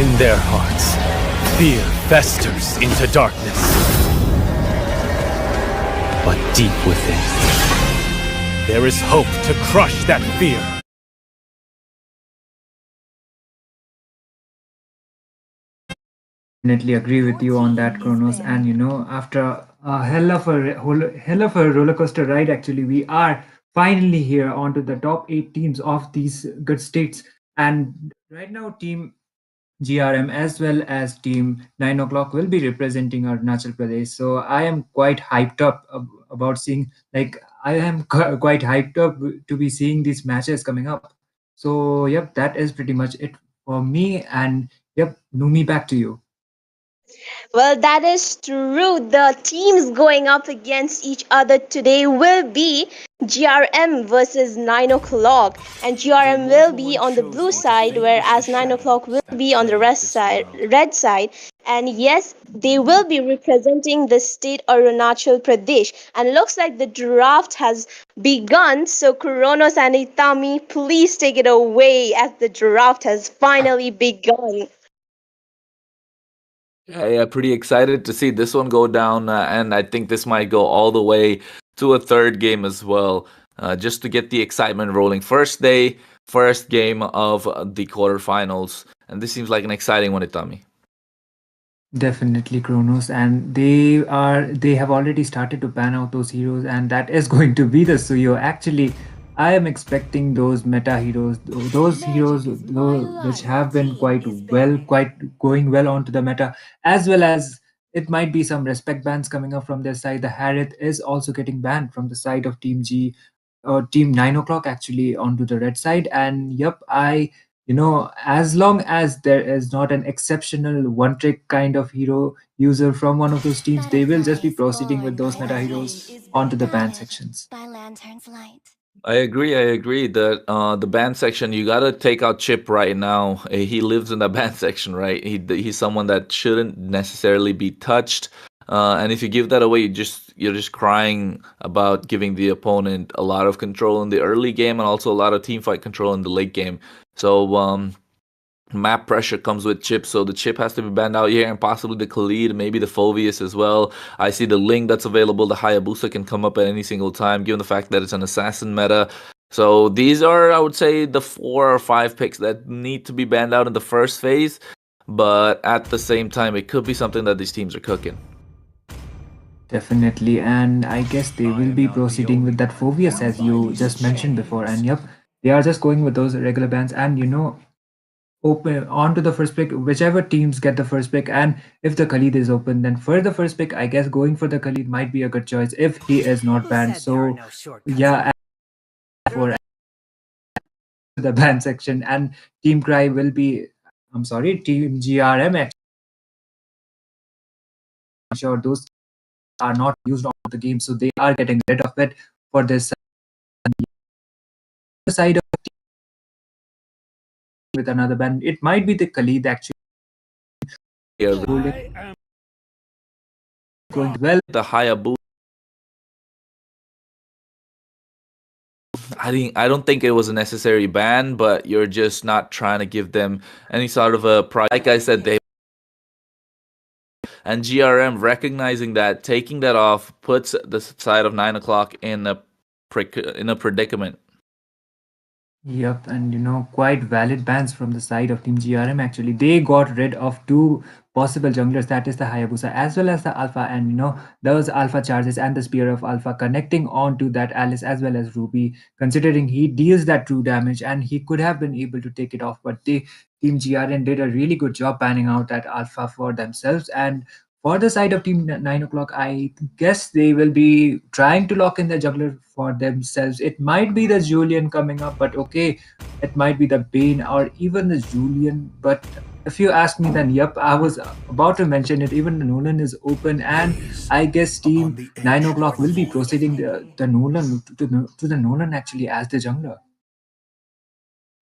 In their hearts, fear festers into darkness. But deep within, there is hope to crush that fear. Definitely agree with you on that, Kronos. And after a hell of a roller coaster ride, actually, we are finally here onto the top 8 teams of these good states. And right now, Team GRM as well as Team 9 o'clock will be representing Arunachal Pradesh. So I am quite hyped up about seeing, like, I am quite hyped up to be seeing these matches coming up. So, yep, that is pretty much it for me. And, yep, Numi, back to you. Well, that is true. The teams going up against each other today will be GRM versus 9 o'clock. And GRM will be on the blue side, whereas 9 o'clock will be on the red side. And yes, they will be representing the state Arunachal Pradesh. And looks like the draft has begun. So, Kronos and Itami, please take it away as the draft has finally begun. Yeah, pretty excited to see this one go down, and I think this might go all the way to a third game as well, just to get the excitement rolling. First day, first game of the quarterfinals, and this seems like an exciting one, Itami. Definitely Kronos, and they have already started to pan out those heroes, and that is going to be the Suyo. Actually, I am expecting those meta heroes, those heroes which have been quite going well onto the meta, as well as it might be some respect bans coming up from their side. The Harith is also getting banned from the side of Team G or Team 9 o'clock actually onto the red side. And yep, as long as there is not an exceptional one trick kind of hero user from one of those teams, they will just be proceeding with those meta heroes onto the ban sections. I agree. I agree that the band section, you gotta take out Chip right now. He lives in the band section, right? He's someone that shouldn't necessarily be touched. And if you give that away, you're just crying about giving the opponent a lot of control in the early game and also a lot of team fight control in the late game. So map pressure comes with Chip, so the Chip has to be banned out here, and possibly the Khalid, maybe the Phoveus as well. I see the Ling that's available. The Hayabusa can come up at any single time, given the fact that it's an assassin meta. So these are, I would say, the 4 or 5 picks that need to be banned out in the first phase. But at the same time, it could be something that these teams are cooking. Definitely, and I guess they will be proceeding with that Phobius as you just mentioned before. And yep, they are just going with those regular bans. And open on to the first pick, whichever teams get the first pick. And if the Khalid is open, then for the first pick, I guess going for the Khalid might be a good choice if he is not banned. So yeah, for the ban section, and Team Cry will be, I'm sorry, Team GRM actually, sure those are not used on the game, so they are getting rid of it for this side of with another ban. It might be the Khalid actually Yeah, going well. the Hayabusa. I don't think it was a necessary ban, but you're just not trying to give them any sort of a price. Like I said, they and GRM recognizing that, taking that off puts the side of 9 o'clock in a predicament. Yep, and quite valid bans from the side of Team GRM actually. They got rid of two possible junglers, that is the Hayabusa as well as the Alpha, and those Alpha charges and the Spear of Alpha connecting on to that Alice as well as Ruby, considering he deals that true damage and he could have been able to take it off, but Team GRM did a really good job panning out that Alpha for themselves. And for the side of Team 9 o'clock, I guess they will be trying to lock in the juggler for themselves. It might be the Julian coming up, but okay, it might be the Bane or even the Julian. But if you ask me, then yep, I was about to mention it. Even the Nolan is open, and I guess Team 9 o'clock will be proceeding the Nolan to the Nolan actually as the jungler.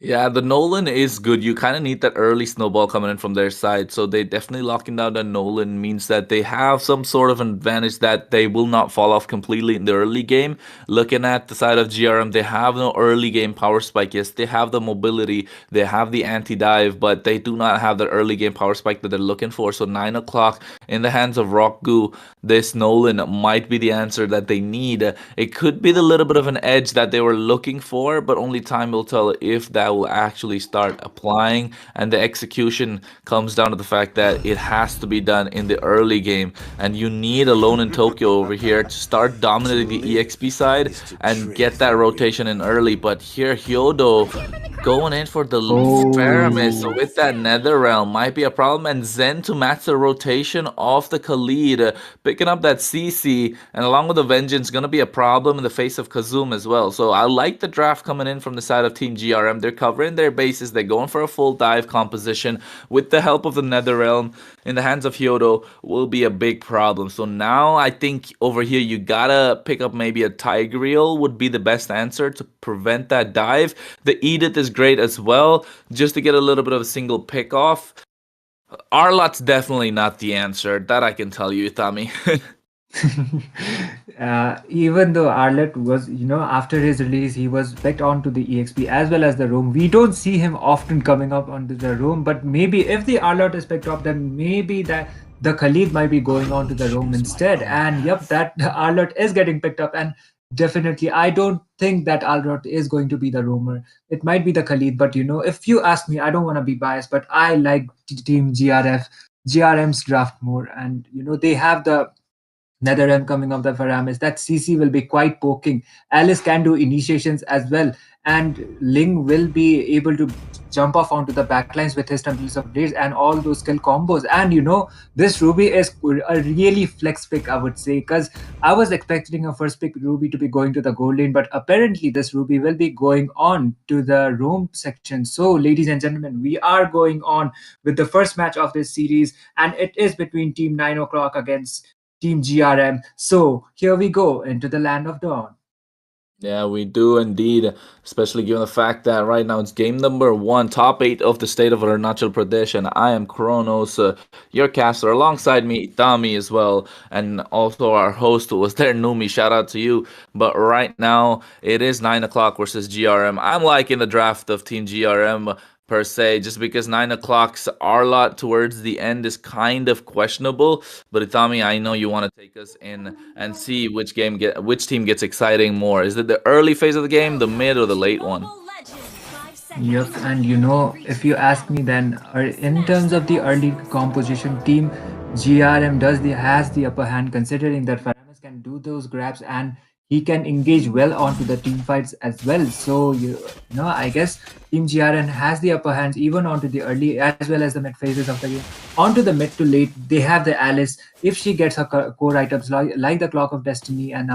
Yeah, the Nolan is good. You kind of need that early snowball coming in from their side. So they definitely locking down the Nolan means that they have some sort of advantage that they will not fall off completely in the early game. Looking at the side of GRM, they have no early game power spike. Yes, they have the mobility, they have the anti-dive, but they do not have the early game power spike that they're looking for. So 9 o'clock in the hands of Rock Goo, this Nolan might be the answer that they need. It could be the little bit of an edge that they were looking for, but only time will tell if that will actually start applying. And the execution comes down to the fact that it has to be done in the early game. And you need Alone in Tokyo over here to start dominating the EXP side and get that rotation in early. But here, Hyodo going in for the Faramis Oh, with that Nether Realm might be a problem. And Zen to match the rotation of the Khalid, picking up that CC, and along with the Vengeance, going to be a problem in the face of Kazum as well. So I like the draft coming in from the side of Team GRM. They're covering their bases. They're going for a full dive composition with the help of the Nether Realm in the hands of Hyodo will be a big problem. So now I think over here you gotta pick up maybe a Tigreal would be the best answer to prevent that dive. The Edith is great as well, just to get a little bit of a single pick off. Arlot's definitely not the answer. That I can tell you, Tommy. even though Arlet was, after his release, he was picked onto the EXP as well as the roam. We don't see him often coming up onto the roam, but maybe if the Arlet is picked up, then maybe that the Khalid might be going on to the roam instead. And yep, that Arlet is getting picked up. And definitely, I don't think that Arlet is going to be the roamer. It might be the Khalid, but if you ask me, I don't want to be biased, but I like Team GRM's draft more. And they have the NetherRealm coming of the Faramis. That CC will be quite poking. Alice can do initiations as well. And Ling will be able to jump off onto the backlines with his Temples of Blades and all those skill combos. And this Ruby is a really flex pick, I would say, because I was expecting a first pick Ruby to be going to the gold lane, but apparently this Ruby will be going on to the roam section. So, ladies and gentlemen, we are going on with the first match of this series, and it is between Team 9 o'clock against Team GRM. So here we go into the land of dawn. Yeah, we do indeed, especially given the fact that right now it's game number 1, top 8 of the state of Arunachal Pradesh, and I am Kronos, your caster, alongside me, Tommy as well, and also our host who was there, Numi. Shout out to you. But right now it is 9 o'clock versus GRM. I'm liking the draft of Team GRM per se, just because 9 o'clock's Arlot towards the end is kind of questionable. But Itami, I know you want to take us in and see which team gets exciting more. Is it the early phase of the game, the mid, or the late one? Yep, and if you ask me, then in terms of the early composition, Team GRM has the upper hand, considering that Faramis can do those grabs and he can engage well onto the team fights as well. So I guess Team GRN has the upper hands even onto the early as well as the mid phases of the game. Onto the mid to late, they have the Alice. If she gets her core items like the Clock of Destiny and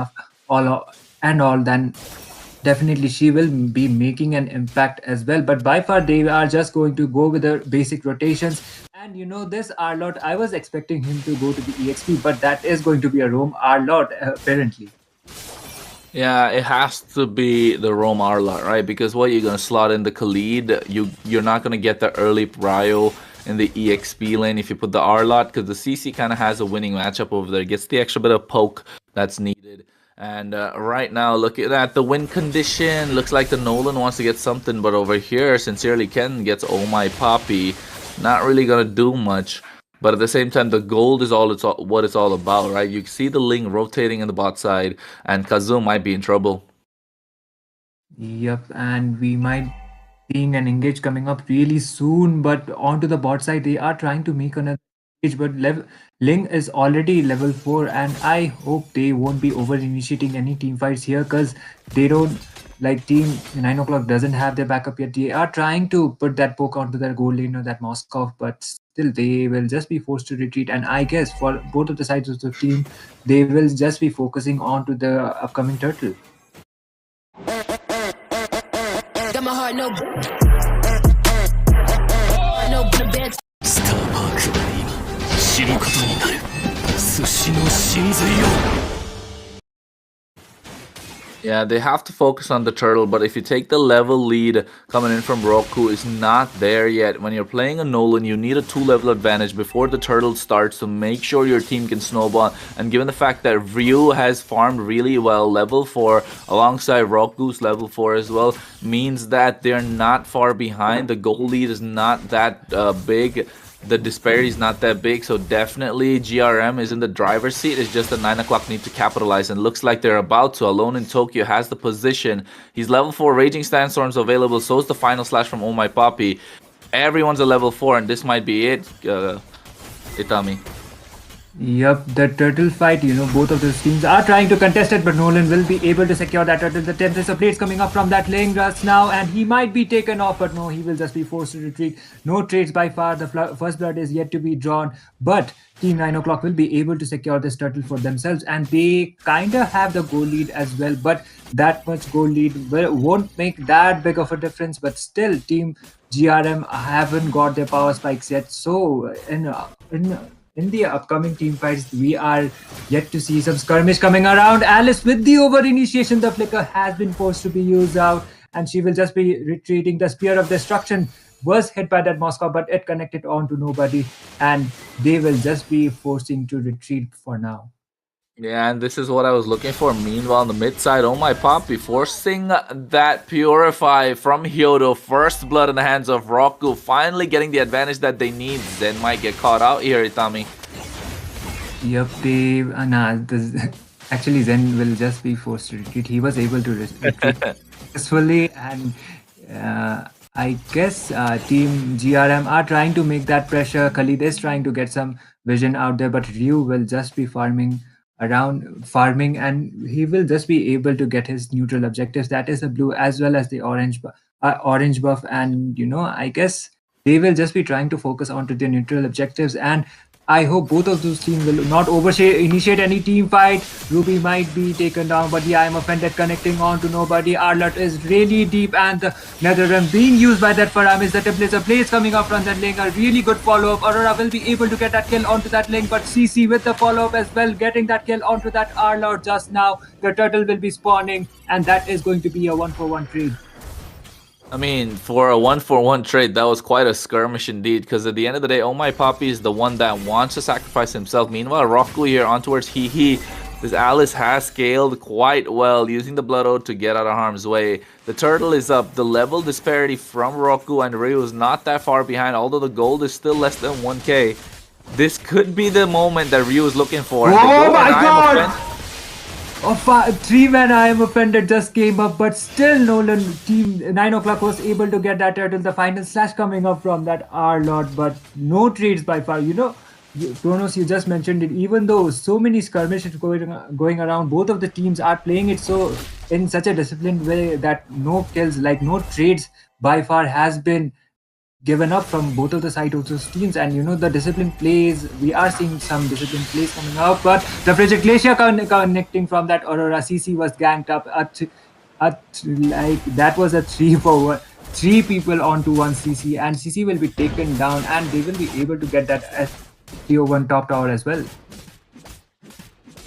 all, then definitely she will be making an impact as well. But by far they are just going to go with the basic rotations. And this Arlot, I was expecting him to go to the EXP, but that is going to be a roam Arlot apparently. Yeah, it has to be the Rome Arlot, right? Because what you're gonna slot in the Khalid, you're not gonna get the early prio in the EXP lane if you put the Arlot, because the CC kind of has a winning matchup over there. Gets the extra bit of poke that's needed. And right now, look at that. The win condition looks like the Nolan wants to get something, but over here, Sincerely Ken gets Oh My Poppy. Not really gonna do much. But at the same time, the gold is what it's all about, right? You see the Ling rotating in the bot side, and Kazoo might be in trouble. Yep, and we might seeing an engage coming up really soon. But onto the bot side, they are trying to make another engage, but Ling is already level 4, and I hope they won't be over initiating any team fights here, because they don't like Team 9 o'clock doesn't have their backup yet. They are trying to put that poke onto their gold lane or that Moskov, but still they will just be forced to retreat. And I guess for both of the sides of the team, they will just be focusing on to the upcoming turtle. Got my heart no. Yeah, they have to focus on the turtle, but if you take the level lead coming in from Roku, is not there yet. When you're playing a Nolan, you need a 2-level advantage before the turtle starts to make sure your team can snowball. And given the fact that Ryu has farmed really well, level 4, alongside Roku's level 4 as well, means that they're not far behind. The goal lead is not that big. The disparity is not that big, so definitely GRM is in the driver's seat. It's just that 9 o'clock need to capitalize, and looks like they're about to. Alone in Tokyo has the position. He's level 4, Raging Sandstorms available, so is the Final Slash from Oh My Poppy. Everyone's a level 4, and this might be it, Itami. Yep, the turtle fight, both of those teams are trying to contest it, but Nolan will be able to secure that turtle. The Tempest of Blades coming up from that lane just now, and he might be taken off, but no, he will just be forced to retreat. No trades by far, the first blood is yet to be drawn, but Team 9 o'clock will be able to secure this turtle for themselves, and they kind of have the goal lead as well, but that much goal lead won't make that big of a difference, but still, Team GRM haven't got their power spikes yet, so in the upcoming team fights, we are yet to see some skirmish coming around. Alice with the over initiation, the flicker has been forced to be used out, and she will just be retreating. The Spear of Destruction was hit by that Moscow, but it connected on to nobody, and they will just be forcing to retreat for now. Yeah, and this is what I was looking for. Meanwhile, on the mid side, Oh My Poppy forcing that Purify from Hyodo. First blood in the hands of Roku. Finally getting the advantage that they need. Zen might get caught out here, Itami. Yep, actually Zen will just be forced to retreat. He was able to retreat successfully, and I guess Team GRM are trying to make that pressure. Khalid is trying to get some vision out there, but Ryu will just be farming, and he will just be able to get his neutral objectives. That is the blue as well as the orange buff, and I guess they will just be trying to focus onto their neutral objectives, and I hope both of those teams will not initiate any team fight. Ruby might be taken down, but yeah, I'm offended connecting on to nobody. Arlott is really deep, and the Nether Realm being used by that Paramis. The Templar Blaze coming up from that lane. A really good follow-up. Aurora will be able to get that kill onto that lane, but CC with the follow-up as well, getting that kill onto that Arlott just now. The turtle will be spawning, and that is going to be a 1-for-1 trade. I mean, for a 1-for-1 trade, that was quite a skirmish indeed, because at the end of the day, Oh My Poppy is the one that wants to sacrifice himself. Meanwhile, Roku here on towards Hee. This Alice has scaled quite well, using the Blood Ode to get out of harm's way. The turtle is up. The level disparity from Roku and Ryu is not that far behind, although the gold is still less than 1k. This could be the moment that Ryu is looking for. Oh my god! 3-man I am offended just came up, but still Nolan Team 9 o'clock was able to get that turtle. The final slash coming up from that R-Lot, but no trades by far. Kronos, you just mentioned it. Even though so many skirmishes going around, both of the teams are playing it so in such a disciplined way that no kills, like no trades by far has been given up from both of the side of those teams, and the disciplined plays, we are seeing some disciplined plays coming out, but the Frigid Glacier connecting from that Aurora. CC was ganked up like that was a 3-for-1, 3 people onto 1 CC, and CC will be taken down, and they will be able to get that 301 top tower as well.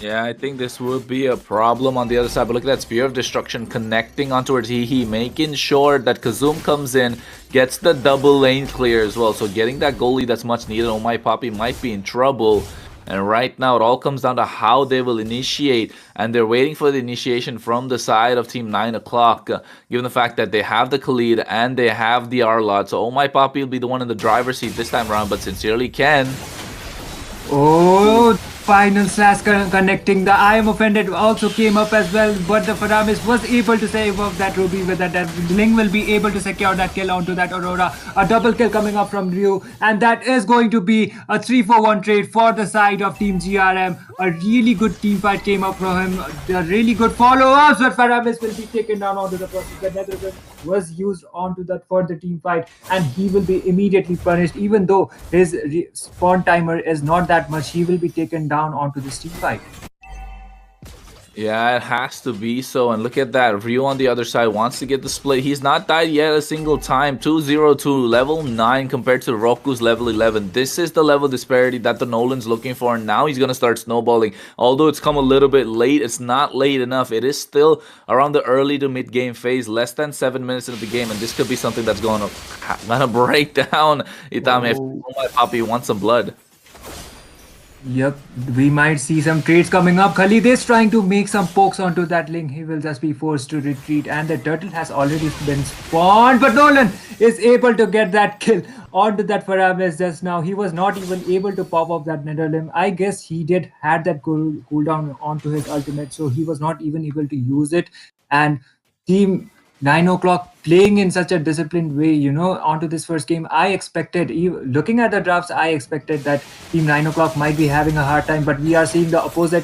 Yeah, I think this would be a problem on the other side. But look at that Spear of Destruction connecting onto Hee, making sure that Kazum comes in, gets the double lane clear as well. So getting that goalie that's much needed. Oh My Poppy might be in trouble. And right now, it all comes down to how they will initiate. And they're waiting for the initiation from the side of Team 9 o'clock. Given the fact that they have the Khalid and they have the Arlott. So Oh My Poppy will be the one in the driver's seat this time around. But Sincerely Ken. Oh, final slash connecting. The I am offended also came up as well, but the Faramis was able to save off that Ruby with that. Ling will be able to secure that kill onto that Aurora. A double kill coming up from Ryu, and that is going to be a 3-for-1 trade for the side of Team GRM. A really good team fight came up from him. A really good follow-ups, but Faramis will be taken down onto the process. The Netherlands was used onto that for the team fight, and he will be immediately punished. Even though his spawn timer is not that much, he will be taken down onto this team fight. Yeah, it has to be so. And look at that. Ryu on the other side wants to get the split. He's not died yet a single time. 2-0 to level 9 compared to Roku's level 11. This is the level disparity that the Nolan's looking for. And now he's going to start snowballing. Although it's come a little bit late, it's not late enough. It is still around the early to mid game phase. Less than 7 minutes into the game. And this could be something that's going to break down Itami if Oh. my puppy wants some blood. Yep, we might see some trades coming up. Khalid is trying to make some pokes onto that link. He will just be forced to retreat, and the turtle has already been spawned. But Nolan is able to get that kill onto that Faramis just now. He was not even able to pop up that nether limb. I guess he did had that cooldown onto his ultimate, so he was not even able to use it. And team 9 o'clock playing in such a disciplined way, onto this first game. I expected, looking at the drafts, I expected that team 9 o'clock might be having a hard time, but we are seeing the opposite,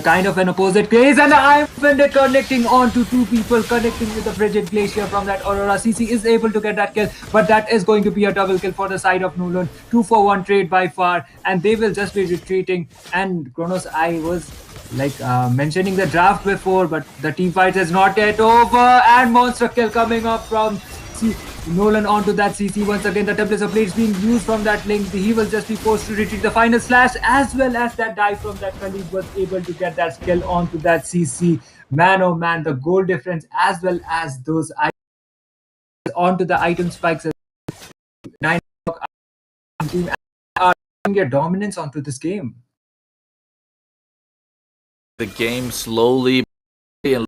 kind of an opposite case. And I'm connecting on to two people, connecting with the frigid glacier from that Aurora. CC is able to get that kill, but that is going to be a double kill for the side of Nolan. 2-for-1 trade by far, and they will just be retreating. And Kronos, I was mentioning the draft before, but the team fight is not yet over, and monster kill coming up from Nolan onto that CC. Once again, the Tempest of Blades being used from that link. He will just be forced to retreat. The final slash, as well as that dive from that Khalid, was able to get that skill onto that CC. Man, oh man, the goal difference as well as those items onto the item spikes. 9 team are showing their dominance onto this game. The game slowly and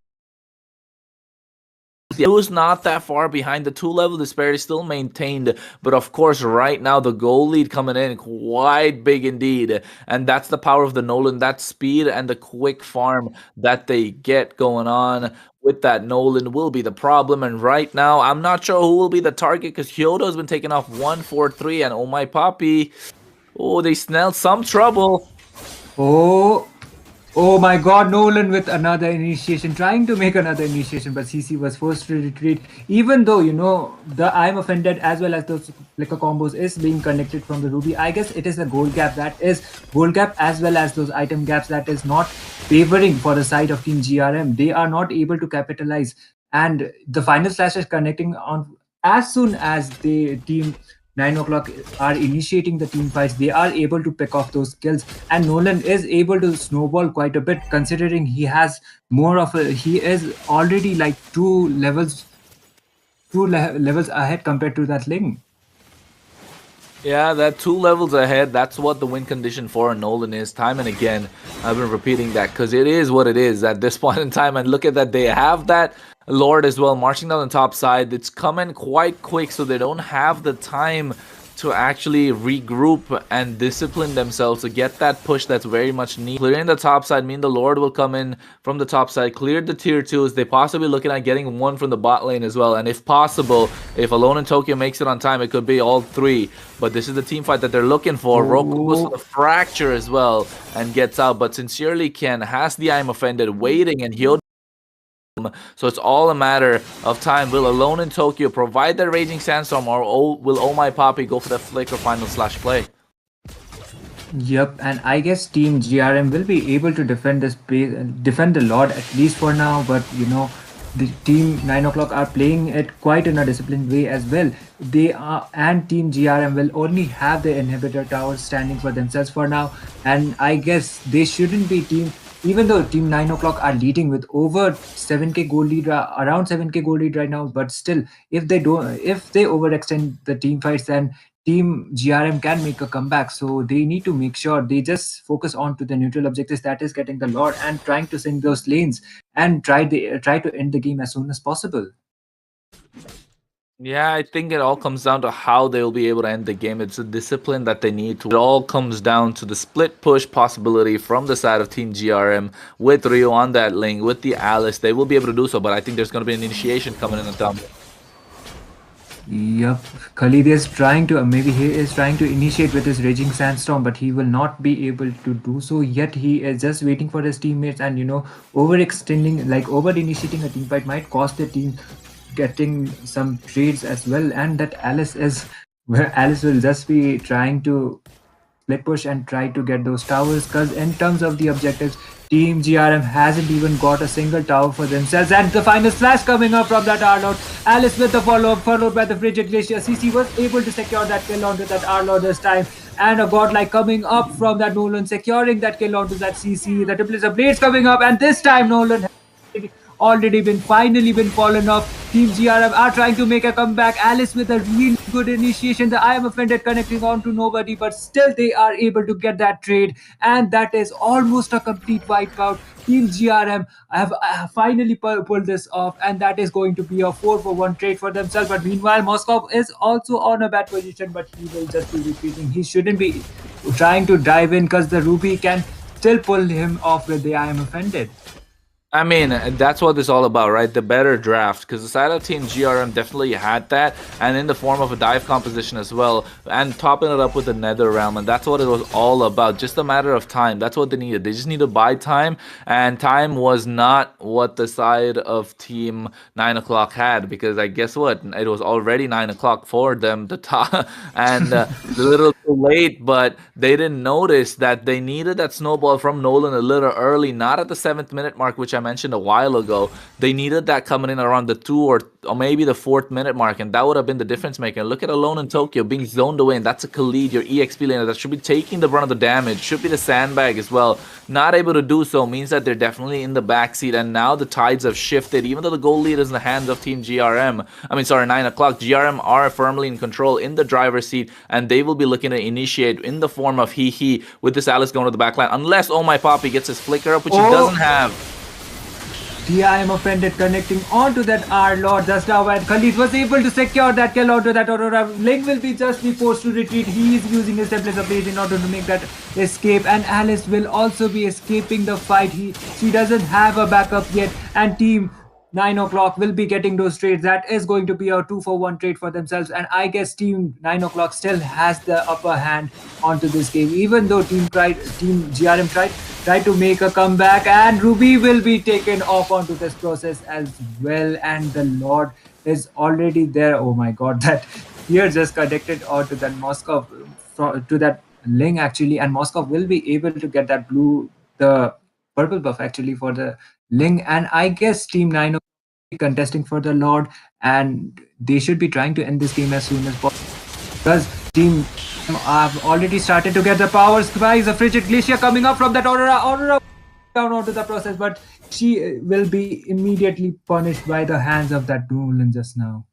it was not that far behind. The 2-level disparity still maintained, but of course right now the goal lead coming in quite big indeed, and that's the power of the Nolan, that speed and the quick farm that they get going on with that Nolan will be the problem. And right now I'm not sure who will be the target, because Hyodo's been taking off 1-4-3, and oh my poppy, oh, they smelled some trouble. Oh my god, Nolan with another initiation, trying to make another initiation, but CC was forced to retreat. Even though, the I'm offended as well as those flicker combos is being connected from the Ruby. I guess it is the gold gap as well as those item gaps that is not favoring for the side of Team GRM. They are not able to capitalize, and the final slash is connecting on as soon as the team 9 o'clock are initiating the team fights. They are able to pick off those kills, and Nolan is able to snowball quite a bit, considering he has he is already like two levels ahead compared to that Ling. Yeah, that 2 levels ahead, that's what the win condition for Nolan is. Time and again, I've been repeating that, because it is what it is at this point in time. And look at that, they have that Lord as well, marching down the top side. It's coming quite quick, so they don't have the time to actually regroup and discipline themselves to get that push that's very much needed. Clearing the top side mean the Lord will come in from the top side, cleared the tier 2s. They possibly looking at getting one from the bot lane as well, and if possible, if Alone in Tokyo makes it on time, it could be all 3. But this is the team fight that they're looking for. Roku goes for the fracture as well and gets out, but Sincerely Ken has the I'm offended waiting, and he'll so it's all a matter of time. Will Alone in Tokyo provide that Raging Sandstorm, or will Oh My Poppy go for the flick or final slash play? Yep, and I guess Team GRM will be able to defend defend the Lord at least for now. But the Team 9 o'clock are playing it quite in a disciplined way as well. They are, and Team GRM will only have the inhibitor towers standing for themselves for now. And I guess they shouldn't be even though Team 9 o'clock are leading with over 7k gold lead, around 7k gold lead right now, but still, if they overextend the team fights, then Team GRM can make a comeback. So they need to make sure they just focus on to the neutral objectives, that is getting the Lord and trying to sink those lanes and try to end the game as soon as possible. Yeah, I think it all comes down to how they will be able to end the game. It's a discipline that they need to. It all comes down to the split push possibility from the side of Team GRM with Rio on that lane, with the Alice. They will be able to do so, but I think there's going to be an initiation coming in the top. Yep, Khalid is trying to, maybe he is trying to initiate with his Raging Sandstorm, but he will not be able to do so yet. He is just waiting for his teammates, and overextending, like over-initiating a team fight might cost the team getting some trades as well. And that Alice will just be trying to split push and try to get those towers, because in terms of the objectives, Team GRM hasn't even got a single tower for themselves. And the final slash coming up from that R-Lord. Alice with the follow-up, followed by the Frigid Glacier. CC was able to secure that kill onto that R-Lord this time. And a godlike coming up from that Nolan, securing that kill onto that CC. The Triple Blades coming up, and this time Nolan already been finally been fallen off. Team GRM are trying to make a comeback. Alice with a really good initiation. The I am offended connecting on to nobody, but still they are able to get that trade, and that is almost a complete wipeout. Team GRM have finally pulled this off, and that is going to be a 4-for-1 trade for themselves. But meanwhile, Moscow is also on a bad position, but he will just be retreating. He shouldn't be trying to dive in because the Ruby can still pull him off with the I am offended. I mean, that's what it's all about, right? The better draft, because the side of Team GRM definitely had that, and in the form of a dive composition as well, and topping it up with the Nether Realm, and that's what it was all about. Just a matter of time. That's what they needed. They just need to buy time, and time was not what the side of Team 9 o'clock had, because I guess what? It was already 9 o'clock for them to top, and a little too late, but they didn't notice that they needed that snowball from Nolan a little early, not at the 7th minute mark, which I mentioned a while ago. They needed that coming in around the 2 or maybe the 4th minute mark, and that would have been the difference maker. Look at Alone in Tokyo being zoned away, and that's a Khalid, your EXP laner, that should be taking the brunt of the damage, should be the sandbag as well. Not able to do so means that they're definitely in the backseat, and now the tides have shifted. Even though the goal lead is in the hands of Team GRM, 9 o'clock, GRM are firmly in control in the driver's seat, and they will be looking to initiate in the form of He with this Alice going to the backline, unless Oh My Poppy gets his flicker up, which he doesn't have. I am offended connecting onto that R-Lord just now, and Khalid was able to secure that kill onto that Aurora. Ling will be forced to retreat. He is using his Templates of Rage in order to make that escape, and Alice will also be escaping the fight. She doesn't have a backup yet, and Team 9 o'clock will be getting those trades. That is going to be a 2-for-1 trade for themselves, and I guess Team 9 o'clock still has the upper hand onto this game, even though Team GRM tried to make a comeback, and Ruby will be taken off onto this process as well, and the Lord is already there. Oh my god, that here just connected onto that Moscow to that Ling actually, and Moscow will be able to get that the purple buff actually for the Ling, and I guess Team 9 will be contesting for the Lord, and they should be trying to end this game as soon as possible, because Team have already started to get the power supplies. A Frigid Glacier coming up from that Aurora down onto the process, but she will be immediately punished by the hands of that Nolan just now.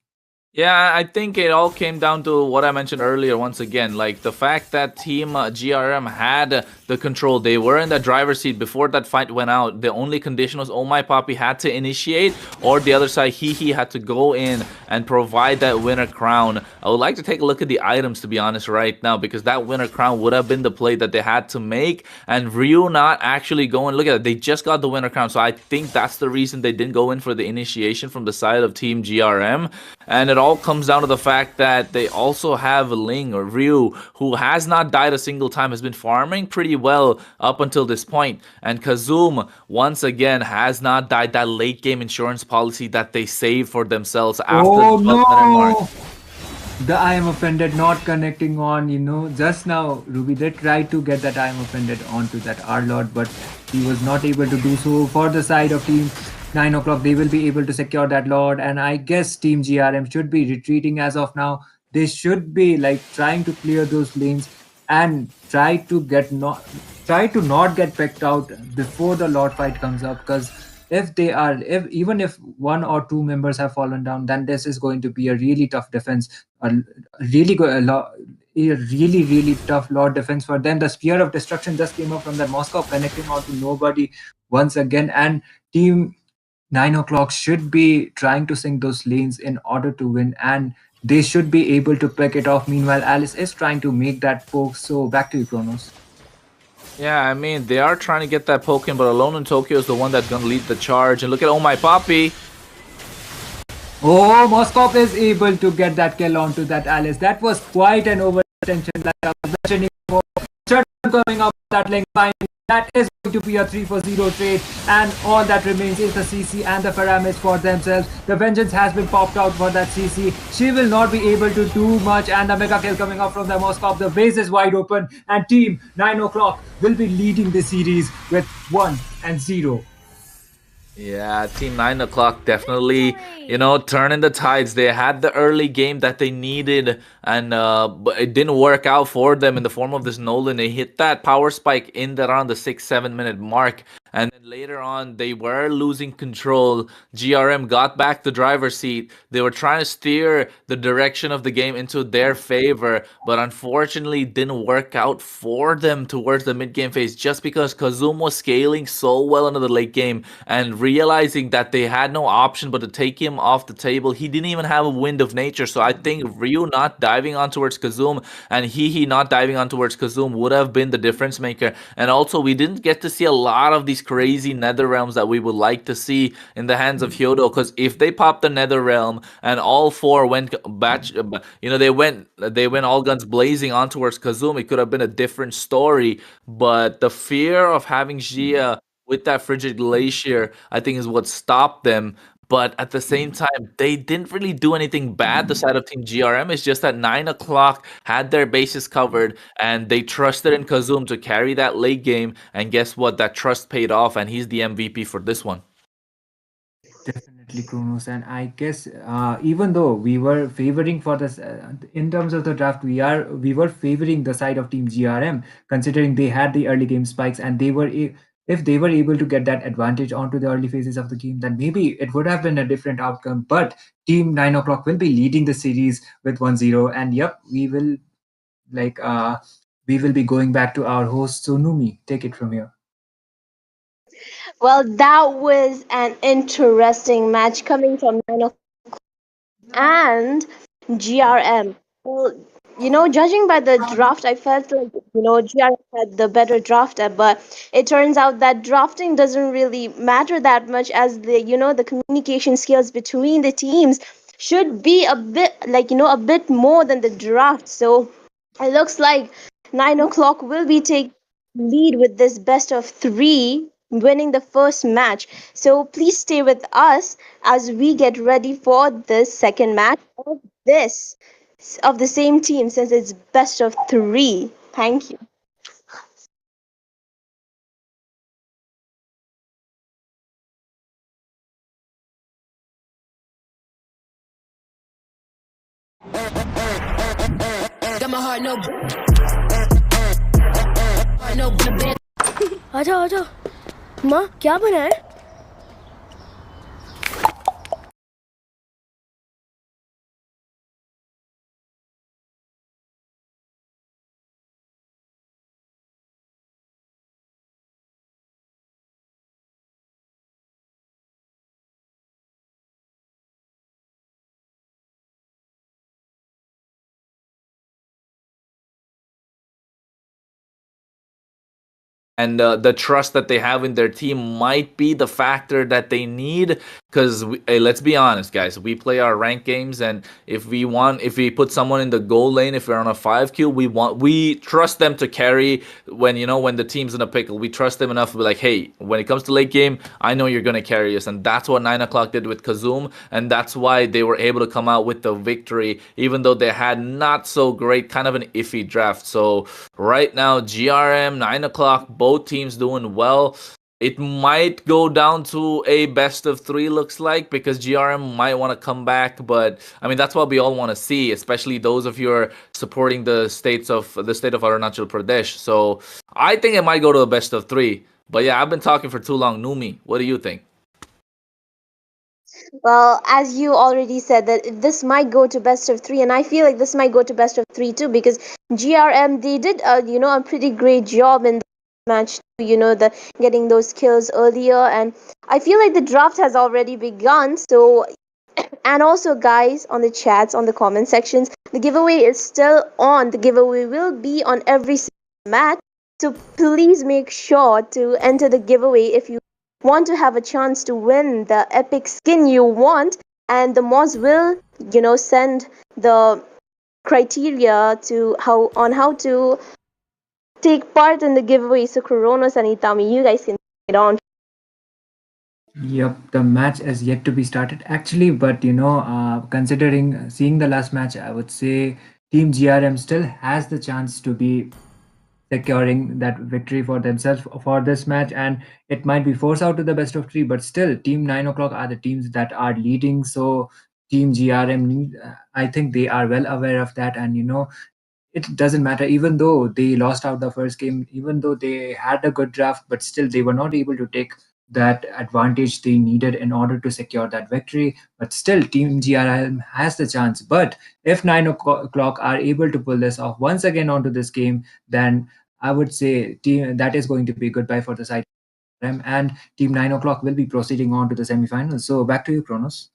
Yeah, I think it all came down to what I mentioned earlier once again. Like the fact that Team GRM had the control. They were in the driver's seat before that fight went out. The only condition was Oh My Poppy had to initiate, or the other side, He had to go in and provide that winner crown. I would like to take a look at the items, to be honest, right now, because that winner crown would have been the play that they had to make. And Ryu not actually going, look at it, they just got the winner crown. So I think that's the reason they didn't go in for the initiation from the side of Team GRM. And it all comes down to the fact that they also have Ling or Ryu, who has not died a single time, has been farming pretty well up until this point. And Kazum, once again, has not died. That late game insurance policy that they saved for themselves after the 12-minute mark. The I am offended not connecting on, just now Ruby did try to get that I am offended onto that R-Lord, but he was not able to do so. For the side of Team 9 o'clock, they will be able to secure that Lord, and I guess Team GRM should be retreating as of now. They should be trying to clear those lanes and try to not get picked out before the Lord fight comes up, because even if one or two members have fallen down, then this is going to be a really tough defense, a really tough Lord defense for them. The Spear of Destruction just came up from that Moscow, connecting on to nobody once again, and Team 9 o'clock should be trying to sink those lanes in order to win, and they should be able to pick it off. Meanwhile, Alice is trying to make that poke. So back to you, Kronos. Yeah, I mean, they are trying to get that poke in, but Alone in Tokyo is the one that's going to lead the charge. And look at Oh My Poppy. Oh, Moskov is able to get that kill onto that Alice. That was quite an overtension, like I was mentioning before. Coming up that link, finally That is going to be a 3 for 0 trade, and all that remains is the CC and the pyramids for themselves. The vengeance has been popped out for that CC. She will not be able to do much, and the mega kill coming up from the Moscow. The base is wide open, and team 9 o'clock will be leading the series with 1 and 0. Yeah, Team 9 o'clock definitely, turning the tides. They had the early game that they needed, and but it didn't work out for them in the form of this Nolan. They hit that power spike in the around the 6-7 minute mark, and then later on they were losing control. GRM got back the driver's seat. They were trying to steer the direction of the game into their favor, but unfortunately didn't work out for them towards the mid game phase just because Kazum was scaling so well into the late game and realizing that they had no option but to take him off the table. He didn't even have a wind of nature. So I think Ryu not diving on towards Kazum and he not diving on towards Kazum would have been the difference maker. And also we didn't get to see a lot of these crazy nether realms that we would like to see in the hands of Hyodo, because if they popped the nether realm and all four went batch, they went all guns blazing on towards Kazum, it could have been a different story. But the fear of having Jia with that frigid glacier, I think, is what stopped them. But at the same time, they didn't really do anything bad. The side of Team GRM is just that 9 o'clock had their bases covered, and they trusted in Kazum to carry that late game. And guess what? That trust paid off, and he's the MVP for this one. Definitely, Kronos, and I guess even though we were favoring for this in terms of the draft, we were favoring the side of Team GRM, considering they had the early game spikes and if they were able to get that advantage onto the early phases of the game, then maybe it would have been a different outcome. But Team 9 o'clock will be leading the series with 1-0, and yep, like we will be going back to our host Sonumi. Take it from here. Well, that was an interesting match coming from 9 and GRM. Well, judging by the draft, I felt like, GRM had the better drafter, but it turns out that drafting doesn't really matter that much, as the communication skills between the teams should be a bit like, a bit more than the draft. So it looks like 9 o'clock will be taking lead with this best of three, winning the first match. So please stay with us as we get ready for the second match of this of the same team, since it's best of three. Thank you. Got my heart no. आजा आजा माँ क्या बना है And the trust that they have in their team might be the factor that they need. Because hey, let's be honest, guys, we play our rank games, and if we put someone in the goal lane, if we're on a 5 queue, we trust them to carry when the team's in a pickle. We trust them enough to be like, hey, when it comes to late game, I know you're gonna carry us, and that's what 9 o'clock did with Kazum, and that's why they were able to come out with the victory, even though they had not so great, kind of an iffy draft. So right now, GRM 9 o'clock, both teams doing well. It might go down to a best of three, looks like, because GRM might want to come back. But I mean, that's what we all want to see, especially those of you who are supporting the state of Arunachal Pradesh. So I think it might go to a best of three. But yeah, I've been talking for too long. Numi, what do you think? Well, as you already said, that this might go to best of three, and I feel like this might go to best of three too, because GRM, they did a pretty great job in the match, the getting those kills earlier, and I feel like the draft has already begun. So, and also, guys, on the chats, on the comment sections, the giveaway is still on. The giveaway will be on every single match, so please make sure to enter the giveaway if you want to have a chance to win the epic skin you want, and the mods will send the criteria to how to take part in the giveaway. So Kronos and Itami, you guys can take it on. Yep, the match is yet to be started actually, but considering seeing the last match, I would say Team GRM still has the chance to be securing that victory for themselves for this match, and it might be forced out to the best of three, but still Team 9 o'clock are the teams that are leading. So Team GRM I think they are well aware of that, and it doesn't matter. Even though they lost out the first game, even though they had a good draft, but still they were not able to take that advantage they needed in order to secure that victory. But still Team GRM has the chance. But if 9 o'clock are able to pull this off once again onto this game, then I would say team that is going to be goodbye for the side of GRM, and Team 9 o'clock will be proceeding on to the semifinals. So back to you, Kronos.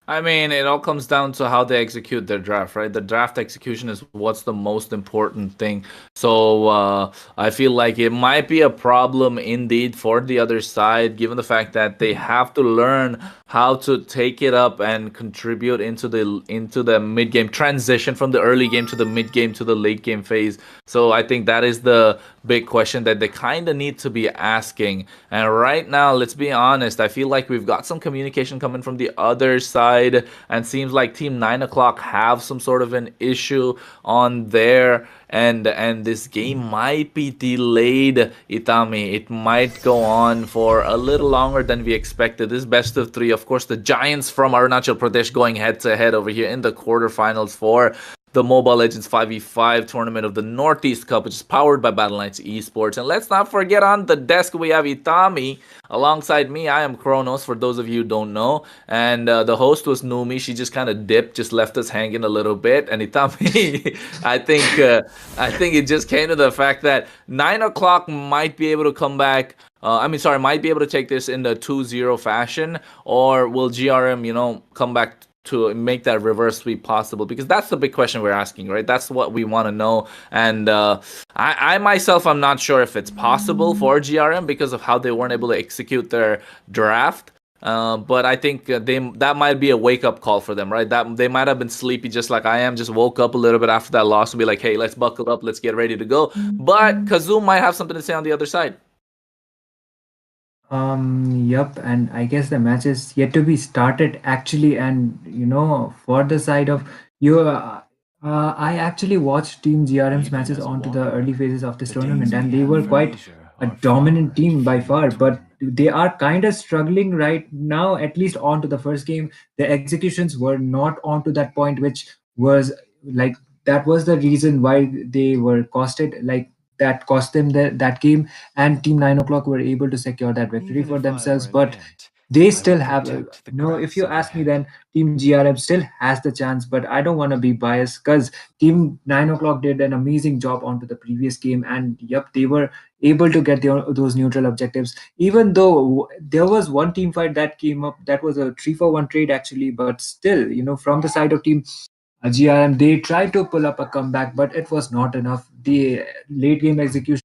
I mean, it all comes down to how they execute their draft, right? The draft execution is what's the most important thing. So I feel like it might be a problem indeed for the other side, given the fact that they have to learn how to take it up and contribute into the mid game transition from the early game to the mid game to the late game phase. So I think that is the big question that they kind of need to be asking. And right now, let's be honest, I feel like we've got some communication coming from the other side, and seems like Team 9 o'clock have some sort of an issue on there. And this game might be delayed, Itami. It might go on for a little longer than we expected. This best of three, of course, the Giants from Arunachal Pradesh going head to head over here in the quarterfinals for the Mobile Legends 5v5 tournament of the Northeast Cup, which is powered by Battle Knights Esports. And let's not forget, on the desk we have Itami. Alongside me, I am Kronos, for those of you who don't know. And the host was Numi. She just kind of dipped, just left us hanging a little bit. And Itami, I think it just came to the fact that 9 o'clock might be able to come back. Might be able to take this in the 2-0 fashion, or will GRM, come back to make that reverse sweep possible? Because that's the big question we're asking, right? That's what we want to know. And I myself, I'm not sure if it's possible for GRM because of how they weren't able to execute their draft. But I think that might be a wake up call for them, right? That they might have been sleepy just like I am, just woke up a little bit after that loss and be like, hey, let's buckle up, let's get ready to go. But Kazoo might have something to say on the other side. Yep, and I guess the match is yet to be started actually. And for the side of you, I actually watched Team GRM's matches onto the early phases of this tournament, and they were quite a dominant team by far. But they are kind of struggling right now, at least onto the first game. The executions were not onto that point, which was like that was the reason why they were costed. Like that cost them that game, and Team 9 o'clock were able to secure that victory for themselves. But they still have, if you ask me, then Team GRM still has the chance. But I don't want to be biased because Team 9 o'clock did an amazing job onto the previous game, and yep, they were able to get those neutral objectives. Even though there was one team fight that came up, that was a 3-for-1 trade actually, but still, from the side of Team GRM, they tried to pull up a comeback, but it was not enough. The late game execution.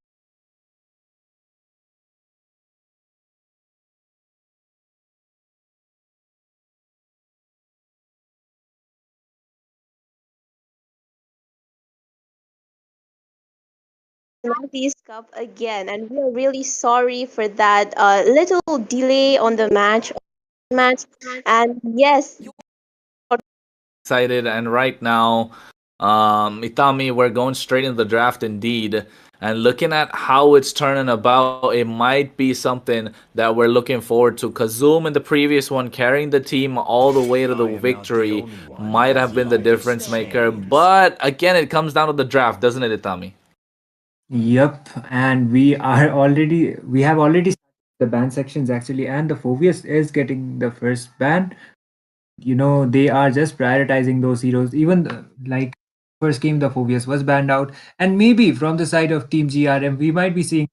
Northeast Cup again, and we are really sorry for that little delay on the match. And yes, Excited, and right now, Itami, we're going straight into the draft indeed. And looking at how it's turning about, it might be something that we're looking forward to. Kazum in the previous one, carrying the team all the way to the victory, might have been the difference maker. But again, it comes down to the draft, doesn't it, Itami? Yep, and we have already started the ban sections actually, and the Phobius is getting the first ban. They are just prioritizing those heroes. Even like first game, the Phobius was banned out, and maybe from the side of Team GRM, we might be seeing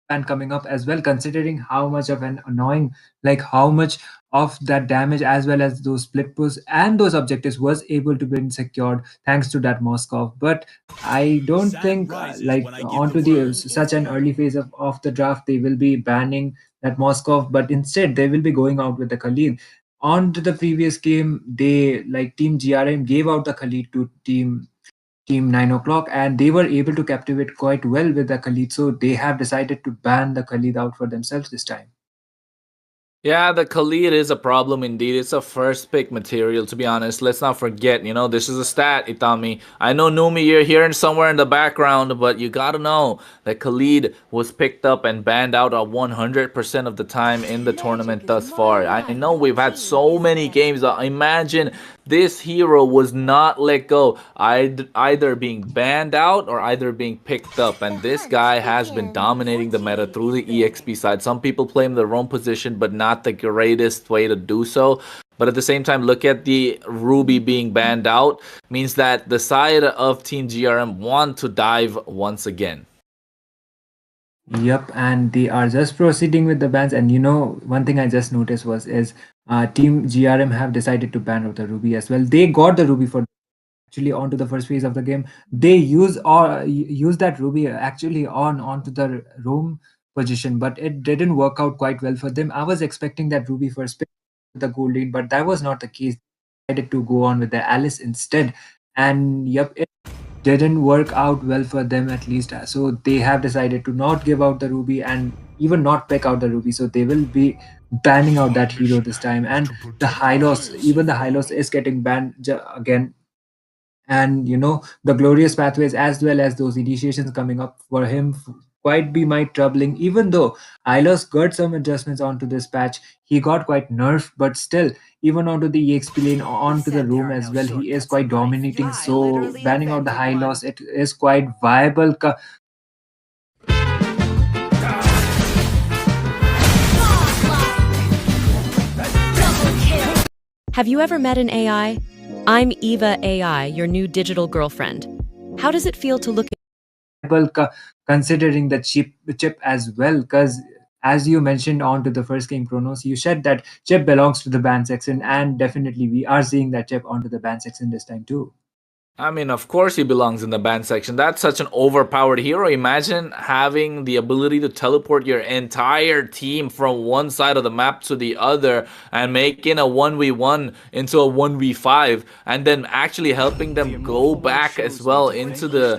ban coming up as well, considering how much of an annoying, like how much of that damage as well as those split push and those objectives was able to be secured thanks to that Moskov. But I don't think onto the such an early phase of the draft they will be banning that Moskov, but instead they will be going out with the Khalid. On to the previous game, they like Team GRM gave out the Khalid to Team Team 9 o'clock, and they were able to captivate quite well with the Khalid. So they have decided to ban the Khalid out for themselves this time. Yeah, the Khalid is a problem indeed. It's a first pick material, to be honest. Let's not forget, this is a stat, Itami. I know, Numi, you're hearing somewhere in the background, but you gotta know that Khalid was picked up and banned out at 100% of the time in the tournament thus far. I know we've had so many games. Imagine this hero was not let go, either being banned out or either being picked up. And this guy has been dominating the meta through the EXP side. Some people play him their own position, but not the greatest way to do so. But at the same time, look at the Ruby being banned out. Means that the side of Team GRM want to dive once again. Yep, and they are just proceeding with the bans. And one thing I just noticed is Team GRM have decided to ban out the Ruby as well. They got the Ruby for actually onto the first phase of the game. They use that Ruby actually onto the roam position, but it didn't work out quite well for them. I was expecting that Ruby first pick the gold lane, but that was not the case. They decided to go on with the Alice instead, and yep, it didn't work out well for them at least. So they have decided to not give out the Ruby and even not pick out the Ruby. So they will be banning out that hero this time, and the Hylos, even the Hylos is getting banned again. And the glorious pathways as well as those initiations coming up for him quite be might troubling. Even though Ilos got some adjustments onto this patch, he got quite nerfed, but still, even onto the exp lane, onto the room as well, he is quite dominating. So banning out the high loss, it is quite viable. Have you ever met an AI? I'm Eva AI, your new digital girlfriend. How does it feel to look Considering the chip as well, because as you mentioned onto the first game Chronos, you said that chip belongs to the band section, and definitely we are seeing that chip onto the band section this time too. I mean, of course he belongs in the banned section. That's such an overpowered hero. Imagine having the ability to teleport your entire team from one side of the map to the other and making a 1v1 into a 1v5, and then actually helping them go back as well into the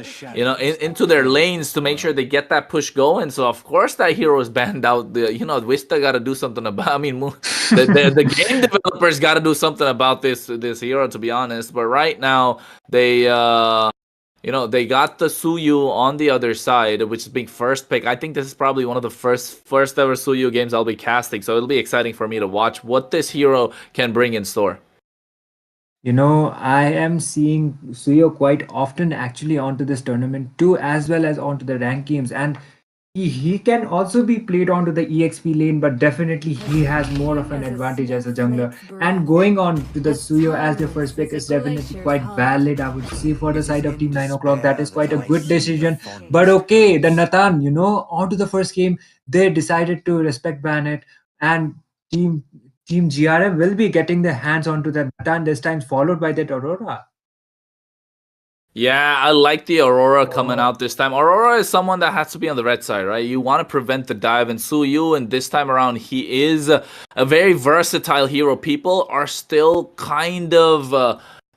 into their lanes to make sure they get that push going. So of course that hero is banned out. Vista got to do something about. I mean, the game developers got to do something about this hero, to be honest. But right now they they got the Suyu on the other side, which is being first pick. I think this is probably one of the first ever Suyu games I'll be casting, so it'll be exciting for me to watch what this hero can bring in store. I am seeing Suyo quite often actually onto this tournament too, as well as onto the rank games, and he can also be played onto the EXP lane, but definitely he has more of an advantage as a jungler. And going on to the Suyo as the first pick is definitely quite valid, I would say, for the side of Team 9 o'clock. That is quite a good decision. But okay, the Nathan, onto the first game, they decided to respect ban it, and Team GRM will be getting their hands onto that Nathan this time, followed by that Aurora. Yeah, I like the Aurora coming out this time. Aurora is someone that has to be on the red side, right? You want to prevent the dive, and Suyu, and this time around, he is a very versatile hero. People are still kind of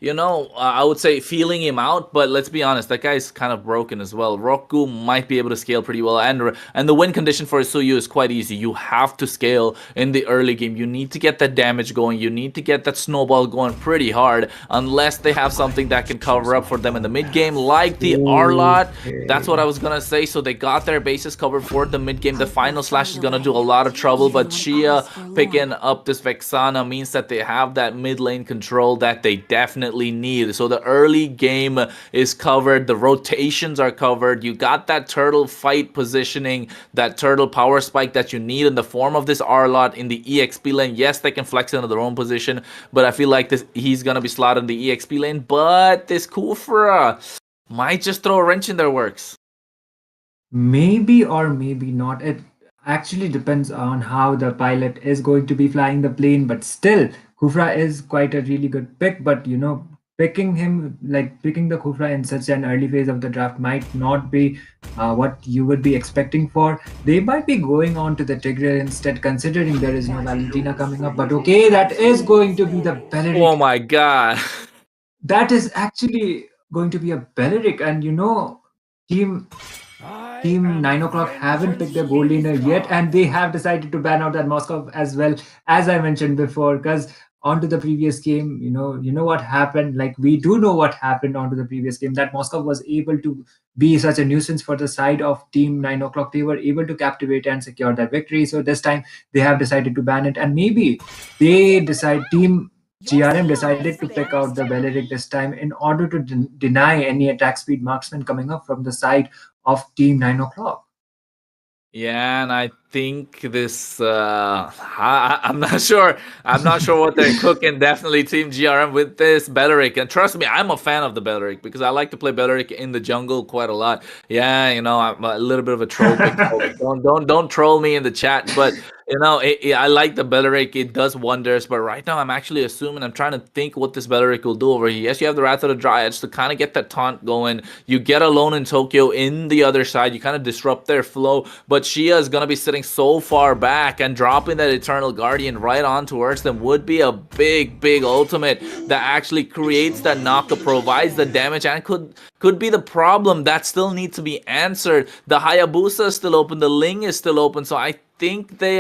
I would say feeling him out, but let's be honest, that guy's kind of broken as well. Roku might be able to scale pretty well, and the win condition for Suyu is quite easy. You have to scale in the early game. You need to get that damage going. You need to get that snowball going pretty hard, unless they have something that can cover up for them in the mid game, like the Arlot. That's what I was gonna say. So they got their bases covered for the mid game. The final slash is gonna do a lot of trouble, but Chia picking up this Vexana means that they have that mid lane control that they definitely need. So the early game is covered, the rotations are covered, you got that turtle fight positioning, that turtle power spike that you need in the form of this Arlot in the EXP lane. Yes, they can flex into their own position, but I feel like he's gonna be slotted in the EXP lane. But this Kufra might just throw a wrench in their works. Maybe or maybe not. It actually depends on how the pilot is going to be flying the plane, but still Kufra is quite a really good pick. But picking the Kufra in such an early phase of the draft might not be what you would be expecting for. They might be going on to the Tigreal instead, considering there is no Valentina coming up. But okay, that is going to be the Beleric. Oh my god. That is actually going to be a Belleric, and team Team 9 o'clock haven't picked their gold laner yet, and they have decided to ban out that Moscow as well, as I mentioned before. Because onto the previous game, you know what happened. Like, we do know what happened onto the previous game, that Moscow was able to be such a nuisance for the side of Team 9 o'clock. They were able to captivate and secure that victory. So this time they have decided to ban it, and maybe Team GRM decided to pick out the Belleric this time in order to deny any attack speed marksman coming up from the side of Team 9 o'clock. Yeah, and I think this. I'm not sure. I'm not sure what they're cooking. Definitely Team GRM with this Belleric, and trust me, I'm a fan of the Belleric because I like to play Belleric in the jungle quite a lot. Yeah, I'm a little bit of a troll. Don't troll me in the chat, but I like the Belleric. It does wonders. But right now, I'm actually assuming. I'm trying to think what this Belleric will do over here. Yes, you have the Wrath of the Dryads to kind of get that taunt going. You get Alone in Tokyo in the other side. You kind of disrupt their flow. But Shia is going to be sitting so far back, and dropping that Eternal Guardian right on towards them would be a big, big ultimate that actually creates that knockup, provides the damage, and could be the problem that still needs to be answered. The Hayabusa is still open. The Ling is still open. So I think they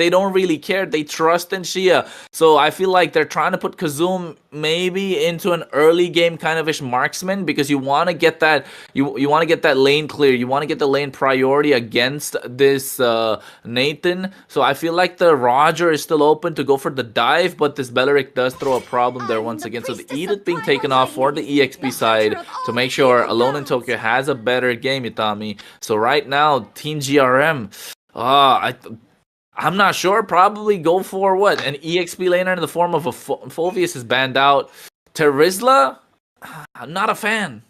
don't really care. They trust in Shia. So I feel like they're trying to put Kazum maybe into an early game kind of ish marksman, because you want to get that you want to get that lane clear. You want to get the lane priority against this Nathan. So I feel like the Roger is still open to go for the dive, but this Belleric does throw a problem there once again. So the Edict being taken off for the EXP side to make sure Alone in Tokyo has a better game, Itami. So right now, Team GRM, I'm not sure. Probably go for what? An EXP laner in the form of a Fulvius is banned out. Terizla? I'm not a fan.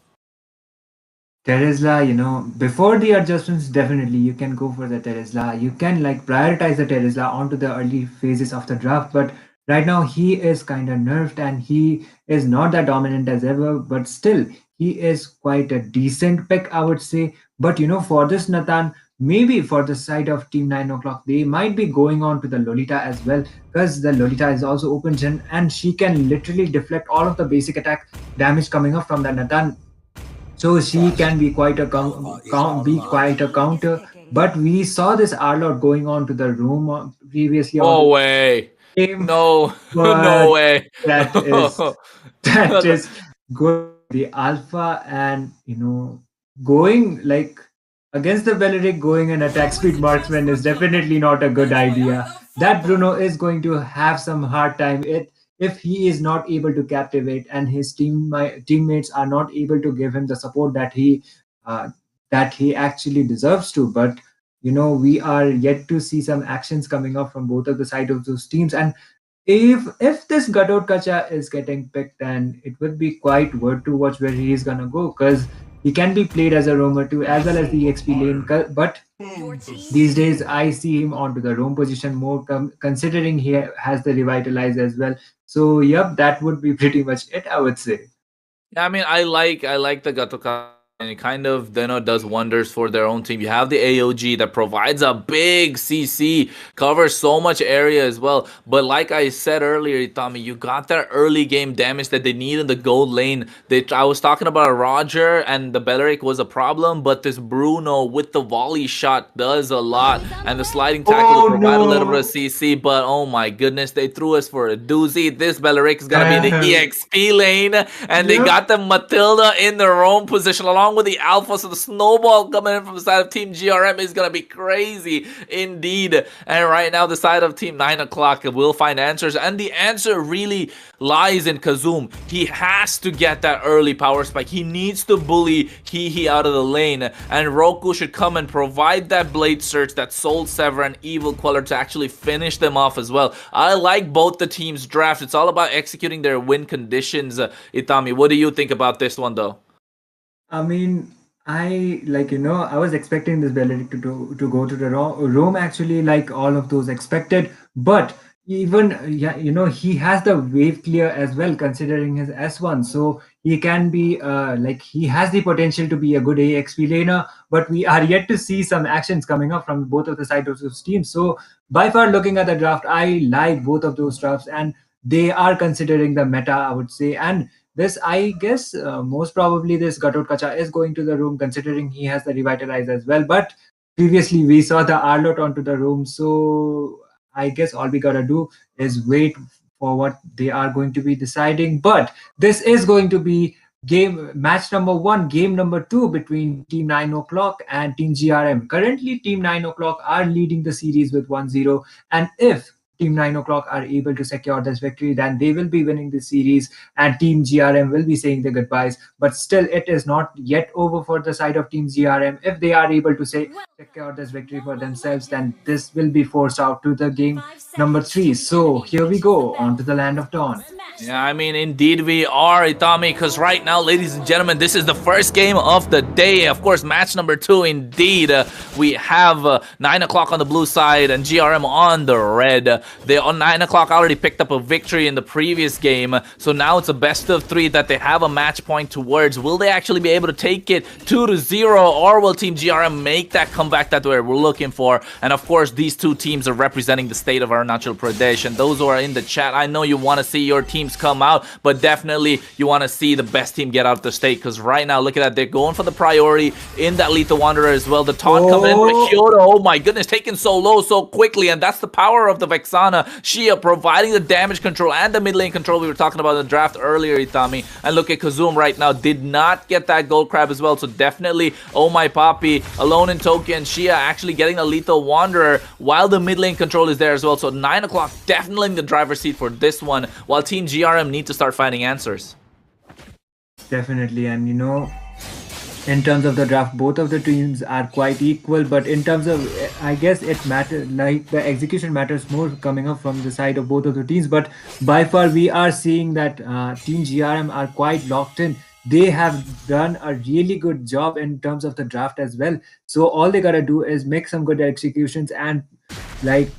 Terizla, before the adjustments, definitely you can go for the Terizla. You can prioritize the Terizla onto the early phases of the draft, but right now he is kind of nerfed and he is not that dominant as ever, but still he is quite a decent pick, I would say. But for this Nathan, maybe for the side of Team 9 o'clock, they might be going on to the Lolita as well, because the Lolita is also open gen and she can literally deflect all of the basic attack damage coming up from the Nathan. So she can be quite a counter. But we saw this Arlord going on to the room previously. No way. No, no way. That is good. The alpha, and going against the Belleric, going an attack speed marksman is definitely not a good idea. That Bruno is going to have some hard time if he is not able to captivate, and his teammates are not able to give him the support that he actually deserves to. But we are yet to see some actions coming up from both of the side of those teams. And if this Gadot Kacha is getting picked, then it would be quite worth to watch where he is gonna go, because he can be played as a roamer too, as well as the XP lane. But these days, I see him onto the roam position more, considering he has the revitalize as well. So, yep, that would be pretty much it, I would say. Yeah, I mean, I like the Gatoka, and it kind of does wonders for their own team. You have the AOG that provides a big CC, covers so much area as well. But like I said earlier, Itami, you got that early game damage that they need in the gold lane. I was talking about Roger and the Belleric was a problem, but this Bruno with the volley shot does a lot, and the sliding tackle to provide a little bit of CC. But oh my goodness, they threw us for a doozy. This Belleric is gonna be in the EXP lane, and they got the Matilda in their own position along with the Alpha. So the snowball coming in from the side of Team GRM is gonna be crazy indeed. And right now, the side of Team 9 o'clock will find answers, and the answer really lies in Kazum. He has to get that early power spike. He needs to bully He out of the lane, and Roku should come and provide that Blade Search, that Soul Sever, and Evil Queller to actually finish them off as well. I like both the teams' draft. It's all about executing their win conditions. Itami, what do you think about this one though? I mean, I I was expecting this Belleric to go to the Rome, actually, like all of those expected. But even he has the wave clear as well, considering his S1. So he can be he has the potential to be a good AXP laner. But we are yet to see some actions coming up from both of the sides of those teams. So by far, looking at the draft, I like both of those drafts, and they are considering the meta, I would say. And this, I guess, most probably this Gatot Kacha is going to the room, considering he has the revitalize as well. But previously we saw the Arlot onto the room, so I guess all we gotta do is wait for what they are going to be deciding. But this is going to be game match number one, game number two between Team 9 o'clock and Team GRM. Currently, Team 9 o'clock are leading the series with 1-0, and if Team 9 o'clock are able to secure this victory, then they will be winning the series, and Team GRM will be saying their goodbyes. But still, it is not yet over for the side of Team GRM. If they are able to secure this victory for themselves, then this will be forced out to the game number three. So here we go on to the land of dawn. Yeah, I mean, indeed we are, Itami, because right now, ladies and gentlemen, this is the first game of the day. Of course, match number two, indeed. We have 9 o'clock on the blue side and GRM on the red. They on 9 o'clock already picked up a victory in the previous game, so now it's a best of three that they have a match point towards. Will they actually be able to take it 2-0, or will Team GRM make that comeback that we're looking for? And of course, these two teams are representing the state of Arunachal Pradesh, and those who are in the chat, I know you want to see your teams come out, but definitely you want to see the best team get out of the state, because right now, look at that, they're going for the priority in that Lethal Wanderer as well. The taunt coming in with Kyoto, oh my goodness, taken so low so quickly, and that's the power of the Vexana. Shia providing the damage control and the mid lane control we were talking about in the draft earlier, Itami. And look at Kazum right now, did not get that gold crab as well, so definitely, oh my Papi, alone in Tokyo, and Shia actually getting a Lethal Wanderer while the mid lane control is there as well. So 9 o'clock definitely in the driver's seat for this one, while Team GRM need to start finding answers. Definitely, and in terms of the draft, both of the teams are quite equal, but in terms of, I guess it matters, like the execution matters more coming up from the side of both of the teams. But by far, we are seeing that Team GRM are quite locked in. They have done a really good job in terms of the draft as well. So all they gotta do is make some good executions and like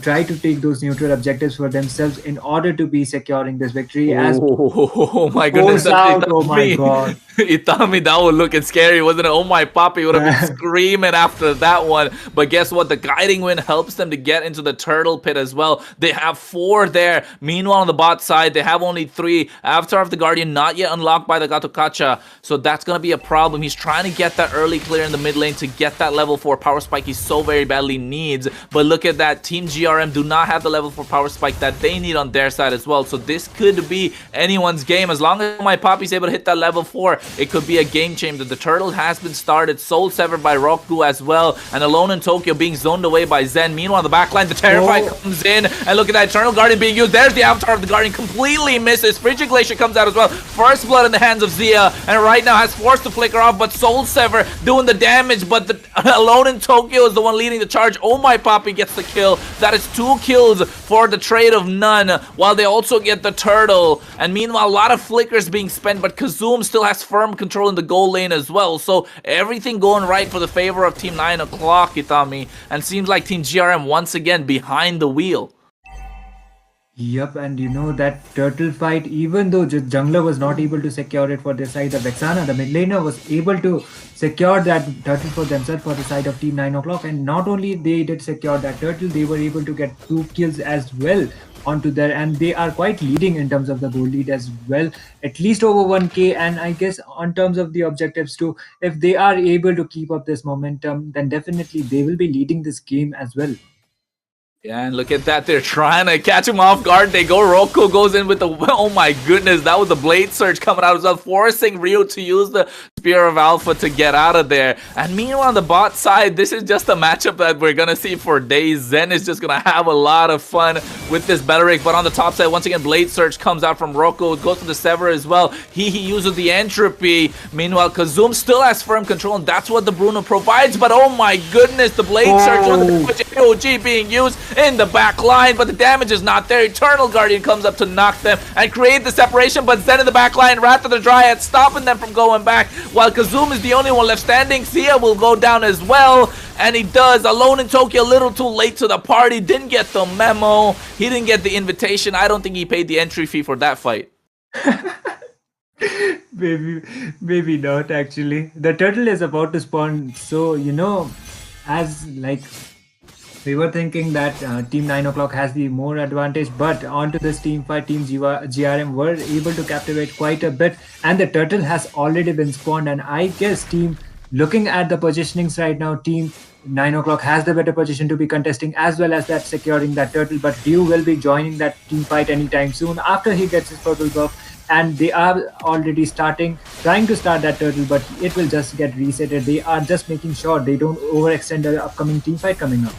try to take those neutral objectives for themselves in order to be securing this victory. As oh my goodness, out, oh my god. Itami, that was looking scary, wasn't it? Oh my Papi would have been screaming after that one. But guess what? The guiding wind helps them to get into the turtle pit as well. They have 4 there. Meanwhile, on the bot side, they have only 3. Avatar of the Guardian not yet unlocked by the Gatokacha. So that's going to be a problem. He's trying to get that early clear in the mid lane to get that level 4 power spike he so very badly needs. But look at that. Team GRM do not have the level 4 power spike that they need on their side as well. So this could be anyone's game. As long as my Papi's able to hit that level 4, it could be a game changer. The turtle has been started, soul severed by Roku as well, and alone in Tokyo being zoned away by Zen. Meanwhile, the backline, the Terrify comes in, and look at that Eternal Guardian being used. There's the Avatar of the Guardian, completely misses. Frigid Glacier comes out as well. First blood in the hands of Zia, and right now has forced to flicker off, but Soul Sever doing the damage, but the alone in Tokyo is the one leading the charge. Oh my Papi gets the kill. That is 2 kills for the trade of none, while they also get the turtle. And meanwhile, a lot of flickers being spent, but Kazum still has firm control in the goal lane as well. So everything going right for the favor of Team 9 o'clock, Itami. And seems like Team GRM once again behind the wheel. Yep, and that turtle fight, even though jungler was not able to secure it for their side, the Vexana, the mid laner, was able to secure that turtle for themselves for the side of Team 9 o'clock. And not only they did secure that turtle, they were able to get 2 kills as well onto there, and they are quite leading in terms of the goal lead as well, at least over 1k. And I guess on terms of the objectives too, if they are able to keep up this momentum, then definitely they will be leading this game as well. Yeah, and look at that. They're trying to catch him off guard. They go. Roku goes in with the... Oh my goodness. That was the Blade Surge coming out as well, forcing Ryu to use the Spear of Alpha to get out of there. And meanwhile, on the bot side, this is just a matchup that we're going to see for days. Zen is just going to have a lot of fun with this Belleric. But on the top side, once again, Blade Surge comes out from Roku. It goes to the Sever as well. He uses the Entropy. Meanwhile, Kazum still has firm control, and that's what the Bruno provides. But oh my goodness, the Blade Surge on the AOG being used in the back line, but the damage is not there. Eternal Guardian comes up to knock them and create the separation, but Zen in the back line, Wrath of the Dryad stopping them from going back, while Kazum is the only one left standing. Sia will go down as well, and he does. Alone in Tokyo, a little too late to the party, didn't get the memo, he didn't get the invitation. I don't think he paid the entry fee for that fight. Maybe not actually. The turtle is about to spawn, so as like We were thinking that Team 9 o'clock has the more advantage, but onto this team fight, Team GRM were able to captivate quite a bit, and the turtle has already been spawned. And I guess Team, looking at the positionings right now, Team 9 o'clock has the better position to be contesting as well as that securing that turtle. But Ryu will be joining that team fight anytime soon after he gets his purple buff. And they are already trying to start that turtle, but it will just get resetted. They are just making sure they don't overextend the upcoming team fight coming up.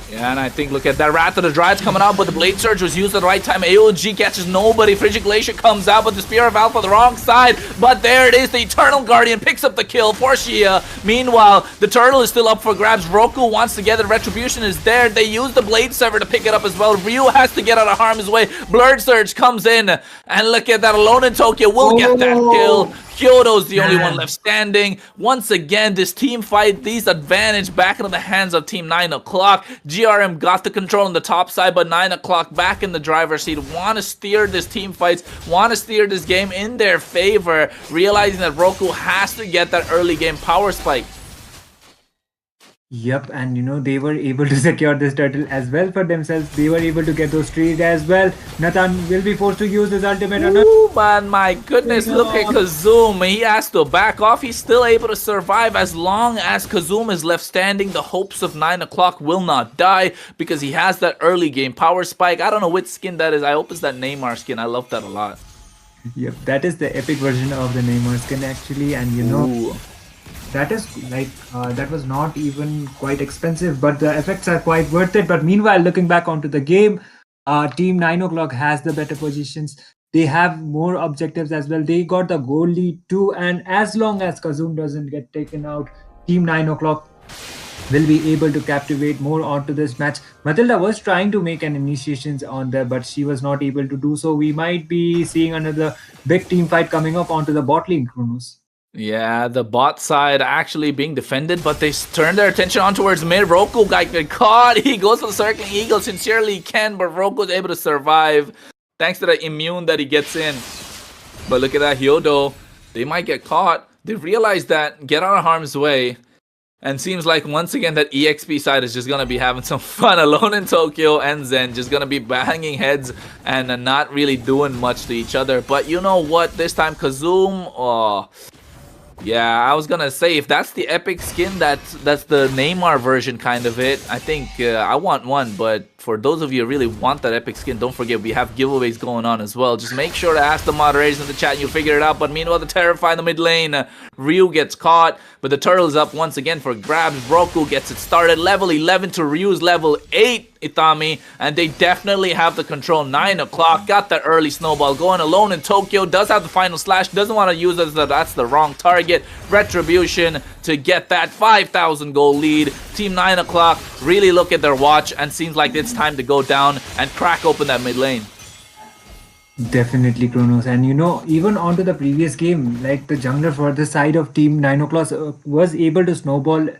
Yeah, and I think, look at that. Wrath of the Dryad's coming out, but the Blade Surge was used at the right time. AOG catches nobody. Frigid Glacier comes out, but the Spear of Alpha the wrong side. But there it is. The Eternal Guardian picks up the kill for Shia. Meanwhile, the Turtle is still up for grabs. Roku wants to get it. Retribution is there. They use the Blade Sever to pick it up as well. Ryu has to get out of harm's way. Blurred Surge comes in. And look at that. Alone in Tokyo will get that kill. Kyoto's the only one left standing. Once again, this team fight, these advantage back into the hands of Team 9 o'clock. GRM got the control on the top side, but 9 o'clock back in the driver's seat. Want to steer this team fights, want to steer this game in their favor, realizing that Roku has to get that early game power spike. Yep, and they were able to secure this turtle as well for themselves. They were able to get those trees as well. Nathan will be forced to use his ultimate. Ooh, man, my goodness, look at Kazum. He has to back off. He's still able to survive as long as Kazum is left standing. The hopes of 9 o'clock will not die because he has that early game power spike. I don't know which skin that is. I hope it's that Neymar skin. I love that a lot. Yep, that is the epic version of the Neymar skin actually, and Ooh. that is like that was not even quite expensive, but the effects are quite worth it. But meanwhile, looking back onto the game, Team 9 o'clock has the better positions. They have more objectives as well. They got the goal lead too, and as long as Kazum doesn't get taken out, Team 9 o'clock will be able to captivate more onto this match. Matilda was trying to make an initiations on there, but she was not able to do so. We might be seeing another big team fight coming up onto the bot lane, Kronos. Yeah, the bot side actually being defended, but they turn their attention on towards mid. Roku got caught. He goes for the Circling Eagle. Sincerely he can, but Roku's able to survive thanks to the immune that he gets in. But look at that, Hyodo. They might get caught. They realize that, get out of harm's way. And seems like once again that EXP side is just going to be having some fun. Alone in Tokyo and Zen just going to be banging heads and not really doing much to each other. But you know what? This time Kazum... Oh, yeah, I was gonna say, if that's the epic skin, that's the Neymar version kind of it. I think I want one, but for those of you who really want that epic skin, don't forget we have giveaways going on as well. Just make sure to ask the moderators in the chat and you'll figure it out. But meanwhile, the Terrify in the mid lane, Ryu gets caught, but the turtle is up once again for grabs. Roku gets it started. Level 11 to Ryu's level 8. Itami, and they definitely have the control. 9 o'clock, got that early snowball going. Alone in Tokyo, does have the final slash, doesn't want to use it, that's the wrong target. Retribution to get that 5,000 goal lead. Team 9 o'clock really look at their watch and seems like it's time to go down and crack open that mid lane. Definitely, Kronos. And even onto the previous game, like the jungler for the side of Team 9 o'clock was able to snowball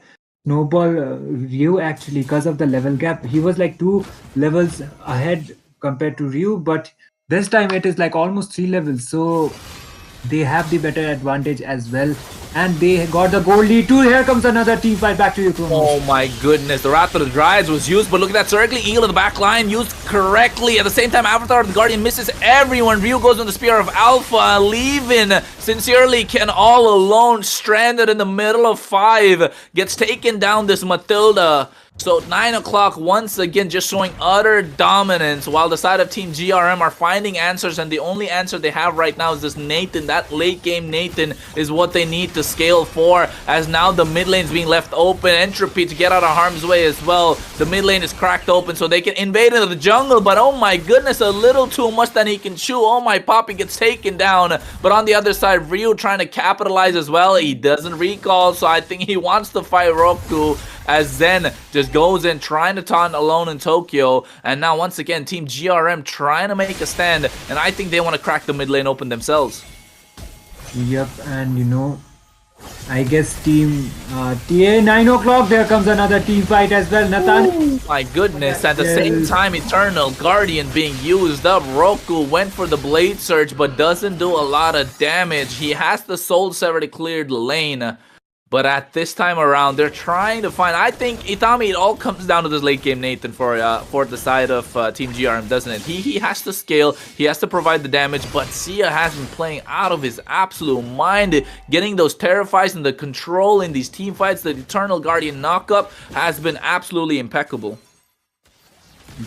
Ryu actually because of the level gap. He was like 2 levels ahead compared to Ryu, but this time it is like almost 3 levels, so they have the better advantage as well, and they got the goal lead too. Here comes another team fight. Back to you, Kronos. Oh my goodness, the Wrath of the Dryads was used, but look at that Circling Eagle in the back line, used correctly. At the same time, Avatar of the Guardian misses everyone. Ryu goes on the Spear of Alpha, leaving Sincerely Ken all alone, stranded in the middle of 5, gets taken down this Matilda. So 9 o'clock once again just showing utter dominance, while the side of Team GRM are finding answers, and the only answer they have right now is this Nathan. That late game Nathan is what they need to scale for, as now the mid lane is being left open. Entropy to get out of harm's way as well. The mid lane is cracked open so they can invade into the jungle, but oh my goodness, a little too much than he can chew. Oh my, Poppy gets taken down. But on the other side, Ryu trying to capitalize as well. He doesn't recall, so I think he wants to fight Roku, as Zen just goes in trying to taunt Alone in Tokyo. And now once again, Team GRM trying to make a stand, and I think they want to crack the mid lane open themselves. Yep, and I guess Team TA 9 o'clock, there comes another team fight as well. Nathan. My goodness, at the same time, Eternal Guardian being used up. Roku went for the Blade Surge, but doesn't do a lot of damage. He has the Soul Sever to clear the lane. But at this time around, they're trying to find. I think Itami. It all comes down to this late game, Nathan, for the side of Team GRM, doesn't it? He has to scale. He has to provide the damage. But Sia has been playing out of his absolute mind, getting those Terrifies and the control in these team fights. The Eternal Guardian knockup has been absolutely impeccable.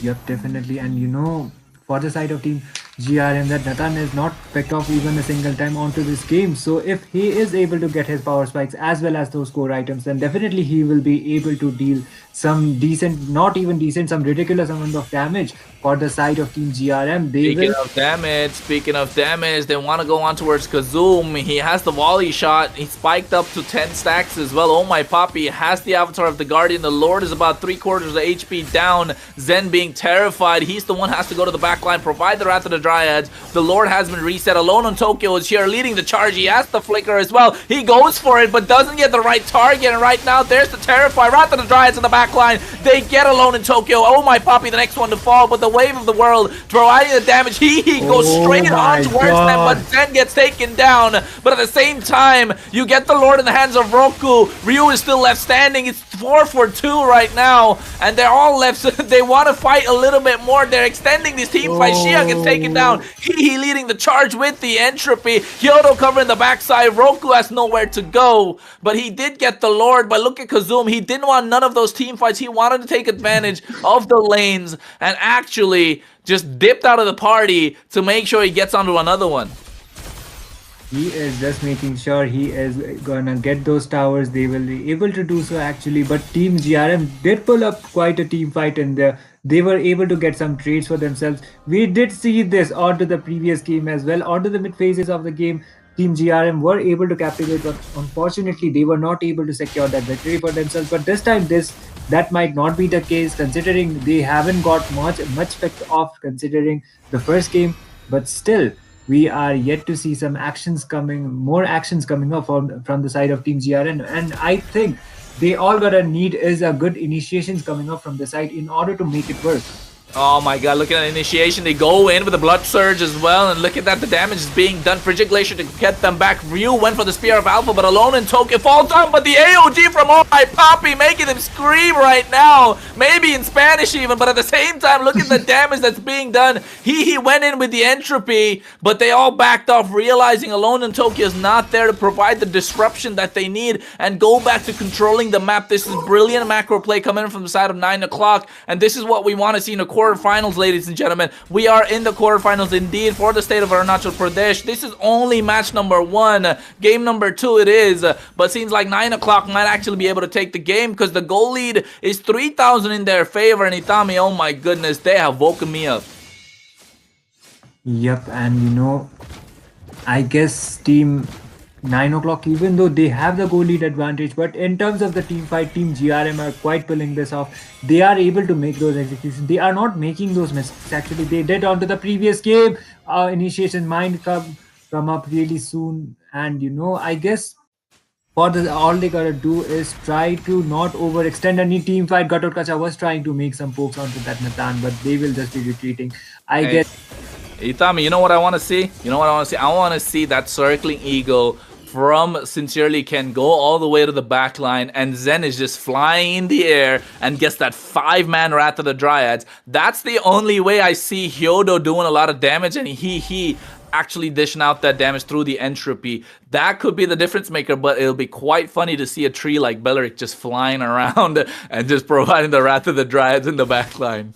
Yep, definitely. And for the side of Team GRM, that Nathan is not picked off even a single time onto this game. So if he is able to get his power spikes as well as those core items, then definitely he will be able to deal some decent, not even decent, some ridiculous amount of damage for the side of Team GRM. Speaking of damage, they want to go on towards Kazoom. He has the volley shot. He spiked up to 10 stacks as well. Oh my poppy, has the avatar of the Guardian. The Lord is about 3/4 of the HP down. Zen being terrified. He's the one who has to go to the back line, provide the Wrath of the Dryads. The Lord has been reset. Alone on Tokyo is here leading the charge. He has the flicker as well. He goes for it, but doesn't get the right target. And right now, there's the Terrify. Wrath of the Dryads in the back line. They get Alone in Tokyo. Oh my poppy, the next one to fall, but the Wave of the World providing the damage. He goes straight on towards them, but Zen gets taken down. But at the same time, you get the Lord in the hands of Roku. Ryu is still left standing. It's 4 for 2 right now, and they're all left. So they want to fight a little bit more. They're extending this team fight. Shia gets taken down. He leading the charge with the entropy. Kyoto covering the backside. Roku has nowhere to go, but he did get the Lord. But look at Kazum. He didn't want none of those team fights. He wanted to take advantage of the lanes and actually just dipped out of the party to make sure he gets onto another one. He is just making sure he is gonna get those towers. They will be able to do so actually. But Team GRM did pull up quite a team fight in there. They were able to get some trades for themselves. We did see this onto the previous game as well. Onto the mid phases of the game, Team GRM were able to captivate, but unfortunately they were not able to secure that victory for themselves. But this time that might not be the case, considering they haven't got much picked off considering the first game. But still, we are yet to see some more actions coming up from the side of Team GRN. And I think they all gotta need is a good initiations coming up from the side in order to make it work. Oh my god, look at that initiation. They go in with a blood surge as well, and look at that, the damage is being done. Frigid Glacier to get them back. Ryu went for the Spear of Alpha, but Alone in Tokyo falls down, but the AOG from Oh My Poppy making them scream right now. Maybe in Spanish even, but at the same time, look at the damage that's being done. He went in with the entropy, but they all backed off, realizing Alone in Tokyo is not there to provide the disruption that they need and go back to controlling the map. This is brilliant macro play coming in from the side of 9 o'clock, and this is what we want to see in a quarterfinals, ladies and gentlemen. We are in the quarterfinals indeed for the state of Arunachal Pradesh. This is only match number 1. Game number 2 it is, but seems like 9 o'clock might actually be able to take the game because the goal lead is 3,000 in their favor. And Itami, oh my goodness, they have woken me up. Yep, and I guess Team 9 o'clock, even though they have the goal lead advantage, but in terms of the team fight, Team GRM are quite pulling this off. They are able to make those executions. They are not making those mistakes actually. They did onto the previous game. Initiation might come up really soon, and I guess all they gotta do is try to not overextend any team fight. Gatot Kacha was trying to make some pokes onto that Nathan, but they will just be retreating. I guess. Itami, you know what I want to see? I want to see that circling eagle from Sincerely Can go all the way to the back line, and Zen is just flying in the air and gets that 5-man Wrath of the Dryads. That's the only way I see Hyodo doing a lot of damage, and he actually dishing out that damage through the entropy. That could be the difference maker, but it'll be quite funny to see a tree like Belleric just flying around and just providing the Wrath of the Dryads in the back line.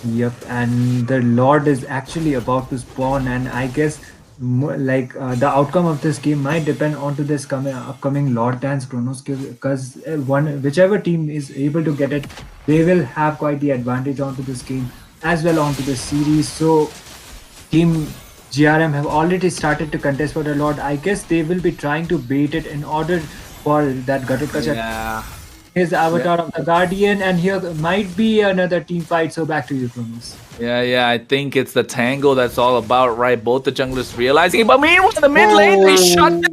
Yep, and the Lord is actually about to spawn, and I guess the outcome of this game might depend onto this upcoming Lord Dance Chronos, because whichever team is able to get it, they will have quite the advantage onto this game as well onto this series. So Team GRM have already started to contest for the Lord. I guess they will be trying to bait it in order for that Gatot Kacha. His avatar of the Guardian, and here might be another team fight. So back to you, Chronos. Yeah, I think it's the tango that's all about, right? Both the junglers realizing it, but meanwhile, in the mid lane, they shut down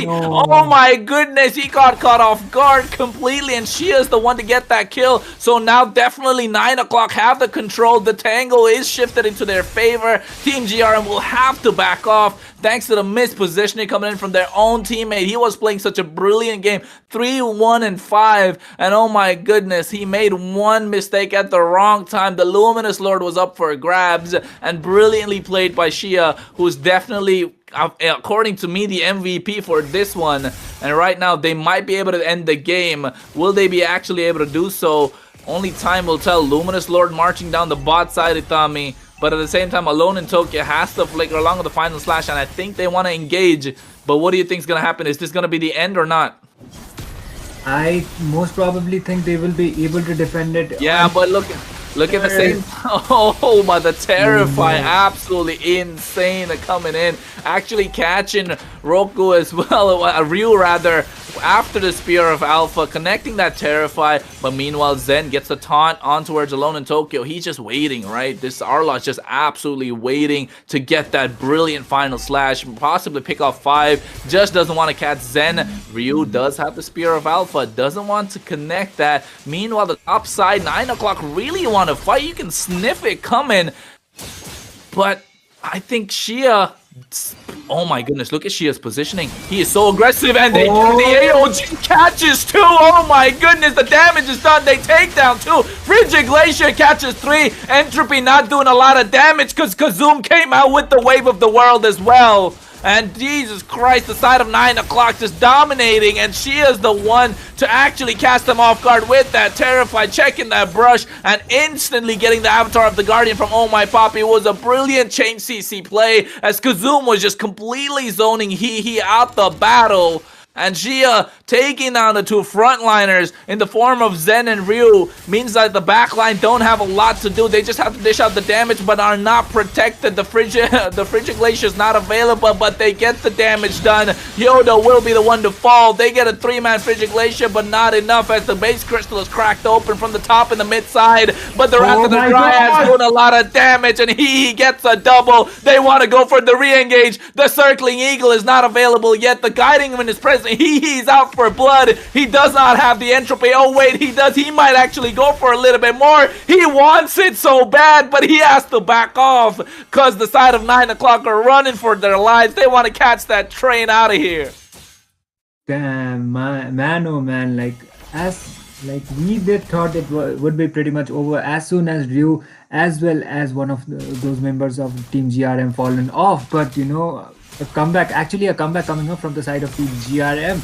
Oh No. my goodness, he got caught off guard completely, and Shia's the one to get that kill. So now definitely 9 o'clock have the control. The tango is shifted into their favor. Team GRM will have to back off thanks to the mispositioning coming in from their own teammate. He was playing such a brilliant game, 3-1-5, and oh my goodness, he made one mistake at the wrong time. The Luminous Lord was up for grabs, and brilliantly played by Shia, who's definitely, according to me, the MVP for this one. And right now, they might be able to end the game. Will they be actually able to do so? Only time will tell. Luminous Lord marching down the bot side, Itami. But at the same time, Alone in Tokyo has to flicker along with the final slash, and I think they want to engage. But what do you think is going to happen? Is this going to be the end or not? I most probably think they will be able to defend it. Yeah, but look at the same. Oh, but the Terrify, absolutely insane coming in. Actually catching Roku as well, Ryu rather, after the Spear of Alpha, connecting that Terrify. But meanwhile, Zen gets the taunt on towards Alone in Tokyo. He's just waiting, right? This Arlot's just absolutely waiting to get that brilliant final slash, possibly pick off 5. Just doesn't want to catch Zen. Ryu does have the Spear of Alpha, doesn't want to connect that. Meanwhile, the top side, 9 o'clock really want to fight. You can sniff it coming. But I think Shia... Oh my goodness, look at Shia's positioning. He is so aggressive, and the AOG catches 2. Oh my goodness, the damage is done. They take down 2. Frigid Glacier catches 3. Entropy not doing a lot of damage because Kazum came out with the Wave of the World as well. And Jesus Christ, the side of 9 o'clock just dominating, and she is the one to actually cast them off guard with that Terrify, checking that brush, and instantly getting the Avatar of the Guardian from Oh My Poppy. It was a brilliant chain CC play, as Kazum was just completely zoning He out the battle. And Gia taking down the 2 frontliners in the form of Zen and Ryu means that the backline don't have a lot to do. They just have to dish out the damage, but are not protected. The Frigid Glacier is not available, but they get the damage done. Yoda will be the one to fall. They get a 3-man Frigid Glacier, but not enough as the base crystal is cracked open from the top and the mid side. But the Wrath of the Dryad's doing a lot of damage, and he gets a double. They want to go for the re-engage. The Circling Eagle is not available yet. The Guiding Wind is present. He's out for blood. He does not have the entropy. Oh wait, he does. He might actually go for a little bit more. He wants it so bad, but he has to back off because the side of 9 o'clock are running for their lives. They want to catch that train out of here. Damn, man, oh man, we did thought it would be pretty much over as soon as Ryu, as well as one of those members of Team GRM fallen off. But you know, a comeback coming up from the side of Team GRM.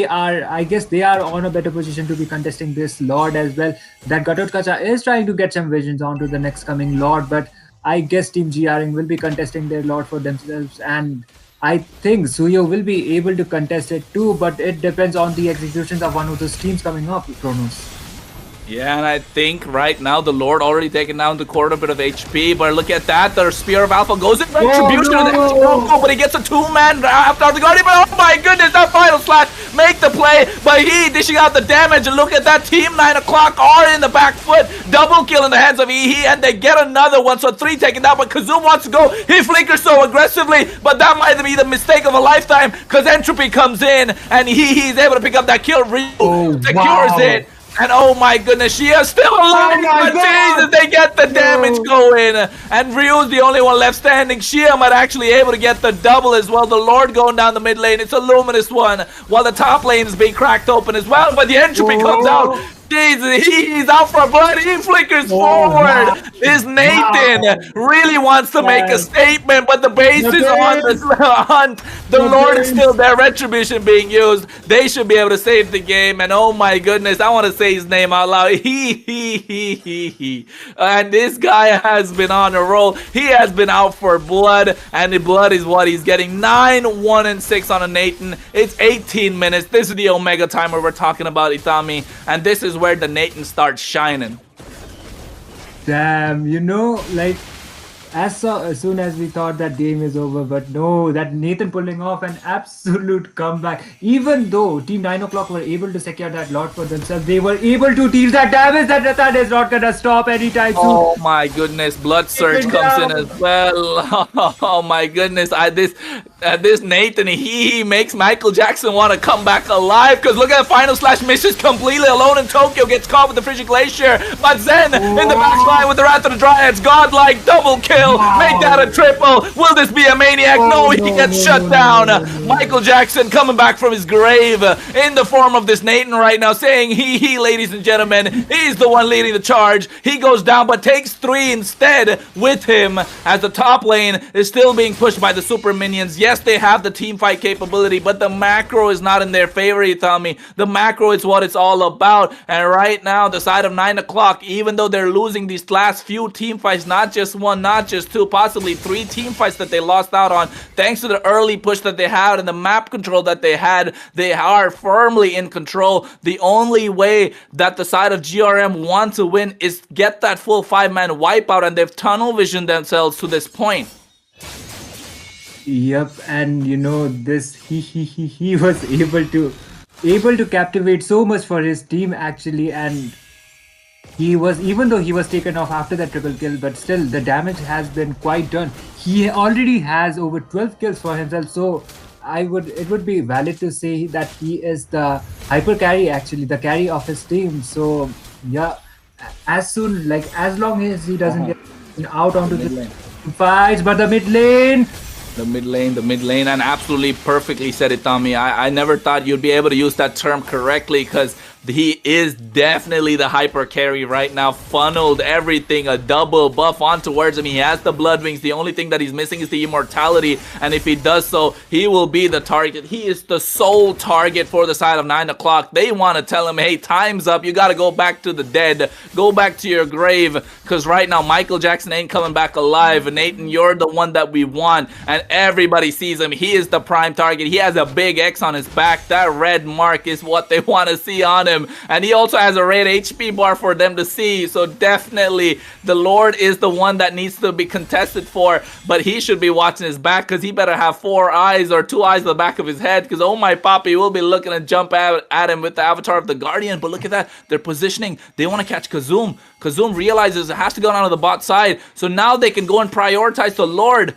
I guess they are on a better position to be contesting this Lord as well. That Gatotkacha is trying to get some visions onto the next coming Lord, but I guess Team GRM will be contesting their Lord for themselves, and I think Suyo will be able to contest it too, but it depends on the executions of one of those teams coming up, Kronos. Yeah, and I think right now the Lord already taken down the quarter bit of HP, but look at that, the Spear of Alpha goes in retribution to the but he gets a 2-man after the Guardian, but oh my goodness, that final slash make the play, but he dishing out the damage, and look at that, Team 9 o'clock are in the back foot, double kill in the hands of Ihi, and they get another one, so 3 taken down, but Kazum wants to go, he flickers so aggressively, but that might be the mistake of a lifetime, because Entropy comes in, and he's able to pick up that kill, Ryu secures it. And oh my goodness, she is still alive! Oh Jesus, they get the damage going! And Ryu's the only one left standing. Shia might actually able to get the double as well. The Lord going down the mid lane. It's a luminous one. While the top lane is being cracked open as well. But the entropy comes out. Jesus, he's out for blood. He flickers forward. This Nathan really wants to make a statement, but the base is on the hunt. The Lord is still there. Retribution being used. They should be able to save the game. And oh my goodness, I want to say his name out loud. And this guy has been on a roll. He has been out for blood, and the blood is what he's getting. 9, 1, and 6 on a Nathan. It's 18 minutes. This is the Omega timer we're talking about, Itami, and this is where the Nathan starts shining. Damn, you know, like, as soon as we thought that game is over, but no, that Nathan pulling off an absolute comeback. Even though Team 9 o'clock were able to secure that lot for themselves, they were able to deal that damage that Ratan is not gonna stop anytime soon. Oh my goodness, Blood Surge comes in as well. Oh my goodness, this Nathan, he makes Michael Jackson want to come back alive, because look at the final slash, misses completely alone in Tokyo, gets caught with the Frigid Glacier, but Zen in the backline with the Wrath of the Dryads, godlike double kill, make that a triple. Will this be a maniac? No, he gets shut down. Michael Jackson coming back from his grave in the form of this Nathan right now, saying he, ladies and gentlemen, he's the one leading the charge. He goes down, but takes 3 instead with him, as the top lane is still being pushed by the super minions. Yes, they have the team fight capability, but the macro is not in their favor, you tell me. The macro is what it's all about. And right now, the side of 9 o'clock, even though they're losing these last few team fights, not just one, not just two, possibly 3 team fights that they lost out on, thanks to the early push that they had and the map control that they had, they are firmly in control. The only way that the side of GRM want to win is get that full 5-man wipeout, and they've tunnel visioned themselves to this point. Yep, and this he was able to captivate so much for his team actually, and he was, even though he was taken off after that triple kill, but still the damage has been quite done. He already has over 12 kills for himself, so it would be valid to say that he is the hyper carry, actually the carry of his team. So yeah, as long as he doesn't get out onto the fights, but the mid lane. The mid lane, and absolutely perfectly said it, Tommy. I never thought you'd be able to use that term correctly, because he is definitely the hyper carry right now. Funneled everything, a double buff on towards him. He has the blood wings. The only thing that he's missing is the immortality, and if he does so, he will be the target. He is the sole target for the side of 9 o'clock. They want to tell him, hey, time's up. You got to go back to the dead. Go back to your grave, because right now Michael Jackson ain't coming back alive. Nathan, you're the one that we want, and everybody sees him. He is the prime target. He has a big X on his back. That red mark is what they want to see on him. And he also has a red HP bar for them to see. So definitely the Lord is the one that needs to be contested for. But he should be watching his back, because he better have 4 eyes or 2 eyes on the back of his head. Because oh my poppy, will be looking to jump at him with the avatar of the Guardian. But look at that. They're positioning. They want to catch Kazum. Kazum realizes it has to go down to the bot side. So now they can go and prioritize the Lord.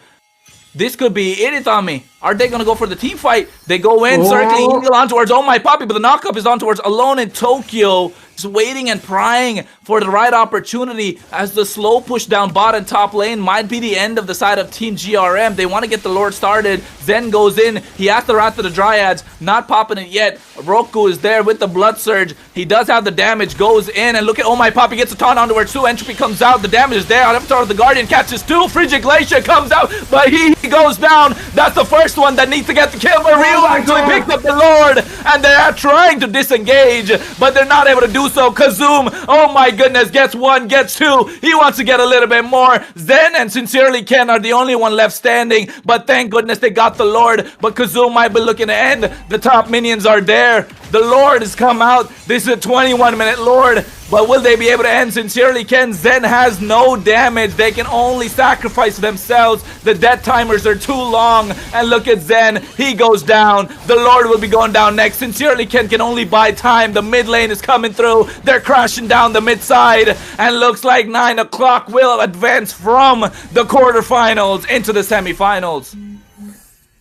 This could be it, Tommy. Are they going to go for the team fight? They go in, circling Eagle on towards Oh My Poppy, but the knockup is on towards Alone in Tokyo. Just waiting and prying for the right opportunity, as the slow push down bot and top lane might be the end of the side of Team GRM. They want to get the Lord started. Zen goes in. He has the Wrath of the Dryads. Not popping it yet. Roku is there with the Blood Surge. He does have the damage. Goes in, and look at Oh My Poppy gets a taunt on towards 2. Entropy comes out. The damage is there. Avatar of the Guardian catches 2. Frigid Glacier comes out, but he goes down. That's the first one that needs to get the kill. But Ryu actually picked up the Lord, and they are trying to disengage, but they're not able to do so. Kazum, oh my goodness, gets 1, gets 2. He wants to get a little bit more. Zen and Sincerely Ken are the only one left standing, but thank goodness they got the Lord. But Kazum might be looking to end. The top minions are there. The Lord has come out. This is a 21-minute Lord, but will they be able to end Sincerely Ken? Zen has no damage. They can only sacrifice themselves. The death timers are too long. And look at Zen. He goes down. The Lord will be going down next. Sincerely Ken can only buy time. The mid lane is coming through. They're crashing down the mid side. And looks like 9 o'clock will advance from the quarterfinals into the semifinals.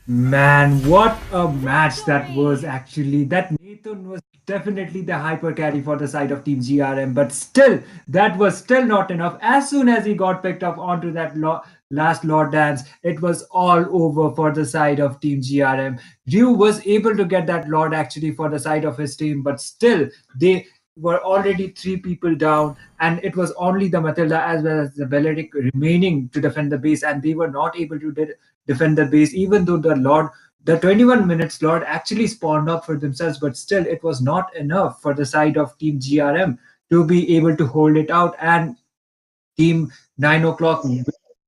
Man, what a match that was actually. That Nathan was definitely the hyper carry for the side of Team GRM, but still, that was still not enough. As soon as he got picked up onto that last Lord Dance, it was all over for the side of Team GRM. Ryu was able to get that Lord actually for the side of his team, but still, they were already 3 people down, and it was only the Matilda as well as the Belleric remaining to defend the base, and they were not able to defend the base, even though the 21 minutes Lord actually spawned up for themselves, but still it was not enough for the side of Team GRM to be able to hold it out, and Team 9 o'clock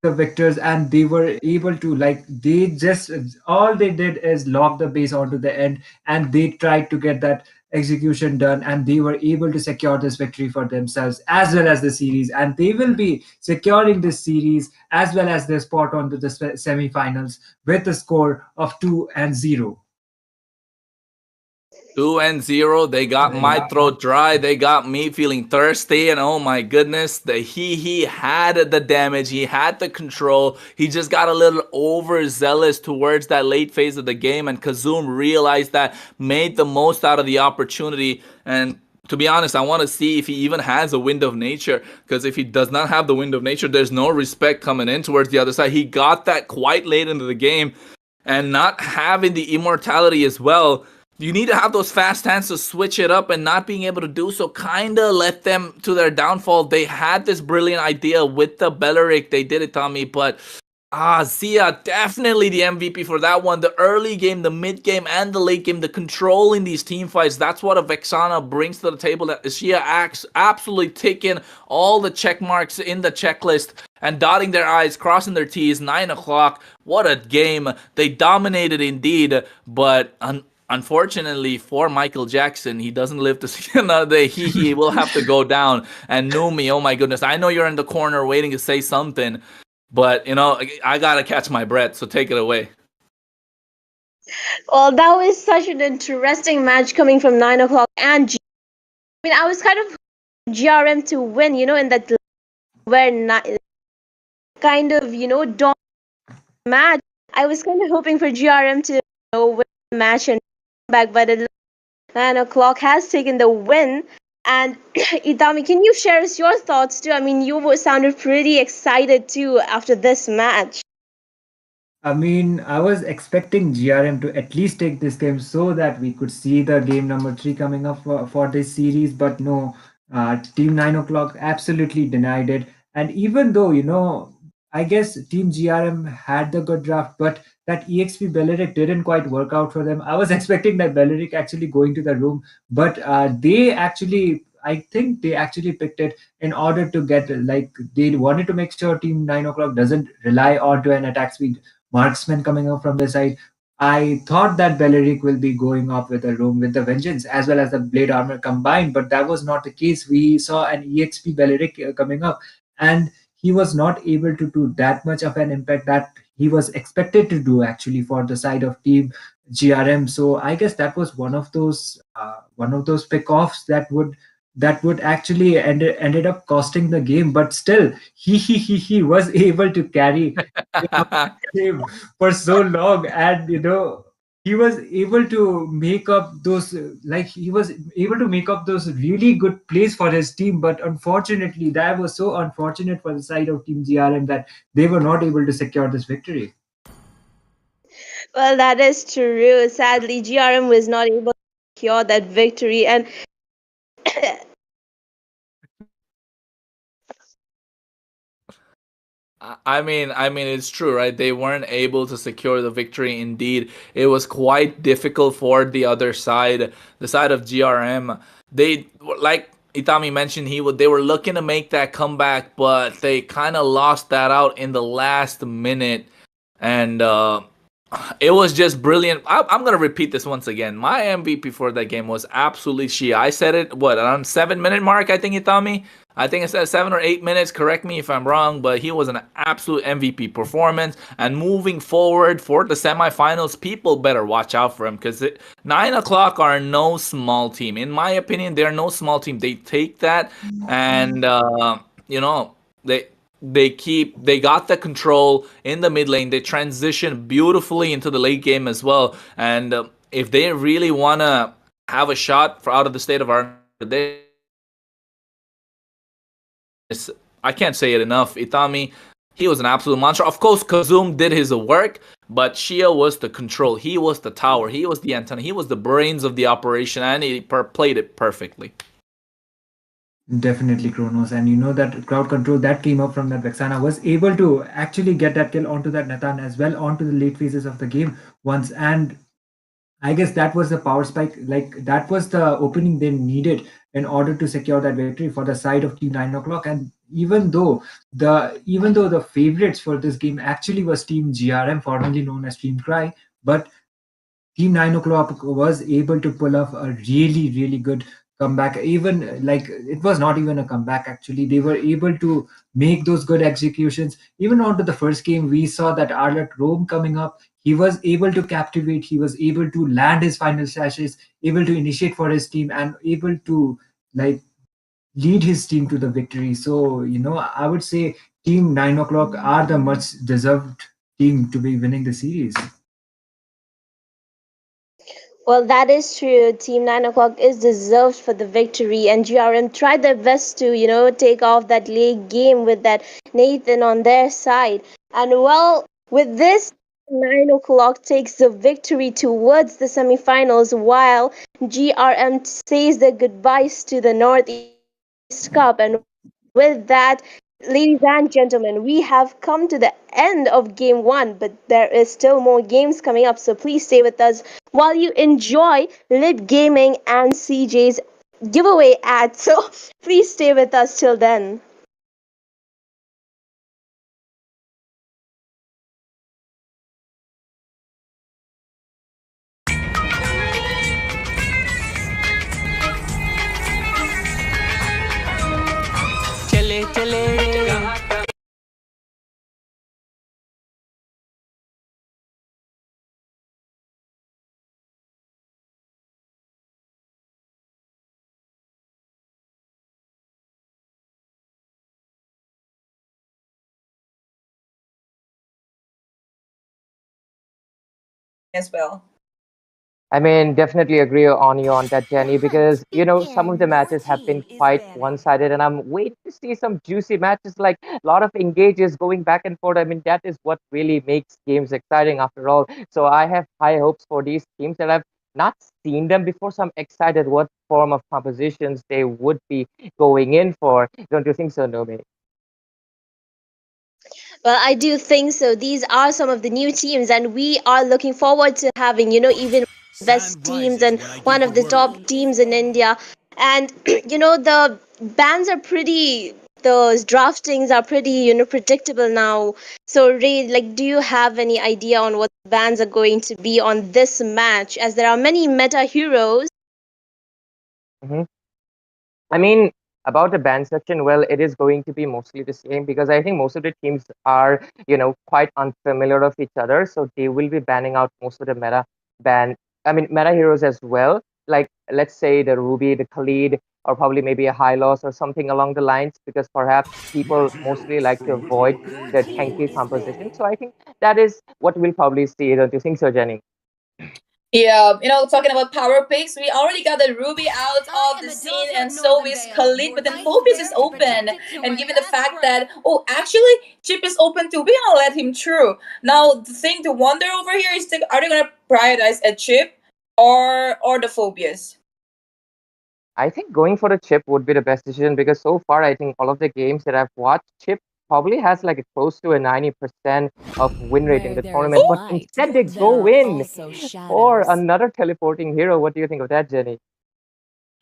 the victors, and they were able to, they just, all they did is lock the base onto the end, and they tried to get that execution done, and they were able to secure this victory for themselves as well as the series. And they will be securing this series as well as their spot onto the semi-finals with a score of 2-0. 2-0. They got my throat dry. They got me feeling thirsty. And oh my goodness, he had the damage. He had the control. He just got a little overzealous towards that late phase of the game. And Kazum realized that, made the most out of the opportunity. And to be honest, I want to see if he even has a wind of nature. Because if he does not have the wind of nature, there's no respect coming in towards the other side. He got that quite late into the game. And not having the immortality as well, you need to have those fast hands to switch it up, and not being able to do so kind of led them to their downfall. They had this brilliant idea with the Belleric. They did it, Tommy, but Zia, definitely the MVP for that one. The early game, the mid game, and the late game, the control in these team fights, that's what a Vexana brings to the table. That Zia acts absolutely ticking all the check marks in the checklist and dotting their I's, crossing their T's. 9 o'clock. What a game. They dominated indeed, but unfortunately for Michael Jackson, he doesn't live to see another day. He will have to go down. And Numi, oh my goodness, I know you're in the corner waiting to say something, but I gotta catch my breath. So take it away. Well, that was such an interesting match coming from 9 o'clock. And I was kind of GRM to win, in that where kind of dawn match. I was kind of hoping for GRM to win the match and back, but 9 o'clock has taken the win. And Itami, can you share us your thoughts too? You sounded pretty excited too after this match. I was expecting GRM to at least take this game so that we could see the game number 3 coming up for this series, but no, Team 9 o'clock absolutely denied it. And even though, I guess Team GRM had the good draft, but that EXP Belleric didn't quite work out for them. I was expecting that Belleric actually going to the room, but I think they actually picked it in order to get, they wanted to make sure Team 9 o'clock doesn't rely onto an attack speed marksman coming up from the side. I thought that Belleric will be going off with the room with the vengeance as well as the blade armor combined, but that was not the case. We saw an EXP Belleric coming up, and he was not able to do that much of an impact that he was expected to do actually for the side of Team GRM. So I guess that was one of those pick-offs that would actually ended up costing the game. But still, he was able to carry him for so long, and he was able to make up those really good plays for his team. But unfortunately, that was so unfortunate for the side of Team GRM that they were not able to secure this victory. Well, that is true. Sadly, GRM was not able to secure that victory. And it's true, right? They weren't able to secure the victory. Indeed, it was quite difficult for the other side, the side of GRM. They, like Itami mentioned, they were looking to make that comeback, but they kind of lost that out in the last minute, and it was just brilliant. I'm gonna repeat this once again. My MVP for that game was absolutely Shia. I said it around 7-minute mark, I think, Itami. I think I said 7 or 8 minutes. Correct me if I'm wrong, but he was an absolute MVP performance. And moving forward for the semifinals, people better watch out for him, because 9 o'clock are no small team. In my opinion, they're no small team. They take that, and they got the control in the mid lane. They transition beautifully into the late game as well. And if they really want to have a shot for out of the state of Arunachal Pradesh, I can't say it enough. Itami, he was an absolute monster. Of course, Kazum did his work, but Shia was the control. He was the tower. He was the antenna. He was the brains of the operation, and he played it perfectly. Definitely, Kronos. And that crowd control that came up from that Vexana was able to actually get that kill onto that Nathan as well onto the late phases of the game once. And I guess that was the power spike, that was the opening they needed in order to secure that victory for the side of Team 9 o'clock. And even though the favorites for this game actually was Team GRM, formerly known as Team Cry, but Team 9 o'clock was able to pull off a really, really good comeback. Even like it was not even a comeback actually. They were able to make those good executions. Even onto the first game, we saw that Arlet Rome coming up. He was able to captivate, he was able to land his final slashes, able to initiate for his team, and able to like lead his team to the victory. So, I would say Team 9 o'clock are the much deserved team to be winning the series. Well, that is true. Team 9 o'clock is deserved for the victory, and GRM tried their best to, take off that late game with that Nathan on their side. And well, with this, 9 o'clock takes the victory towards the semifinals, while GRM says their goodbyes to the Northeast Cup. And with that, ladies and gentlemen, we have come to the end of game one, but there is still more games coming up. So please stay with us while you enjoy Lit Gaming and CJ's giveaway ad. So please stay with us till then. as well. I mean, definitely agree on you on that, Jenny, because some of the matches have been quite one-sided, and I'm waiting to see some juicy matches, like a lot of engages going back and forth. I mean, that is what really makes games exciting after all. So I have high hopes for these teams that I've not seen them before, so I'm excited what form of compositions they would be going in for. Don't you think so, Nomi? Well, I do think so. These are some of the new teams, and we are looking forward to having, even best teams and one of the top teams in India. And, the bans are pretty, those draftings are pretty, predictable now. So, Ray, like, do you have any idea on what the bans are going to be on this match? As there are many meta heroes. Mm-hmm. I mean, about the band section, well, it is going to be mostly the same because I think most of the teams are, quite unfamiliar of each other. So they will be banning out most of the meta heroes as well. Like, let's say the Ruby, the Khalid, or probably maybe a High Loss or something along the lines, because perhaps people mostly like to avoid the tanky composition. So I think that is what we'll probably see. Don't you think so, Jenny? Yeah, talking about power picks, we already got the Ruby out of the scene, and so is Khalid, but then Phoebus is open. And given the fact that, oh, actually, Chip is open too, we're gonna let him through. Now, the thing to wonder over here is, are they gonna prioritize a Chip or the Phobias? I think going for the chip would be the best decision because so far I think all of the games that I've watched, chip probably has like a close to a 90% of win rate in the tournament, but instead they go in for another teleporting hero. What do you think of that, Jenny?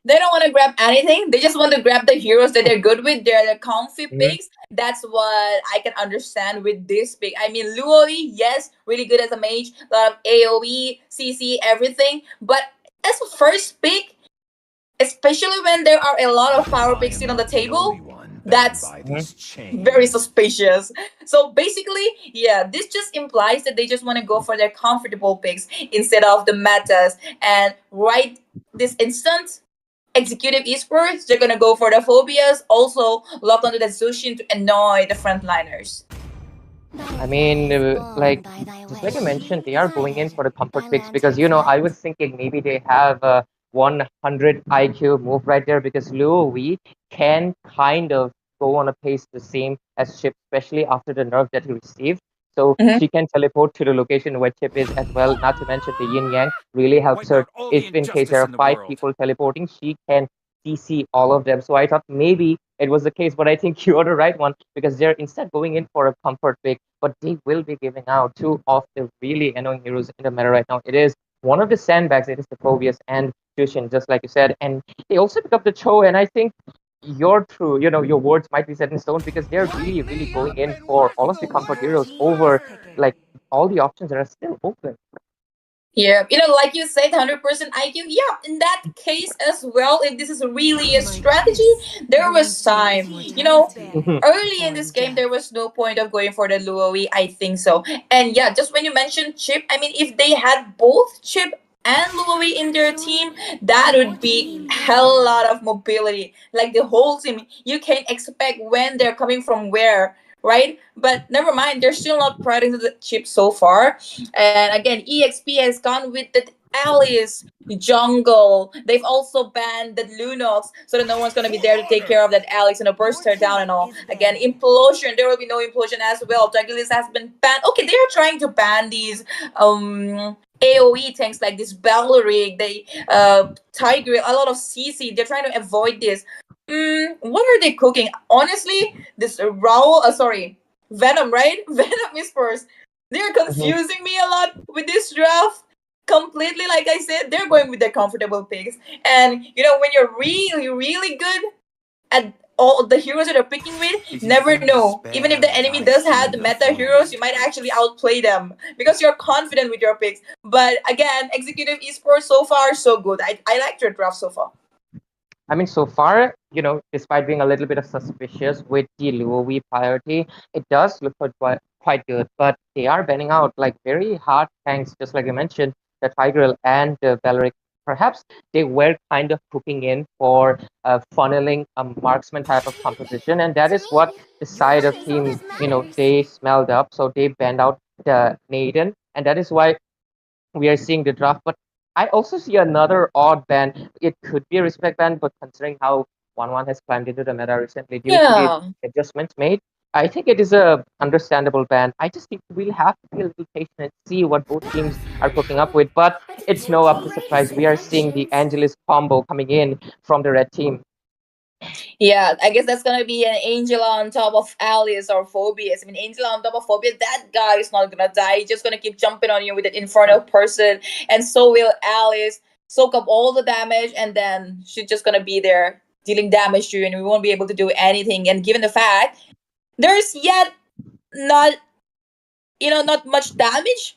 They don't want to grab anything. They just want to grab the heroes that they're good with. They're the comfy Mhm. picks. That's what I can understand with this pick. I mean, Luoli, yes, really good as a mage. A lot of AoE, CC, everything. But as a first pick, especially when there are a lot of power picks still on the table, that's Mhm. very suspicious. So basically, yeah, this just implies that they just want to go for their comfortable picks instead of the metas. And right this instant, executive esports, they're gonna go for the phobias, also lock onto the Zushin to annoy the frontliners. I mean, like just like I mentioned, they are going in for the comfort picks because I was thinking maybe they have a 100 IQ move right there because Luo Wei can kind of go on a pace the same as Chip, especially after the nerf that he received. So Mhm. she can teleport to the location where Chip is as well. Not to mention the Yin Yang really helps her. If in case there are five people teleporting, she can CC all of them. So I thought maybe it was the case, but I think you are the right one because they're instead going in for a comfort pick, but they will be giving out two of the really annoying heroes in the meta right now. It is one of the sandbags, it is the Phobius and Tushin, just like you said. And they also pick up the Cho, and I think you're true, your words might be set in stone because they're really, really going in for all of the comfort heroes over like all the options that are still open. Yeah, like you said, 100% IQ. Yeah, in that case as well, if this is really a strategy, there was time. Mhm. Early in this game, there was no point of going for the Luowi. I think so. And yeah, just when you mentioned Chip, I mean, if they had both Chip and Luowi in their team, that would be hell lot of mobility. Like the whole team, you can expect when they're coming from where, right? But never mind, they're still not providing the Chip so far. And again, EXP has gone with the Alice jungle. They've also banned the Lunox so that no one's gonna be there to take care of that Alex and a burst her down and all. Again, implosion. There will be no implosion as well. Douglas has been banned. Okay, they are trying to ban these AoE tanks like this Baloric, they Tiger, a lot of CC. They're trying to avoid this. What are they cooking? Honestly, this Raul, Venom, right? Venom is first. They're Mhm. confusing me a lot with this draft. Completely, like I said, they're going with their comfortable picks. And when you're really, really good at all the heroes that they're picking with, never know. Even if the enemy does have the meta heroes, you might actually outplay them because you're confident with your picks. But again, Executive Esports so far so good. I like your draft so far. I mean, so far, despite being a little bit of suspicious with the Luowi priority, it does look quite good. But they are banning out like very hard tanks, just like you mentioned, the Tigreal and the Valeric. Perhaps they were kind of cooking in for funneling a marksman type of composition, and that is what the side of team, they smelled up. So they banned out the Naden, and that is why we are seeing the draft. But I also see another odd ban. It could be a respect ban, but considering how 1-1 has climbed into the meta recently due to the Yeah. adjustments made, I think it is a understandable ban. I just think we'll have to be a little patient and see what both teams are cooking up with. But it's no up to surprise. We are seeing the Angelis combo coming in from the red team. Yeah, I guess that's gonna be an Angela on top of Alice or Phobias. I mean, Angela on top of Phobias, that guy is not gonna die. He's just gonna keep jumping on you with an infernal person, and so will Alice. Soak up all the damage, and then she's just gonna be there dealing damage to you, and we won't be able to do anything. And given the fact there's yet not not much damage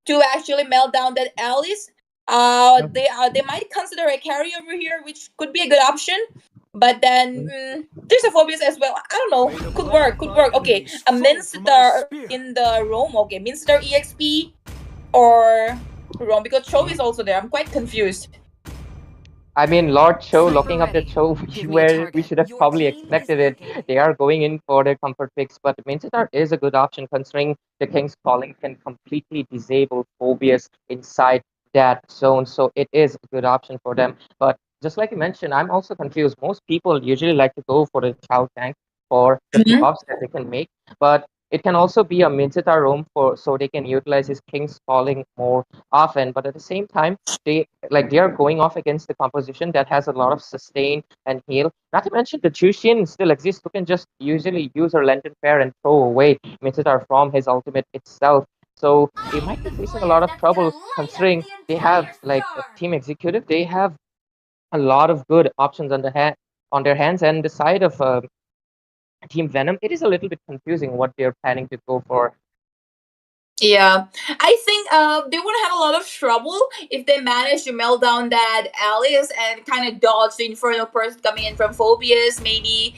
to actually melt down that Alice. They might consider a carry over here, which could be a good option. But then there's a phobias as well. I don't know. Could work. Could work. Okay, a Minster in the Rome. Okay, Minster EXP or Rome because Cho is also there. I'm quite confused. I mean, Lord Cho locking up the Cho where we should have probably expected it. They are going in for their comfort picks, but Mincetar is a good option considering the King's Calling can completely disable Phobias inside that zone. So it is a good option for them. But just like you mentioned, I'm also confused. Most people usually like to go for the Chow tank for the Mhm. pickoffs that they can make, but it can also be a Mincetar roam for so they can utilize his King's Calling more often. But at the same time, they are going off against the composition that has a lot of sustain and heal. Not to mention the Chushin still exists who can just usually use her Lantern Fair and throw away Mititar from his ultimate itself. So they might be facing a lot of trouble considering they have like a team executive. They have a lot of good options on their hands, and the side of Team Venom, it is a little bit confusing what they're planning to go for. Yeah, I think they would have a lot of trouble if they manage to melt down that Alice and kind of dodge the infernal person coming in from Phobias. Maybe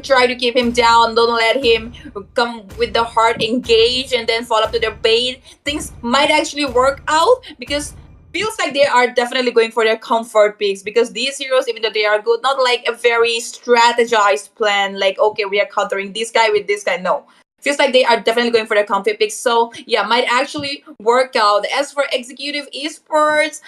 try to keep him down. Don't let him come with the heart engaged and then fall up to their bait. Things might actually work out because feels like they are definitely going for their comfort picks because these heroes, even though they are good, not like a very strategized plan. Like okay, we are countering this guy with this guy. No, feels like they are definitely going for the comfy picks. So yeah, might actually work out. As for executive esports,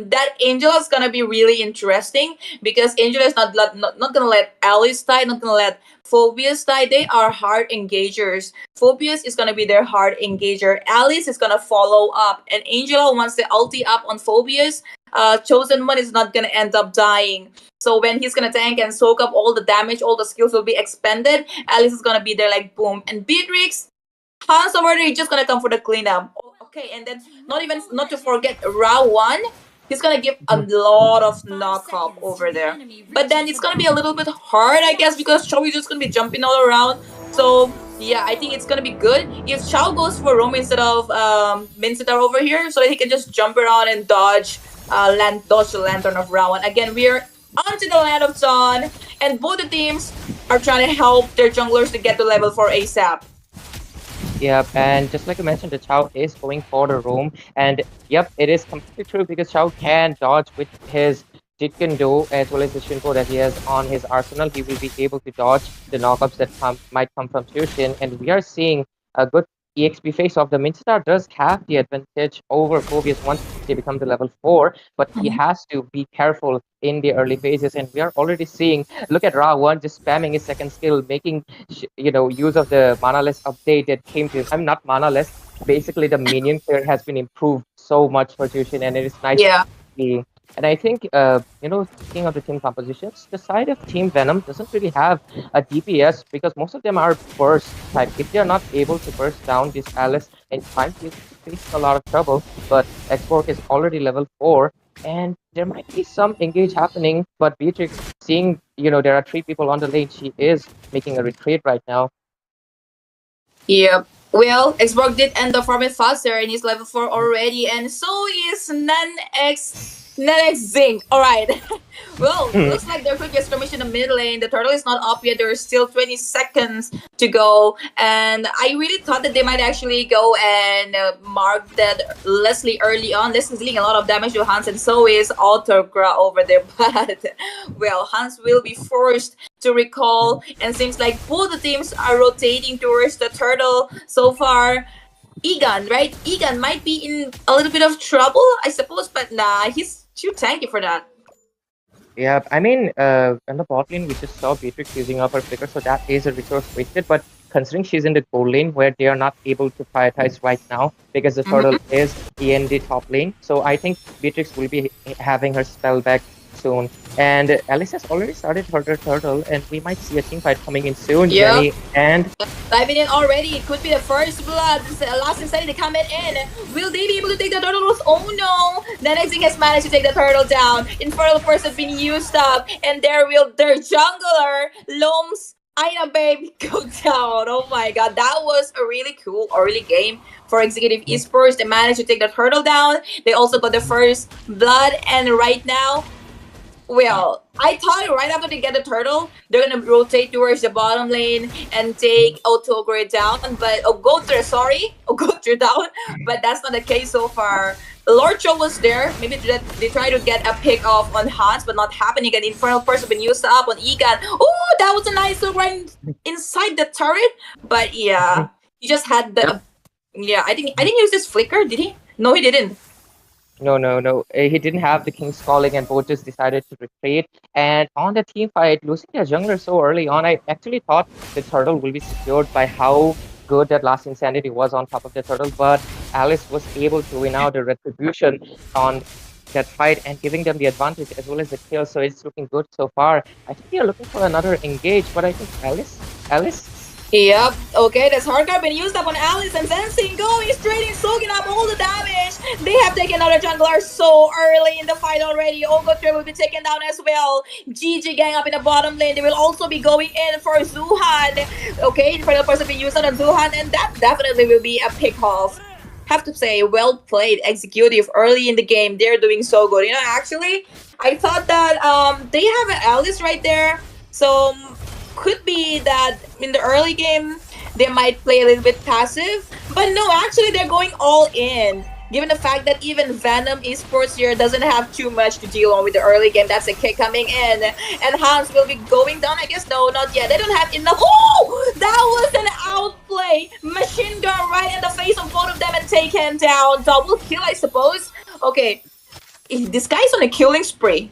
that Angel is gonna be really interesting because Angel is not gonna let Alice die, not gonna let Phobias die. They are hard engagers. Phobias is gonna be their hard engager. Alice is gonna follow up, and Angela wants the ulti up on Phobias. Chosen One is not gonna end up dying. So when he's gonna tank and soak up all the damage, all the skills will be expended. Alice is gonna be there like boom. And Beatrix, Hans over there, he's just gonna come for the cleanup. Okay, and then not to forget Ra1. He's gonna give a lot of knockup over there. But then it's gonna be a little bit hard, I guess, because Cho is just gonna be jumping all around. So Yeah, I think it's gonna be good if Chao goes for Rome instead of Mincetar over here, so that he can just jump around and dodge the Lantern of Rowan. Again, we're onto the Land of Dawn, and both the teams are trying to help their junglers to get to level 4 ASAP. Yep, and just like you mentioned, the Chow is going for the roam, and yep, it is completely true because Chow can dodge with his Jitken as well as the Shinpo that he has on his arsenal. He will be able to dodge the knockups that might come from Tushin, and we are seeing a good EXP face-off. The Minstar does have the advantage over Phobius once they become the level 4, but he has to be careful in the early phases, and we are already seeing, look at Ra1 just spamming his second skill, making use of the manaless update that came to. I'm not manaless. Basically, the minion clear has been improved so much for Tushin, and it is nice Yeah. to see. And I think, speaking of the team compositions, the side of Team Venom doesn't really have a DPS because most of them are burst type. If they are not able to burst down this Alice in time, he faces a lot of trouble. But Xborg is already level 4, and there might be some engage happening. But Beatrix, seeing there are 3 people on the lane, she is making a retreat right now. Yep. Well, Xborg did end the farming faster and he's level 4 already, and so is Nanex Zing. Alright. Well, looks like there could be a skirmish in the mid lane. The turtle is not up yet. There's still 20 seconds to go. And I really thought that they might actually go and mark that Leslie early on. Leslie's dealing a lot of damage to Hans, and so is Autogra over there. But, well, Hans will be forced to recall, and seems like both the teams are rotating towards the turtle so far. Egan, right? Egan might be in a little bit of trouble, I suppose, but nah, he's too tanky for that. Yeah, I mean, in the bot lane, we just saw Beatrix using up her flicker, so that is a resource wasted. But considering she's in the gold lane where they are not able to prioritize right now because the turtle is in the top lane, so I think Beatrix will be having her spell back soon. And Alice has already started her turtle, and we might see a team fight coming in soon, Yep. Jenny. And diving in already, it could be the first blood. Last Insanity coming in. Will they be able to take the turtles? Oh no! Nanexing has managed to take the turtle down. Infernal Force has been used up, and their jungler, Loms Aina Babe, go down. Oh my god, that was a really cool early game for Executive Esports. They managed to take the turtle down. They also got the first blood, and right now, well, I thought right after they get the turtle, they're gonna rotate towards the bottom lane and take Otogre down, but Ogotre down, but that's not the case so far. Lord Cho was there. Maybe they try to get a pick off on Hans, but not happening. And Infernal Force has been used up on Egan. Oh, that was a nice look right inside the turret. But yeah, he just had the. Yeah, I think he used his flicker. Did he? No, he didn't. No. He didn't have the King's Calling, and both just decided to retreat. And on the team fight, losing their jungler so early on, I actually thought the turtle will be secured by how good that last Insanity was on top of the turtle. But Alice was able to win out the retribution on that fight and giving them the advantage as well as the kill. So it's looking good so far. I think they are looking for another engage, but I think Alice. Yep, okay, this hardcore been used up on Alice, and Sensing going straight in, soaking up all the damage. They have taken another jungler so early in the fight already. Ogotre will be taken down as well. GG gang up in the bottom lane. They will also be going in for Zuhan. Okay, for the person being used on Zuhan, and that definitely will be a pick off. Have to say, well played, Executive, early in the game. They're doing so good. Actually, I thought that they have an Alice right there, so could be that in the early game they might play a little bit passive, but no, actually they're going all in, given the fact that even Venom Esports here doesn't have too much to deal on with the early game. That's a kick coming in, and Hans will be going down. I guess no, not yet. They don't have enough. Oh, that was an outplay. Machine gun right in the face of both of them and take him down. Double kill, I suppose. Okay, this guy's on a killing spree.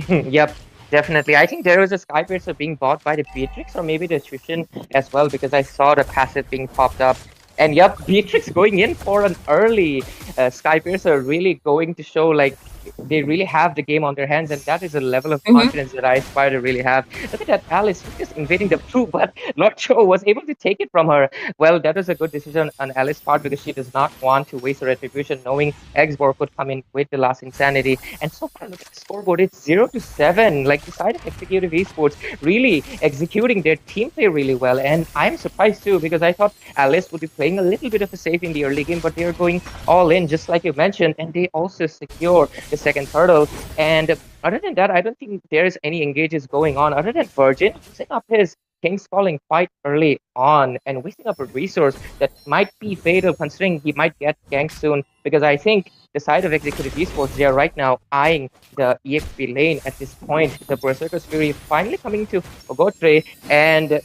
Yep. Definitely. I think there was a Skypiercer being bought by the Beatrix or maybe the Tushin as well, because I saw the passive being popped up. And yep, Beatrix going in for an early Skypiercer, really going to show like they really have the game on their hands, and that is a level of confidence that I aspire to really have. Look at that, Alice just invading the blue, but Lord Joe was able to take it from her. Well, that was a good decision on Alice's part because she does not want to waste her retribution, knowing Exborg could come in with the last insanity. And so far, look at the scoreboard; it's 0-7. Like the side of Executive Esports really executing their team play really well, and I'm surprised too because I thought Alice would be playing a little bit of a safe in the early game, but they are going all in, just like you mentioned, and they also secure the second turtle. And other than that, I don't think there's any engages going on other than Virgin using up his King's Calling quite early on and wasting up a resource that might be fatal considering he might get ganked soon, because I think the side of Executive Esports, they are right now eyeing the EXP lane at this point. The Berserker's Fury finally coming to Ogotre, and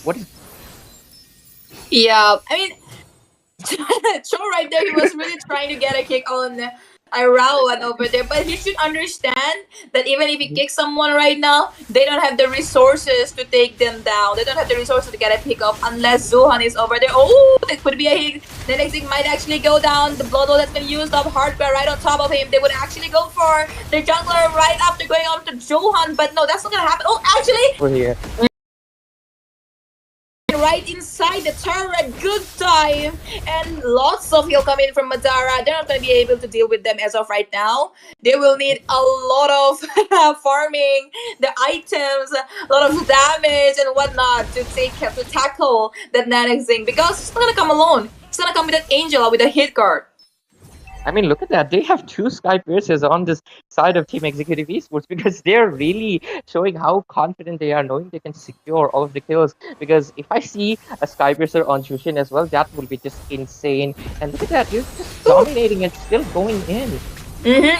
what is... Yeah, I mean, Cho right there, he was really trying to get a kick on Arawan over there, but he should understand that even if he kicks someone right now, they don't have the resources to take them down. They don't have the resources to get a pick up unless Zuhan is over there. Oh, that could be a hit. The next thing might actually go down. The blood that's been used up, Hardware right on top of him. They would actually go for the jungler right after going on to Johan, but no, that's not gonna happen. Oh, actually, We're here. right inside the turret, good time, and lots of heal coming from Madara. They're not going to be able to deal with them as of right now. They will need a lot of farming the items, a lot of damage and whatnot to tackle that Nanek thing, because it's not going to come alone. It's going to come with an Angel with a hit card. I mean, look at that. They have two Sky Piercers on this side of Team Executive Esports because they're really showing how confident they are, knowing they can secure all of the kills. Because if I see a Sky Piercer on Jushin as well, that will be just insane. And look at that, you're just dominating and still going in.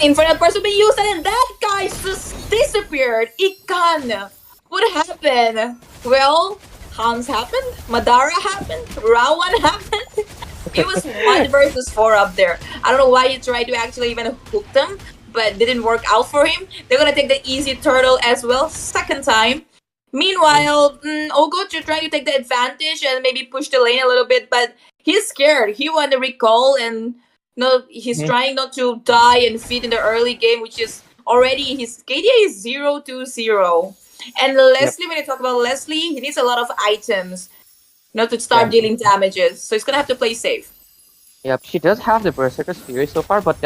Infernal Person being used, and that guy just disappeared. Ikan. What happened? Well, Hans happened, Madara happened, Rawan happened. It was 1 versus 4 up there. I don't know why he tried to actually even hook them, but didn't work out for him. They're gonna take the easy turtle as well, second time. Meanwhile, Ogoch trying to take the advantage and maybe push the lane a little bit, but he's scared. He won the recall, and he's trying not to die and feed in the early game, which is already his KDA is 0-0. And Leslie, when you talk about Leslie, he needs a lot of items. To start dealing damages, so he's gonna have to play safe. Yep, she does have the Berserker's Fury so far, but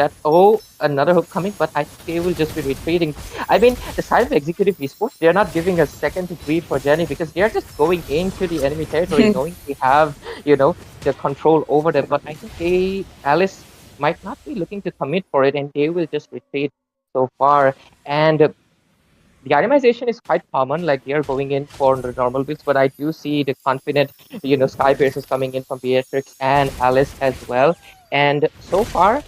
another hook coming, but I think they will just be retreating. I mean, the side of Executive Esports, they're not giving a second to breathe for Jenny because they're just going into the enemy territory, knowing they have, the control over them. But I think Alice might not be looking to commit for it, and they will just retreat so far. And the itemization is quite common, like they're going in for the normal builds, but I do see the confident, Sky Piercers coming in from Beatrix and Alice as well. And so far,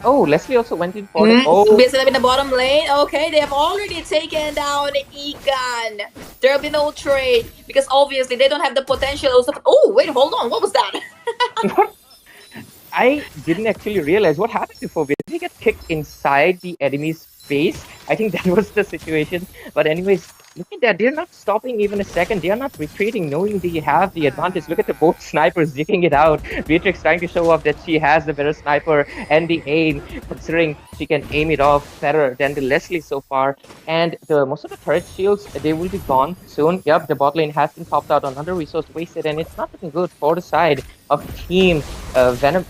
Leslie also went in for it. Busy in the bottom lane. Okay, they have already taken down Ikan. There will be no trade because obviously they don't have the potential. Oh, wait, hold on. What was that? I didn't actually realize what happened before. Did he get kicked inside the enemy's face? I think that was the situation. But anyways, look at that. They're not stopping even a second. They are not retreating, knowing they have the advantage. Look at the both snipers digging it out. Beatrix trying to show off that she has the better sniper and the aim, considering she can aim it off better than the Leslie so far. And most of the turret shields, they will be gone soon. Yep, the bot lane has been popped out, another resource wasted, and it's not looking good for the side of Team Venom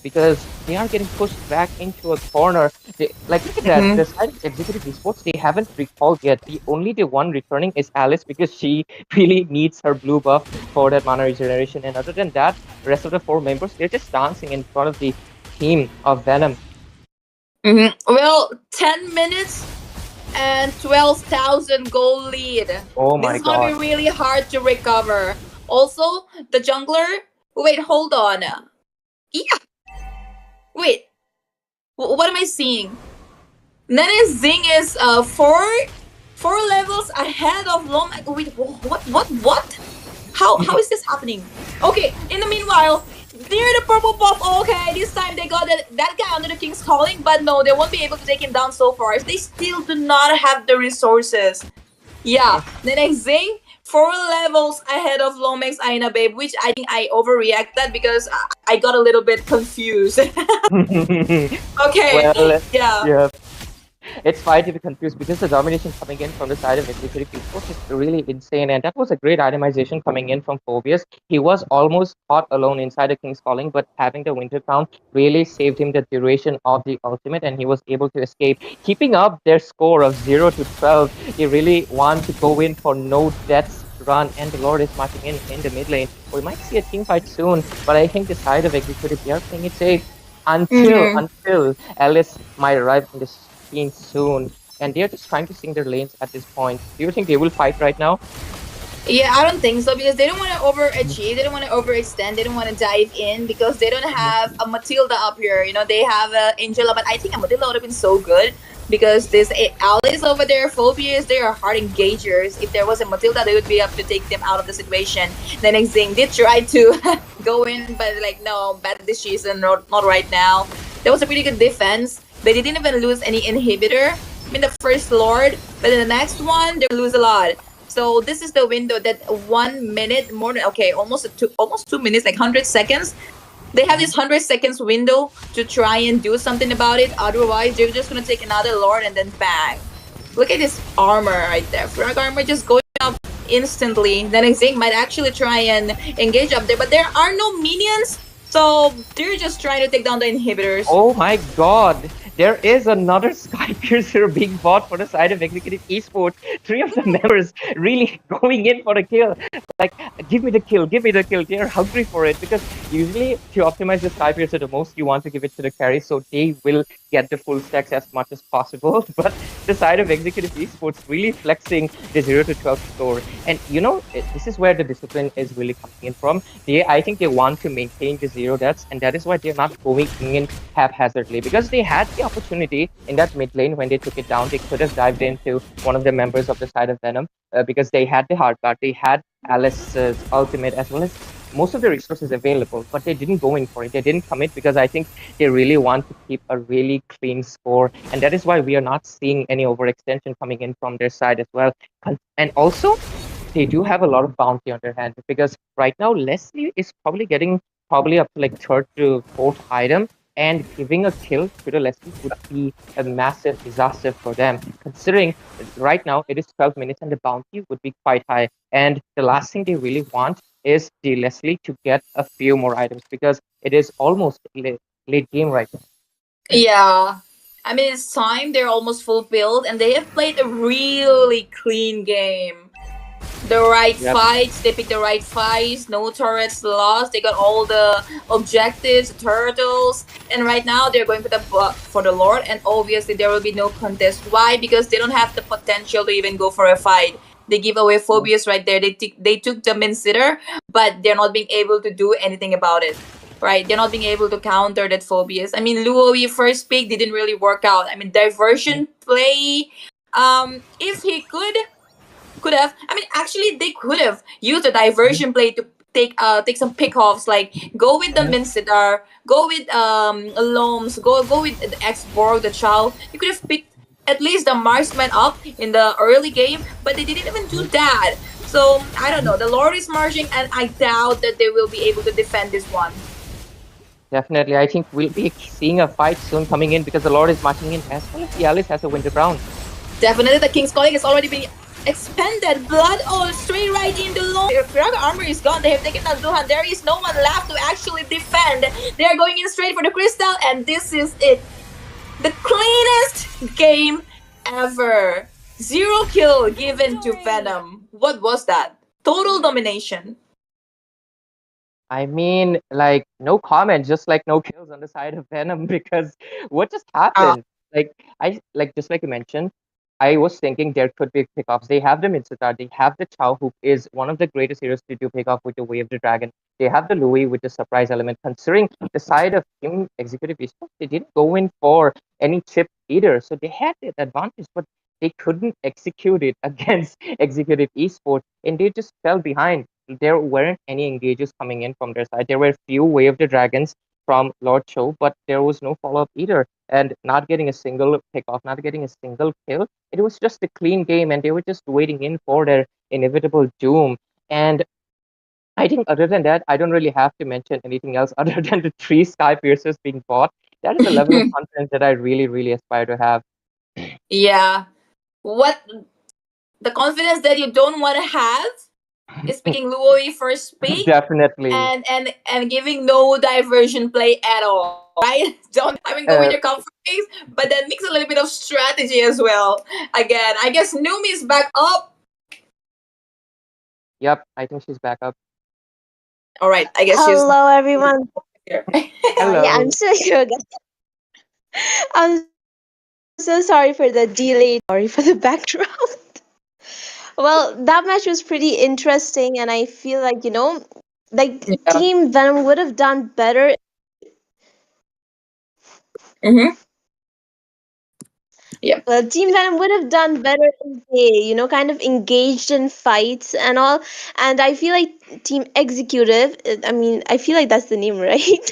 because they are getting pushed back into a corner. Look at that. The side of Executive Esports, they haven't recalled yet. The one returning is Alice because she really needs her blue buff for that mana regeneration. And other than that, the rest of the 4 members, they're just dancing in front of the team of Venom. Well, 10 minutes and 12,000 gold lead. Oh my god. This is going to be really hard to recover. Also, the jungler... Wait, hold on. Yeah. Wait. What am I seeing? Nene Zing is 4 levels ahead of Lom. Wait, what? How is this happening? Okay, in the meanwhile, near the purple buff. Okay, this time they got that guy under the King's Calling, but no, they won't be able to take him down so far. They still do not have the resources. Yeah, Nene Zing 4 levels ahead of Lomex Aina Babe, which I think I overreacted because I got a little bit confused. Okay, Well, yeah. yeah. It's fine to be confused because the domination coming in from the side of executive esports is really insane, and that was a great itemization coming in from Phobius. He was almost caught alone inside the King's Calling, but having the Winter Crown really saved him the duration of the ultimate, and he was able to escape, keeping up their score of 0 to 12. They really want to go in for no deaths run, and the Lord is marching in the mid lane. We might see a team fight soon, but I think the side of executive, they are playing it safe until Mhm. Alice might arrive in the scene soon, and they're just trying to sing their lanes at this point. Do you think they will fight right now? Yeah, I don't think so because they don't want to overachieve. They don't want to overextend. They don't want to dive in because they don't have a Matilda up here. You know, they have a Angela, but I think a Matilda would have been so good because this Alice over there, Phobias, they are hard engagers. If there was a Matilda, they would be able to take them out of the situation. The next thing, did try to go in, but like, no, bad this season, not right now. That was a pretty good defense. They didn't even lose any inhibitor. I mean, the first Lord, but in the next one, they lose a lot. So this is the window that 1 minute more than okay, almost 2 minutes, like 100 seconds. They have this 100 seconds window to try and do something about it. Otherwise, they're just gonna take another Lord and then bang. Look at this armor right there. Frag armor just going up instantly. Then Zing might actually try and engage up there, but there are no minions. So they're just trying to take down the inhibitors. Oh my god! There is another Skypiercer being bought for the side of Executive Esports. 3 of the members really going in for the kill. Like, give me the kill, give me the kill. They're hungry for it because usually to optimize the Skypiercer the most, you want to give it to the carry, so they will get the full stacks as much as possible. But the side of Executive Esports really flexing the 0 to 12 score. And you know, this is where the discipline is really coming in from. I think they want to maintain the 0 deaths, and that is why they're not going in haphazardly because they had the opportunity in that mid lane when they took it down. They could have dived into one of the members of the side of Venom because they had the hard guard, they had Alice's ultimate as well as most of the resources available, but they didn't go in for it. They didn't commit because I think they really want to keep a really clean score, and that is why we are not seeing any overextension coming in from their side as well. And also, they do have a lot of bounty on their hand because right now Leslie is probably getting probably up to like third to fourth item, and giving a kill to the Leslie would be a massive disaster for them, considering right now it is 12 minutes and the bounty would be quite high. And the last thing they really want is the Leslie to get a few more items because it is almost late game right now. Yeah. I mean, it's time. They're almost fulfilled, and they have played a really clean game. The right Yep. fights, they picked the right fights. No turrets lost. They got all the objectives, turtles, and right now they're going for the Lord. And obviously, there will be no contest. Why? Because they don't have the potential to even go for a fight. They give away Phobius right there. They took the Minsitter, but they're not being able to do anything about it. Right, they're not being able to counter that Phobius. I mean, Luo, first pick didn't really work out. I mean, diversion play. If he could have. I mean, actually, they could have used a diversion play to take some pickoffs. Like go with the Minsitar, go with Loams, go with the X-Borg, the Chow. You could have picked at least the marksman up in the early game, but they didn't even do that. So I don't know. The Lord is marching, and I doubt that they will be able to defend this one. Definitely, I think we'll be seeing a fight soon coming in because the Lord is marching in as well as the Alice has a Winter Crown. Definitely, the King's Calling has already been expanded. Blood all straight right into long. If Frog armor is gone, they have taken out Duhan. There is no one left to actually defend. They are going in straight for the crystal, and this is it. The cleanest game ever. 0 kill given to Venom. What was that? Total domination. I mean, like, no comment, just like no kills on the side of Venom because what just happened? Like, just like you mentioned, I was thinking there could be pickoffs. They have the Mitsuta, they have the Chao, who is one of the greatest heroes to do pickoff with the Way of the Dragon. They have the Louis with the surprise element. Considering the side of Team Executive Esports, they didn't go in for any chip either, so they had the advantage, but they couldn't execute it against Executive Esports, and they just fell behind. There weren't any engages coming in from their side. There were few Way of the Dragons, from Lord Cho, but there was no follow up either. And not getting a single pick off, not getting a single kill, it was just a clean game, and they were just waiting in for their inevitable doom. And I think other than that, I don't really have to mention anything else other than the three Sky Piercers being bought. That is a level of confidence that I really, really aspire to have. Yeah. What the confidence that you don't want to have is picking Luoi first pick Definitely. and giving no diversion play at all, right? Don't I mean go with Uh, your comfort base, but then mix a little bit of strategy as well. Again, I guess Numi is back up. yep, I think she's back up. All right, I guess she's Hello, everyone. here. Yeah, Hello. I'm still here, guys. I'm so sorry for the delay. Sorry for the background. Well, that match was pretty interesting, and I feel like, like Yeah. Team Venom would have done better. Mm-hmm. Yeah. Well, Team Venom would have done better if they, kind of engaged in fights and all. And I feel like Team Executive, I mean, I feel like that's the name, right?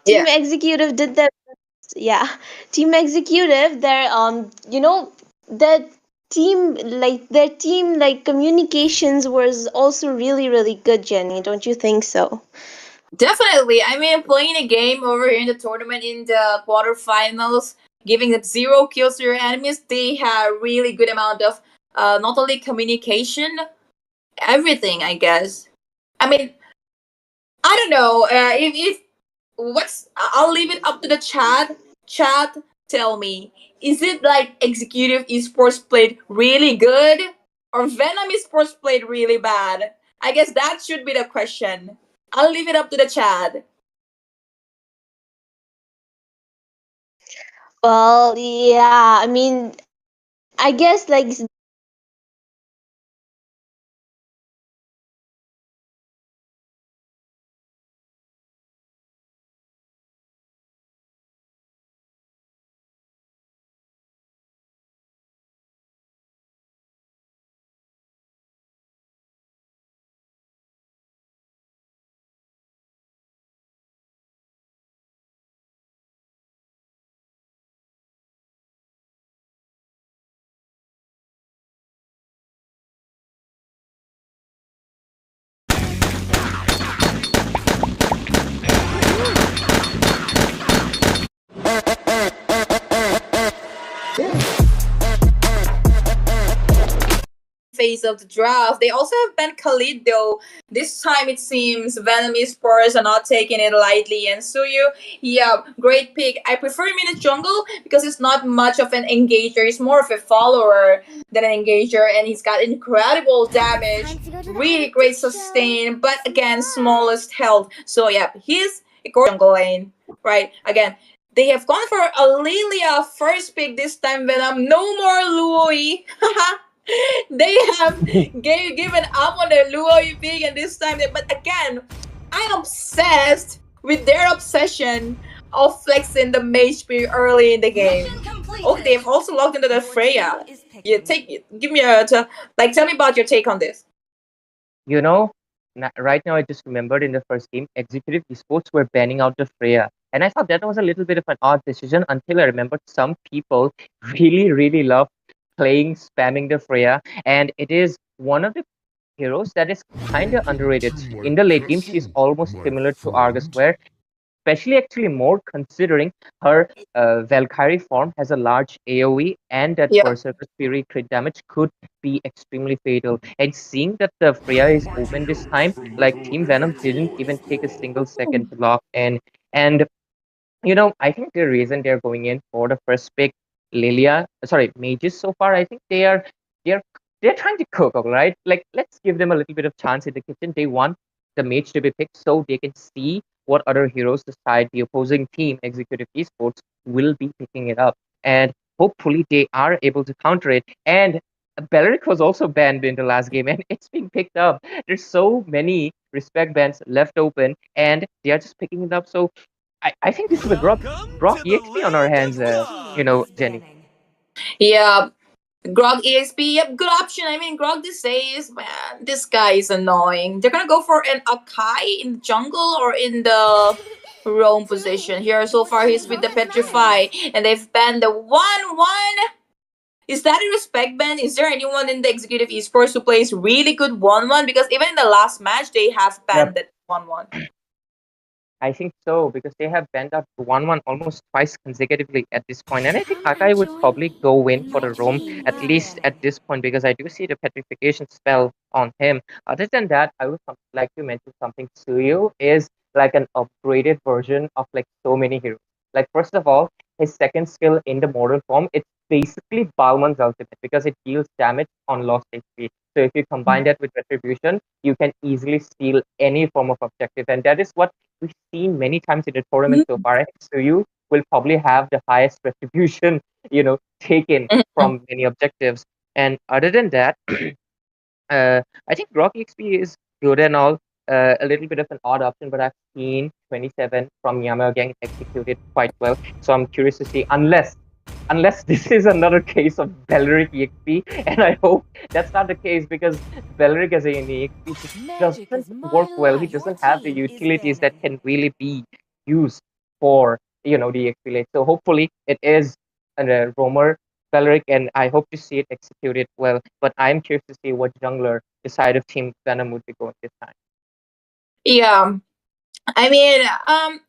Team Yeah. Executive did their yeah. Team Executive, their team like communications was also really, really good, Jenny. Don't you think so? Definitely. I mean, playing a game over here in the tournament in the quarterfinals, giving them 0 kills to your enemies, they have really good amount of not only communication, everything. I guess. I mean, I don't know. If what's I'll leave it up to the chat. Chat, tell me, is it like Executive Esports played really good or Venom Esports played really bad? I guess that should be the question. I'll leave it up to the chat. Well, yeah. I mean, I guess like Phase of the draft. They also have Ben Khalid though. This time it seems Venom Spurs are not taking it lightly. And Suyu, yeah, great pick. I prefer him in the jungle because he's not much of an engager. He's more of a follower than an engager, and he's got incredible damage, really great sustain, but again, smallest health. So yeah, he's a core jungle lane, right? Again, they have gone for a Lilia first pick this time, Venom. No more Louis. They have given up on their Luo pick, and this time but again, I'm obsessed with their obsession of flexing the mage spear early in the game. Oh, they've also logged into the Freya. Give me tell me about your take on this. You know, right now I just remembered in the first game, Executive Esports were banning out the Freya. And I thought that was a little bit of an odd decision until I remembered some people really, really love playing, spamming the Freya. And it is one of the heroes that is kind of underrated. In the late game, she's almost similar to Argus, where especially actually more considering her Valkyrie form has a large AoE and that Yeah. Berserker's Fury crit damage could be extremely fatal. And seeing that the Freya is open this time, like Team Venom didn't even take a single second to lock in. And I think the reason they're going in for the first pick, mages so far, I think they're they're trying to cook, all right? Like let's give them a little bit of chance in the kitchen. They want the mage to be picked so they can see what other heroes the side the opposing team, Executive Esports, will be picking it up. And hopefully they are able to counter it. And Belleric was also banned in the last game and it's being picked up. There's so many respect bans left open and they are just picking it up. So I think this is a Grok EXP on our hands, Jenny. Yeah. Grog EXP, yep, good option. I mean, Grog these days, man, this guy is annoying. They're gonna go for an Akai in the jungle or in the roam position. Here so far he's with the Petrify, and they've banned the 1-1. Is that a respect ban? Is there anyone in the executive esports who plays really good 1-1? Because even in the last match, they have Yep. banned that 1-1. I think so, because they have banned out 1-1 almost twice consecutively at this point. And I think Hakai would probably go in for the roam, at least at this point, because I do see the petrification spell on him. Other than that, I would like to mention something. Suyu is like an upgraded version of like so many heroes. Like, first of all, his second skill in the mortal form, it's basically Balmon's ultimate because it deals damage on lost HP. So if you combine that with retribution, you can easily steal any form of objective. And that is what we've seen many times in the tournament so far. I think Suyu will probably have the highest retribution, taken from many objectives. And other than that, I think Rock XP is good and all. A little bit of an odd option, but I've seen 27 from Yamaha Gang executed quite well. So I'm curious to see, unless this is another case of Beleric EXP, and I hope that's not the case because Beleric as a EXP just doesn't work well. He doesn't have the utilities that can really be used for the EXP late. So hopefully it is a roamer Beleric, and I hope to see it executed well. But I'm curious to see what jungler the side of Team Venom would be going this time. Yeah. I mean,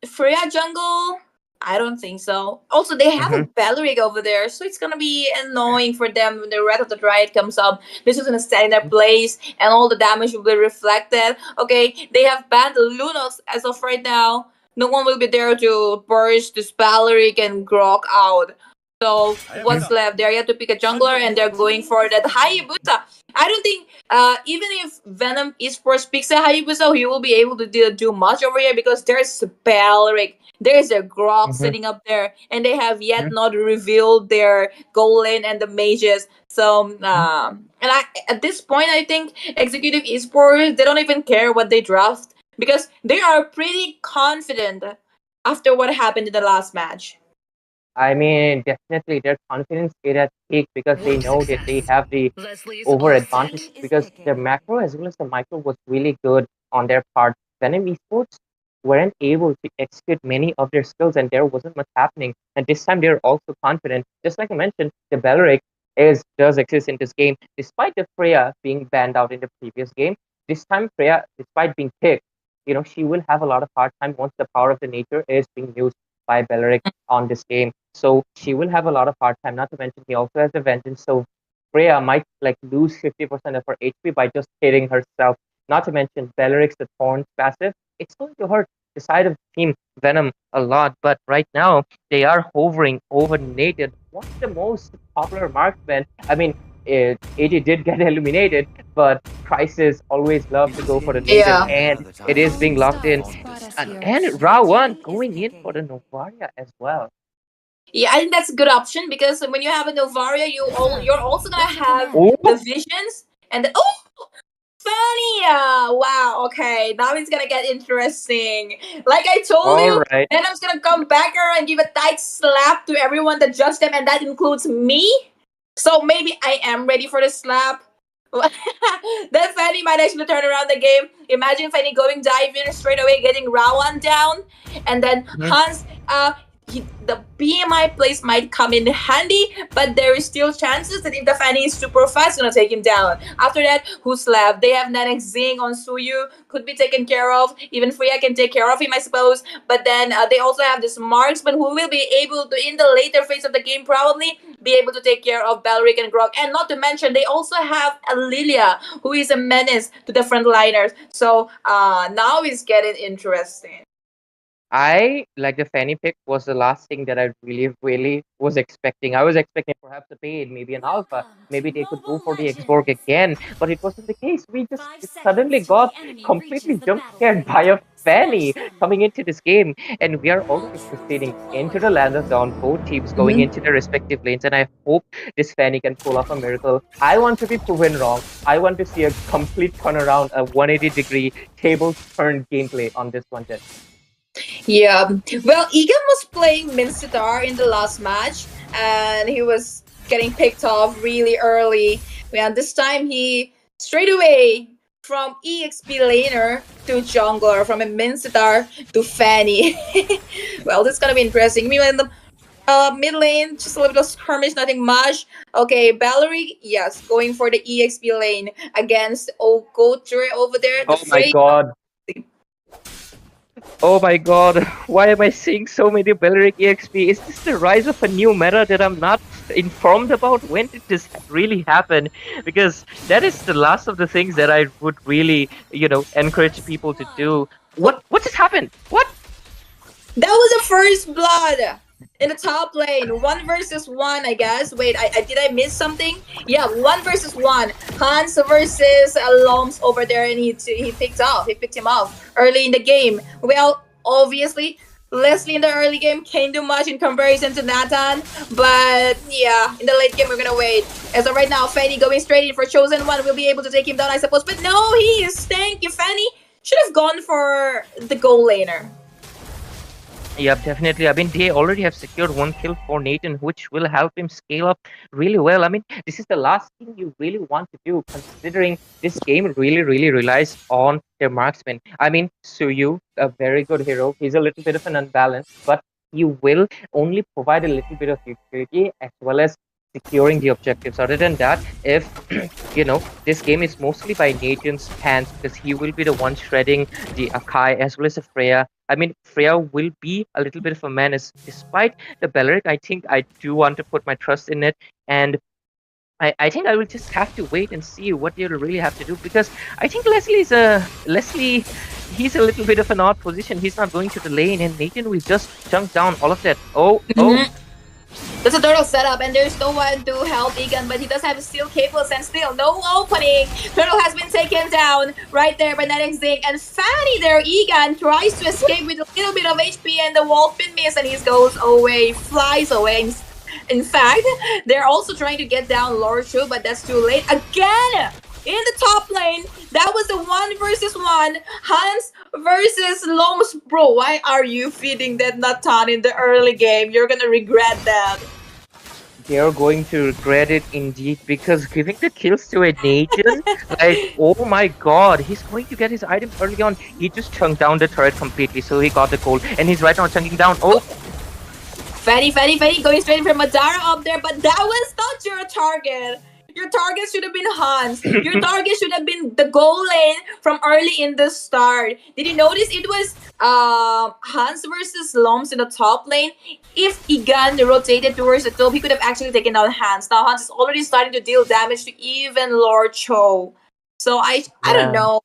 Freya jungle, I don't think so. Also, they have a Beleric over there, so it's gonna be annoying for them when the Wrath of the Dryad comes up. This is gonna stand in their place, and all the damage will be reflected. Okay, they have banned Lunox as of right now. No one will be there to burst this Beleric and Grok out. So what's left? They're yet to pick a jungler, and they're going for that Hayabusa. I don't think even if Venom Esports picks a Hayabusa, he will be able to do much over here because there's Beleric, there's a Grok sitting up there, and they have yet not revealed their goal lane and the mages. So at this point, I think Executive Esports, they don't even care what they draft because they are pretty confident after what happened in the last match. I mean, definitely their confidence is at peak because they know that they have the over advantage because the macro as well as the micro was really good on their part. Venom Esports weren't able to execute many of their skills and there wasn't much happening. And this time they're also confident. Just like I mentioned, the Beleric does exist in this game. Despite the Freya being banned out in the previous game, this time Freya, despite being picked, she will have a lot of hard time once the power of the nature is being used by Beleric on this game. So she will have a lot of hard time. Not to mention he also has the vengeance. So Freya might lose 50% of her HP by just hitting herself. Not to mention Beleric's the Thorns passive. It's going to hurt the side of Team Venom a lot. But right now they are hovering over Nated. What's the most popular marksman? I mean, AJ did get eliminated, but Crisis always love to go for the Nated, and it is being locked in. And Rawan going in for the Novaria as well. Yeah, I think that's a good option because when you have a Novaria, you're also gonna have the visions and Fania. Wow. Okay, now it's gonna get interesting. Like I told you, Venom's gonna come back around and give a tight slap to everyone that judged them, and that includes me. So maybe I am ready for the slap. Then Fanny might actually turn around the game. Imagine Fanny going dive in straight away, getting Rawan down, and then Hans. The BMI place might come in handy, but there is still chances that if the Fanny is super fast, it's gonna take him down. After that, who's left? They have Nanek Zing on Suyu, could be taken care of. Even Freya can take care of him, I suppose. But then they also have this marksman who will be able to, in the later phase of the game, probably be able to take care of Beleric and Grok. And not to mention, they also have Lilia, who is a menace to the frontliners. So now it's getting interesting. I like the Fanny pick was the last thing that I really was expecting. I was expecting perhaps a paid, maybe an alpha, maybe they could go for the Xborg again, but it wasn't the case. We just suddenly got completely jump scared by a Fanny coming into this game, and we are already proceeding into the land of dawn. Both teams going into their respective lanes, and I hope this Fanny can pull off a miracle. I want to be proven wrong. I want to see a complete turnaround, a 180-degree table turn gameplay on this one. Yeah, well, Egan was playing Mincetar in the last match, and he was getting picked off really early. And this time he straight away from EXP laner to jungler, from a Mincetar to Fanny. Well, this is gonna be interesting. Meanwhile, in the mid lane, just a little bit of skirmish, nothing much. Okay, Valerie, yes, going for the EXP lane against Okotre over there. The Oh my Frey. god. Oh my god, why am I seeing so many Belleric EXP? Is this the rise of a new meta that I'm not informed about? When did this really happen? Because that is the last of the things that I would really, encourage people to do. What just happened? What? That was the first blood in the top lane. 1 versus 1, I guess. Wait, did I miss something? Yeah, 1 versus 1. Hans versus Loms over there, and he picked him off early in the game. Well, obviously, Leslie in the early game can't do much in comparison to Nathan, but yeah, in the late game we're gonna wait. As of right now, Fanny going straight in for Chosen One will be able to take him down, I suppose, but no, he is stanky. Fanny should have gone for the goal laner. Yep, definitely. I mean, they already have secured 1 kill for Nathan, which will help him scale up really well. I mean, this is the last thing you really want to do, considering this game really relies on their marksman. I mean, Suyu, a very good hero. He's a little bit of an unbalanced, but he will only provide a little bit of utility as well as securing the objectives. Other than that, if this game is mostly by Nathan's hands, because he will be the one shredding the Akai as well as the Freya. I mean, Freya will be a little bit of a menace. Despite the Belleric, I think I do want to put my trust in it, and I think I will just have to wait and see what they'll really have to do, because I think Leslie's he's a little bit of an odd position. He's not going to the lane, and Nathan will just chunk down all of that. Oh. That's a turtle setup, and there's no one to help Egan, but he does have steel cables and still no opening. Turtle has been taken down right there by Netic Zing, and Fanny there, Egan tries to escape with a little bit of HP, and the wall pin miss, and he goes away, flies away. In fact, they're also trying to get down Lord Shu, but that's too late. Again! In the top lane, that was the 1 versus 1. Hans versus Loms. Bro, why are you feeding that Nathan in the early game? You're gonna regret that. They're going to regret it indeed, because giving the kills to a Nathan, like, oh my god, he's going to get his items early on. He just chunked down the turret completely, so he got the gold, and he's right now chunking down. Oh! Fanny, going straight for Madara up there, but that was not your target. Your target should have been Hans. Your target should have been the goal lane from early in the start. Did you notice it was Hans versus Loms in the top lane? If Egan rotated towards the top, he could have actually taken down Hans. Now Hans is already starting to deal damage to even Lord Cho. So I don't know.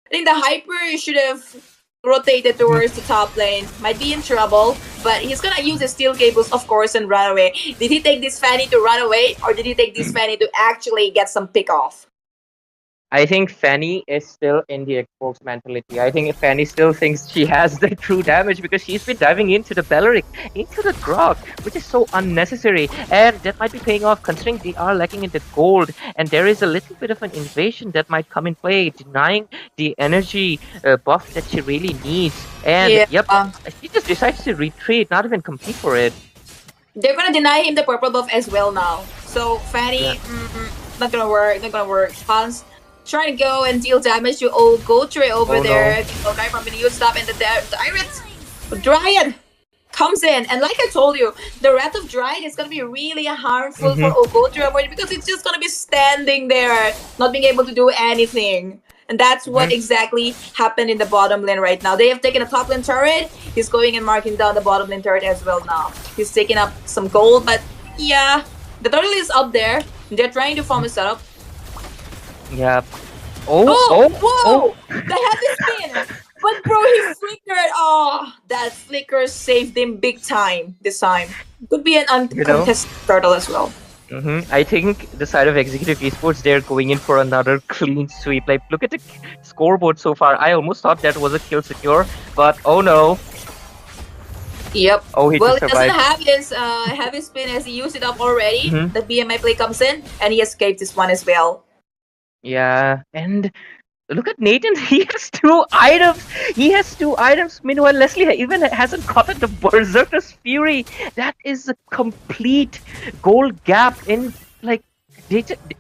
I think the Hyper should have rotated towards the top lane. Might be in trouble, but he's gonna use the steel cables, of course, and run away. Did he take this Fanny to run away, or did he take this Fanny to actually get some pick off? I think Fanny is still in the Xbox mentality. I think Fanny still thinks she has the true damage, because she's been diving into the Belleric, into the Grog, which is so unnecessary. And that might be paying off, considering they are lacking in the gold. And there is a little bit of an invasion that might come in play, denying the energy buff that she really needs. And yep, she just decides to retreat, not even compete for it. They're gonna deny him the purple buff as well now. So Fanny, not gonna work. Hans trying to go and deal damage to old Gotre over there. No. Guy from the stop, and the Dryad comes in, and like I told you, the Wrath of Dryad is gonna be really harmful for Ogotre over, because it's just gonna be standing there, not being able to do anything. And that's what exactly happened in the bottom lane right now. They have taken a top lane turret. He's going and marking down the bottom lane turret as well now. He's taking up some gold, but yeah, the turtle is up there. They're trying to form a setup. Yeah. Whoa! The heavy spin! But bro, he flickered. Oh, that flicker saved him big time this time. Could be an uncontested turtle as well. I think the side of Executive Esports, they're going in for another clean sweep. Like, look at the scoreboard so far. I almost thought that was a kill secure, but oh no. Yep. Oh, he well, just it survived. doesn't have his heavy spin as he used it up already. The BMI play comes in, and he escaped this one as well. Yeah, and look at Nathan. He has 2 items. Meanwhile, Leslie even hasn't gotten the Berserker's Fury. That is a complete gold gap in, like,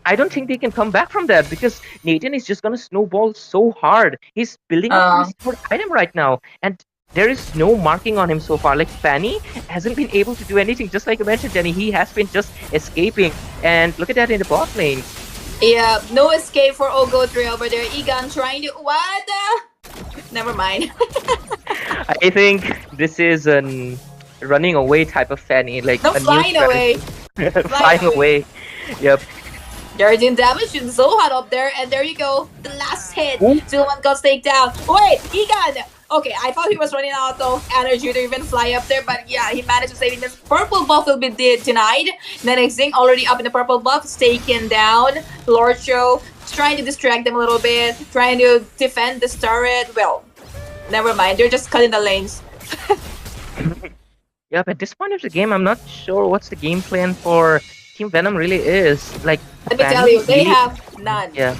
I don't think they can come back from that because Nathan is just gonna snowball so hard. He's building up for Uh, his third item right now, and there is no marking on him so far. Like Fanny hasn't been able to do anything. Just like you mentioned, Jenny, he has been just escaping. And look at that in the bot lane. yeah, no escape for Ogo 3 over there. Egan trying to what? Never mind. I think this is an running away type of Fanny, like No, a new flying away. strategy. Flying away. Yep. They're doing damage to Zohan up there, and there you go. The last hit. Ooh. Zohan got taken down. Wait, Egan! Okay, I thought he was running out of energy to even fly up there, but yeah, he managed to save it. This purple buff will be denied. Nenexing already up in the purple buff, is taken down. Lord Show is trying to distract them a little bit, trying to defend this turret. Well, never mind. They're just cutting the lanes. Yep, at this point of the game, I'm not sure what's the game plan for Team Venom really is. Like, Let me tell Fanny you, they really- have none. Yeah.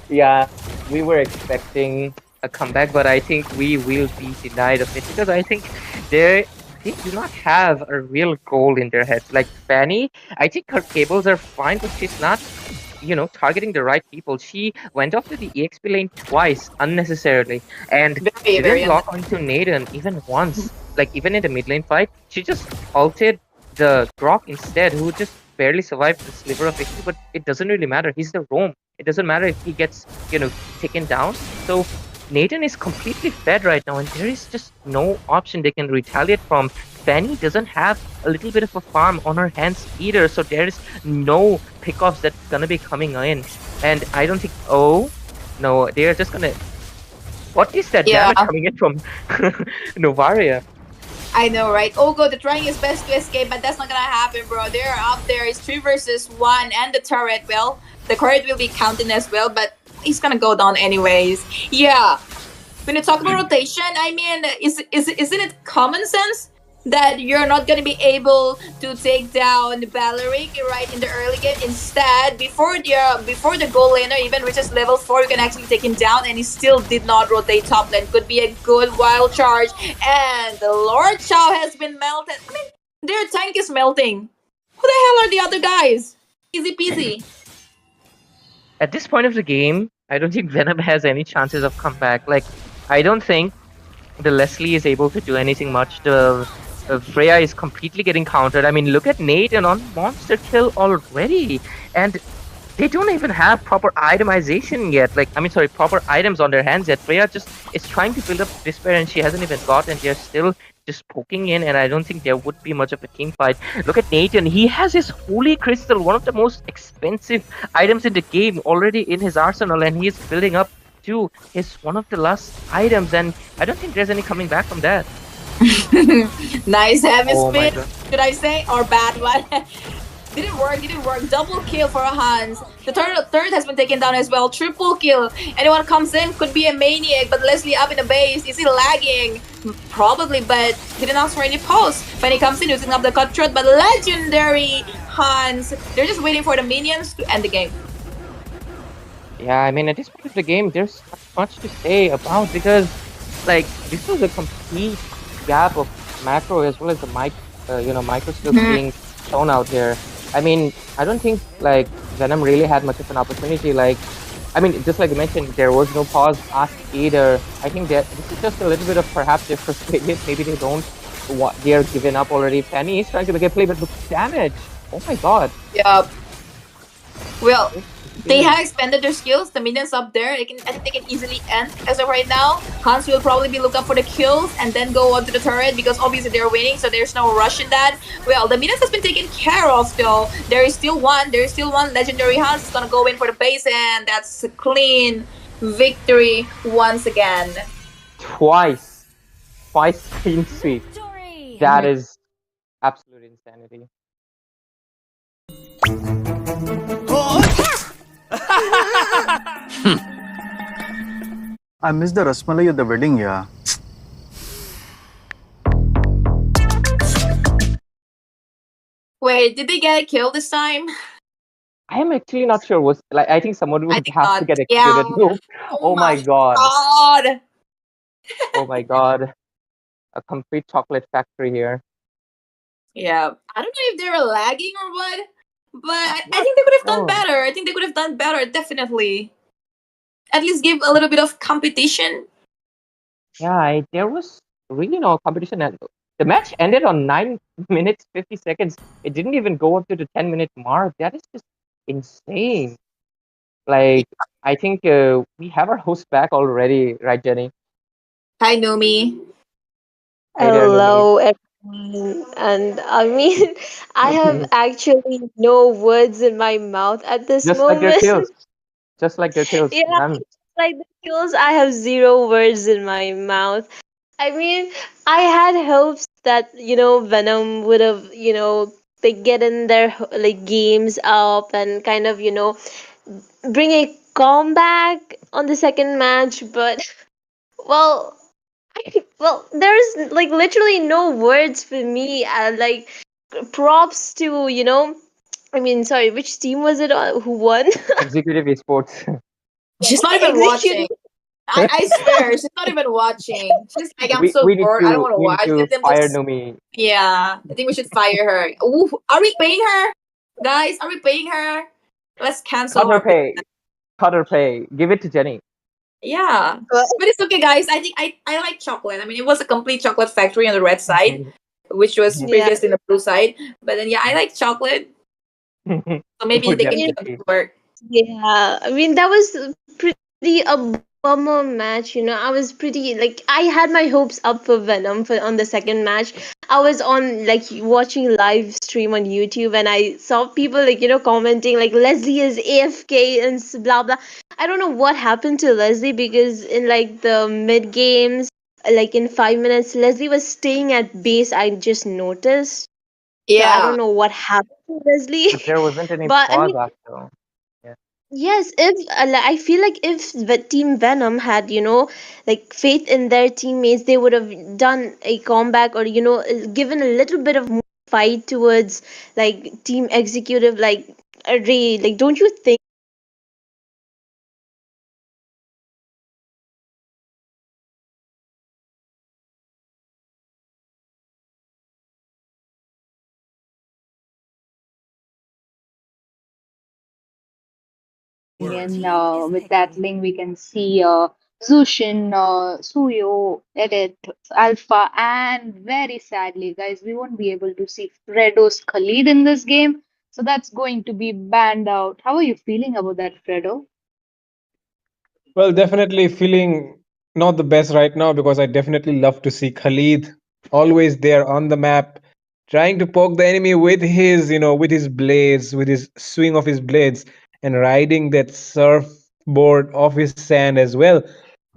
Yeah, we were expecting a comeback, but I think we will be denied of it because I think they do not have a real goal in their heads. Like Fanny, I think her cables are fine, but she's not, targeting the right people. She went off to the EXP lane twice unnecessarily and Very, very didn't lock onto Naden even once. Like even in the mid lane fight, she just ulted the Grok instead, who just barely survived the sliver of HP, but it doesn't really matter. He's the roam. It doesn't matter if he gets, taken down. So Nathan is completely fed right now, and there is just no option they can retaliate from. Fanny doesn't have a little bit of a farm on her hands either, so there is no pickoffs that's gonna be coming in. And I don't think. Oh, no, they are just gonna. What is that Yeah. damage coming in from Novaria? I know, right? Ogo, they're trying his best to escape, but that's not gonna happen, bro. They're up there. It's 3 versus 1, and the turret, well, the turret will be counting as well, but he's gonna go down anyways. Yeah. When you talk about rotation, I mean, isn't it common sense that you're not gonna be able to take down Valeric right in the early game? Instead, before the goal laner even reaches level 4, you can actually take him down, and he still did not rotate top lane. Could be a good wild charge, and the Lord Chow has been melted. I mean, their tank is melting. Who the hell are the other guys? Easy peasy. At this point of the game, I don't think Venom has any chances of comeback. Like, I don't think the Leslie is able to do anything much. The Freya is completely getting countered. I mean, look at Nate and on monster kill already, and they don't even have proper itemization yet. Like, proper items on their hands yet. Freya just is trying to build up despair, and she hasn't even got, and they're still just poking in, and I don't think there would be much of a team fight. Look at Nathan. He has his Holy Crystal, one of the most expensive items in the game, already in his arsenal, and he's building up to his one of the last items, and I don't think there's any coming back from that. Nice heavy Oh my spin, God. should I say? Or bad one? Didn't work. Double kill for Hans. The third has been taken down as well. Triple kill. Anyone comes in could be a maniac, but Leslie up in the base. Is he lagging? Probably, but he didn't ask for any pause. When he comes in using up the cutthroat, but legendary Hans. They're just waiting for the minions to end the game. Yeah, I mean, at this point of the game, there's not much to say about because, like, this was a complete gap of macro as well as the micro skills being shown out here. I mean, I don't think like Venom really had much of an opportunity. Like, I mean, just like you mentioned, there was no pause asked either. I think that this is just a little bit of perhaps they're frustrated. Maybe they don't. They're giving up already. Penny is trying to make a play, but look, damage. Oh my God. Yeah. Well, they have expanded their skills. The minions up there, I think they can easily end as of right now. Hans will probably be looking up for the kills and then go on to the turret because obviously they're winning, so there's no rush in that. Well, the minions has been taken care of though. There is still one. Legendary Hans is gonna go in for the base, and that's a clean victory once again. Twice clean sweep. That is absolute insanity. I missed the Rasmalai at the wedding, yeah. Wait, did they get a kill this time? I am actually not sure. Was like I think someone would think have not. to get Yeah. executed. No. Oh my God. God. Oh my God. A complete chocolate factory here. Yeah, I don't know if they're lagging or what, But I think they could have done No, better. I think they could have done better, definitely. At least give a little bit of competition. yeah, there was really no competition. And the match ended on 9 minutes 50 seconds. It didn't even go up to the 10-minute mark. That is just insane. Like, I think we have our host back already, right, Jenny? Hi, Nomi. Hey there, Numi. Hello, everyone. And I mean, I have actually no words in my mouth at this Just like their moment. kills. Just like their kills. Yeah, None. like the kills, I have zero words in my mouth. I mean, I had hopes that, Venom would have, they get in their like games up and kind of, bring a comeback on the second match, but well, well, there's like literally no words for me. Like props to, I mean, sorry, which team was it who won? Executive esports. She's not even watching. Executive. I swear, she's not even watching. She's like, I'm we so we need bored. I don't to want to we need watch. to Let them fire just. Numi. Yeah, I think we should fire her. Ooh, are we paying her? Guys, are we paying her? Let's cancel Cut her her. pay. Cut her pay. Give it to Jenny. Yeah. Well, But it's okay, guys. I think I like chocolate. I mean, it was a complete chocolate factory on the red side, which was yeah. previously in the blue side. But then, yeah, I like chocolate. So maybe Oh, they can I give mean, it work. yeah. I mean, that was pretty a bummer match. I was pretty like I had my hopes up for Venom for on the second match. I was on like watching live stream on YouTube, and I saw people like commenting like Leslie is AFK and blah blah. I don't know what happened to Leslie because in like the mid games, like in 5 minutes, Leslie was staying at base. I just noticed. So I Yeah. don't know what happened to Leslie. but there wasn't any But I pause mean, after. Yeah. yes, if I feel like if the Team Venom had, like faith in their teammates, they would have done a comeback or, given a little bit of more fight towards like Team Executive, like Ray. Like, don't you think? And with that link, we can see Zushin, Suyo, Edit, Alpha, and very sadly, guys, we won't be able to see Fredo's Khalid in this game. So that's going to be banned out. How are you feeling about that, Fredo? Well, definitely feeling not the best right now because I definitely love to see Khalid always there on the map, trying to poke the enemy with with his blades, with his swing of his blades, and riding that surfboard of his sand as well.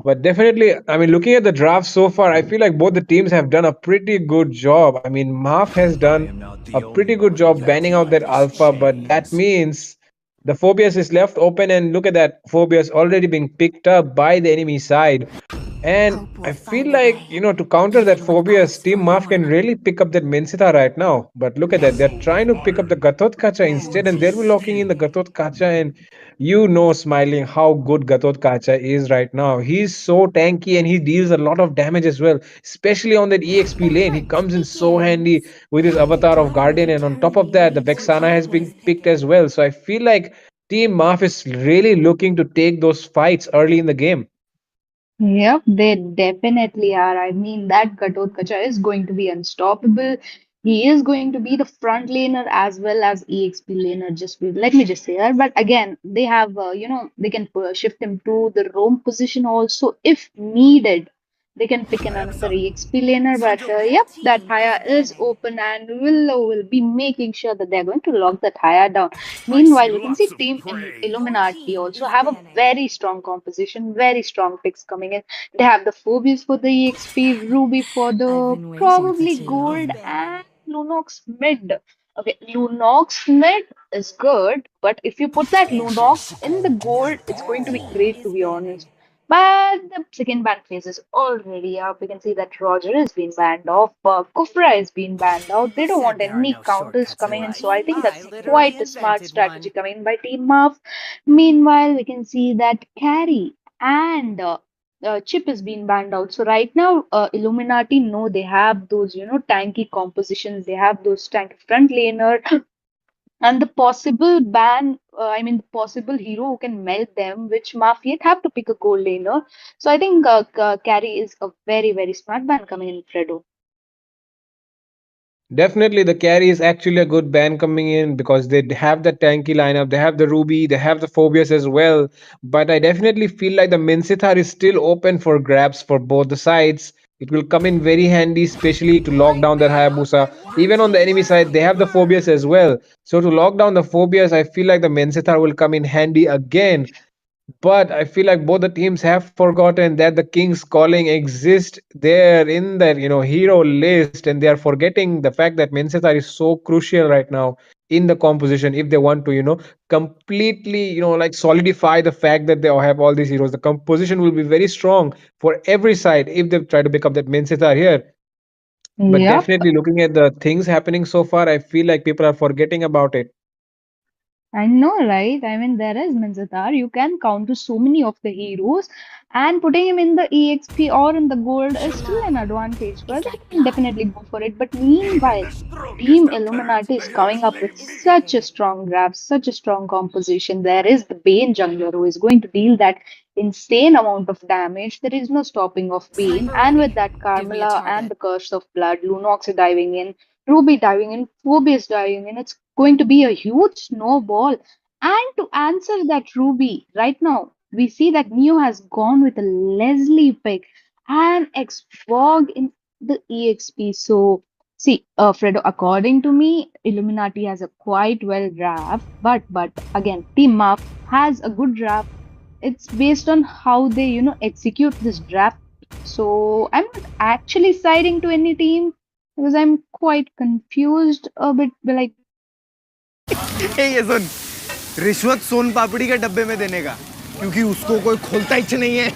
But definitely, I mean, looking at the draft so far, I feel like both the teams have done a pretty good job. I mean, Marf has done a pretty good job banning out that alpha, but that means the Phobias is left open, and look at that. Phobias already being picked up by the enemy side. And I feel like, to counter that Phobias, Team Marf can really pick up that Mensita right now. But look at that. They're trying to pick up the Gatot Kacha instead, and they'll be locking in the Gatot Kacha. And Smiling, how good Gatot Kacha is right now. He's so tanky and he deals a lot of damage as well, especially on that EXP lane. He comes in so handy with his avatar of Guardian. And on top of that, the Vexana has been picked as well. So I feel like Team Marf is really looking to take those fights early in the game. Yep, they definitely are. I mean, that Gatotkacha is going to be unstoppable. He is going to be the front laner as well as EXP laner. Let me just say that. But again, they have, they can shift him to the roam position also if needed. They can pick another EXP laner. But yep, that Haya is open, and will be making sure that they're going to lock that Haya down. Meanwhile, we can see Team Illuminati also have a very strong composition, very strong picks coming in. They have the Phobius for the EXP, Ruby for the probably gold, and Lunox mid. Okay, Lunox mid is good, but if you put that Lunox in the gold, it's going to be great to be honest. But the second ban phase is already up. We can see that Roger has been banned off. Kufra has been banned out. They don't want any counters coming in. So I think that's quite a smart strategy coming in by Team Muff. Meanwhile, we can see that Carry and Chip has been banned out. So right now, Illuminati know they have those, tanky compositions. They have those tanky front laner And the possible the possible hero who can melt them, which Mafia have to pick a gold laner. So I think Carry is a very, very smart ban coming in, Fredo. Definitely, the carry is actually a good band coming in because they have the tanky lineup, they have the Ruby, they have the Phobias as well. But I definitely feel like the Minsithar is still open for grabs for both the sides. It will come in very handy, especially to lock down that Hayabusa. Even on the enemy side, they have the Phobias as well. So to lock down the Phobias, I feel like the Minsithar will come in handy again. But I feel like both the teams have forgotten that the King's Calling exists there in their hero list, and they are forgetting the fact that Mensetar is so crucial right now in the composition if they want to completely like solidify the fact that they have all these heroes. The composition will be very strong for every side if they try to pick up that Mensetar here. But Yep. definitely looking at the things happening so far, I feel like people are forgetting about it. I know, right? I mean, there is Minzatar. You can counter so many of the heroes, and putting him in the EXP or in the gold is still an advantage. Well, I can definitely go for it. But meanwhile, Team Illuminati is coming up with such a strong draft, such a strong composition. There is the Bane jungler who is going to deal that insane amount of damage. There is no stopping of Bane. And with that, Carmela and the Curse of Blood, Lunox is diving in. Ruby diving in, Phoebus diving in. It's going to be a huge snowball. And to answer that Ruby, right now, we see that Neo has gone with a Leslie pick and Xborg in the EXP. So, see, Fredo, according to me, Illuminati has a quite well draft, but again, Team Muff has a good draft. It's based on how they, execute this draft. So I'm not actually siding to any team because I'm quite confused a bit. Like, ए ये सुन रिश्वत सोन पापड़ी के डब्बे में देने का क्योंकि उसको कोई खोलता ही नहीं है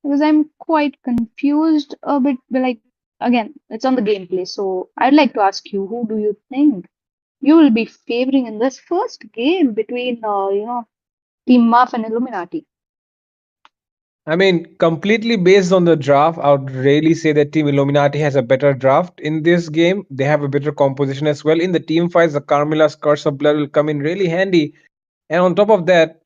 because I'm quite confused a bit. Like, again, it's on the gameplay. So I'd like to ask you, who do you think you will be favoring in this first game between, Team Muff and Illuminati? I mean, completely based on the draft, I would really say that Team Illuminati has a better draft in this game. They have a better composition as well. In the team fights, the Carmilla's Curse of Blood will come in really handy. And on top of that,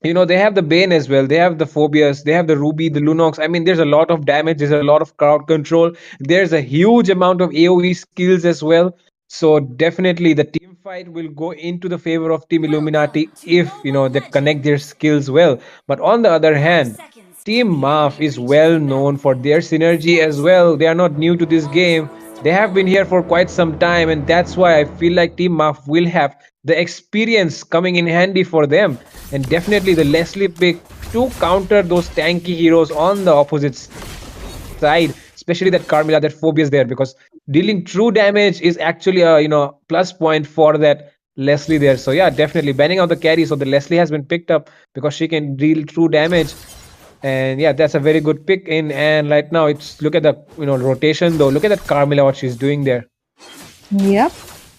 they have the Bane as well. They have the Phobias. They have the Ruby, the Lunox. I mean, there's a lot of damage. There's a lot of crowd control. There's a huge amount of AoE skills as well. So definitely the team fight will go into the favor of Team Illuminati if, they connect their skills well. But on the other hand, Team Maf is well known for their synergy as well. They are not new to this game. They have been here for quite some time, and that's why I feel like Team Maf will have the experience coming in handy for them. And definitely the Leslie pick to counter those tanky heroes on the opposite side, especially that Carmilla, that Phobias there, because dealing true damage is actually a plus point for that Leslie there. So yeah, definitely banning out the carry. So the Leslie has been picked up because she can deal true damage. And yeah, that's a very good pick in. And right now, it's look at the rotation though. Look at that Carmilla, what she's doing there. Yep.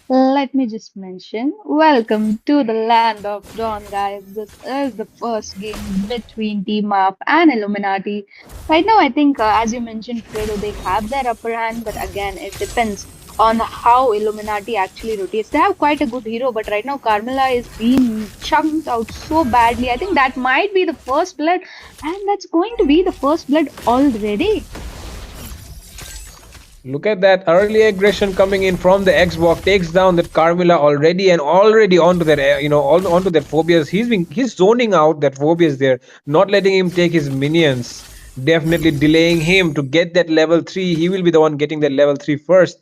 Let me just mention, welcome to the land of Dawn, guys. This is the first game between Team Up and Illuminati. Right now, I think, as you mentioned, Fredo, they have their upper hand, but again, it depends on how Illuminati actually rotates. They have quite a good hero, but right now, Carmela is being chunked out so badly. I think that might be the first blood, and that's going to be the first blood already. Look at that early aggression coming in from the Xbox, takes down that Carmilla already and already onto that onto that Phobias. He's zoning out that Phobias there, not letting him take his minions. Definitely delaying him to get that level 3. He will be the one getting that level 3 first.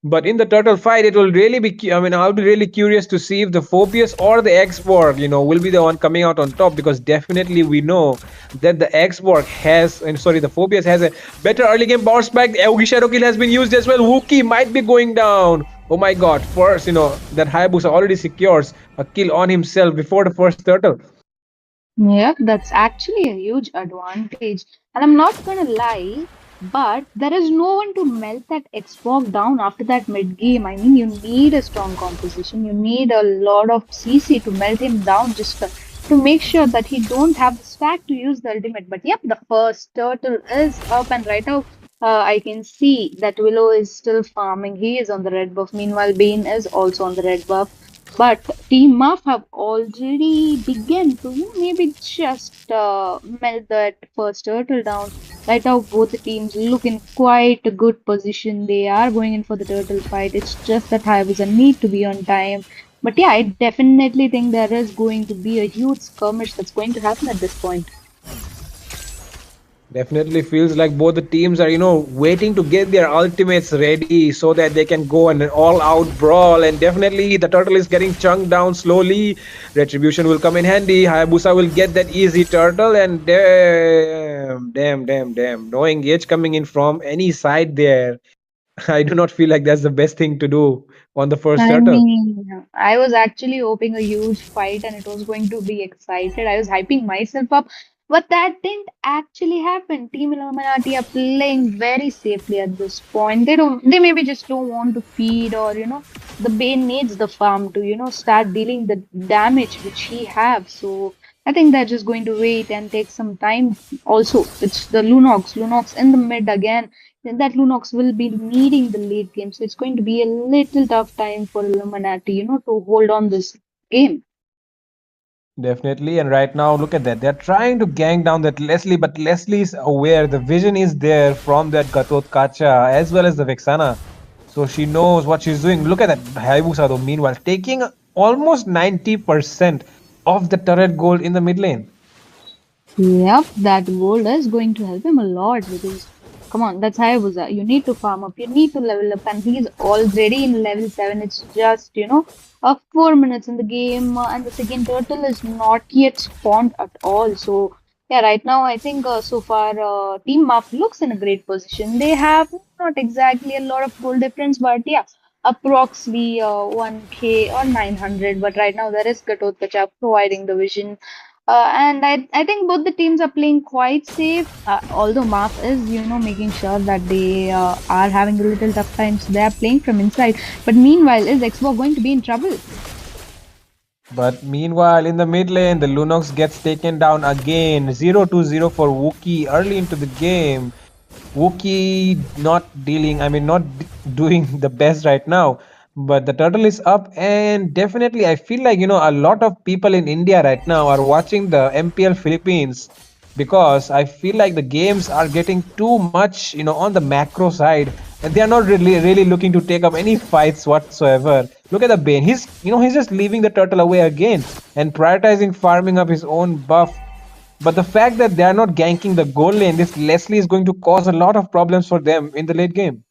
But in the turtle fight, it will really be. I mean, I'll be really curious to see if the Phobias or the Xborg, will be the one coming out on top, because definitely we know that the Xborg has, and sorry, the Phobias has a better early game power spike. The Aogi Shadow Kill has been used as well. Wookie might be going down. Oh my God! First, that Hayabusa already secures a kill on himself before the first turtle. Yep, that's actually a huge advantage. And I'm not gonna lie, but there is no one to melt that Xbox down after that mid game. I mean, you need a strong composition. You need a lot of CC to melt him down just to make sure that he don't have the stack to use the ultimate. But yep, the first turtle is up, and right now I can see that Willow is still farming. He is on the red buff. Meanwhile, Bane is also on the red buff. But Team Muff have already begun to, maybe just melt that first turtle down. Right now, both the teams look in quite a good position. They are going in for the turtle fight. It's just that Hayabusa need to be on time. But yeah, I definitely think there is going to be a huge skirmish that's going to happen at this point. Definitely feels like both the teams are, waiting to get their ultimates ready so that they can go an all-out brawl. And definitely the turtle is getting chunked down slowly. Retribution will come in handy. Hayabusa will get that easy turtle, and damn. No engage coming in from any side there. I do not feel like that's the best thing to do on the first I turtle. mean, I was actually hoping a huge fight and it was going to be excited. I was hyping myself up, but that didn't actually happen. Team Illuminati are playing very safely at this point. They maybe just don't want to feed, or the Bane needs the farm to start dealing the damage which he have. So I think they're just going to wait and take some time. Also, it's the Lunox in the mid again, then that Lunox will be needing the late game. So it's going to be a little tough time for Illuminati, to hold on this game. Definitely, and right now, look at that. They're trying to gang down that Leslie, but Leslie is aware. The vision is there from that Gatot Kacha as well as the Vexana. So she knows what she's doing. Look at that Hayabusa, though, meanwhile, taking almost 90% of the turret gold in the mid lane. Yep, that gold is going to help him a lot because, come on, that's Hayabusa. You need to farm up, you need to level up, and he's already in level 7. It's just, 4 minutes in the game, and the second turtle is not yet spawned at all. So, yeah, right now, I think so far, Team Muff looks in a great position. They have not exactly a lot of gold difference, but yeah, approximately 1K or 900. But right now, there is Gatot Kacha providing the vision, and I think both the teams are playing quite safe. Although Marf is, making sure that they are having a little tough times. They are playing from inside. But meanwhile, is Xbox going to be in trouble? But meanwhile, in the mid lane, the Lunox gets taken down again. 0-0 for Wookie early into the game. Wookie not doing the best right now. But the turtle is up, and definitely, I feel like, a lot of people in India right now are watching the MPL Philippines because I feel like the games are getting too much, on the macro side, and they are not really looking to take up any fights whatsoever. Look at the Bane. He's just leaving the turtle away again and prioritizing farming up his own buff. But the fact that they are not ganking the goal lane, this Leslie is going to cause a lot of problems for them in the late game.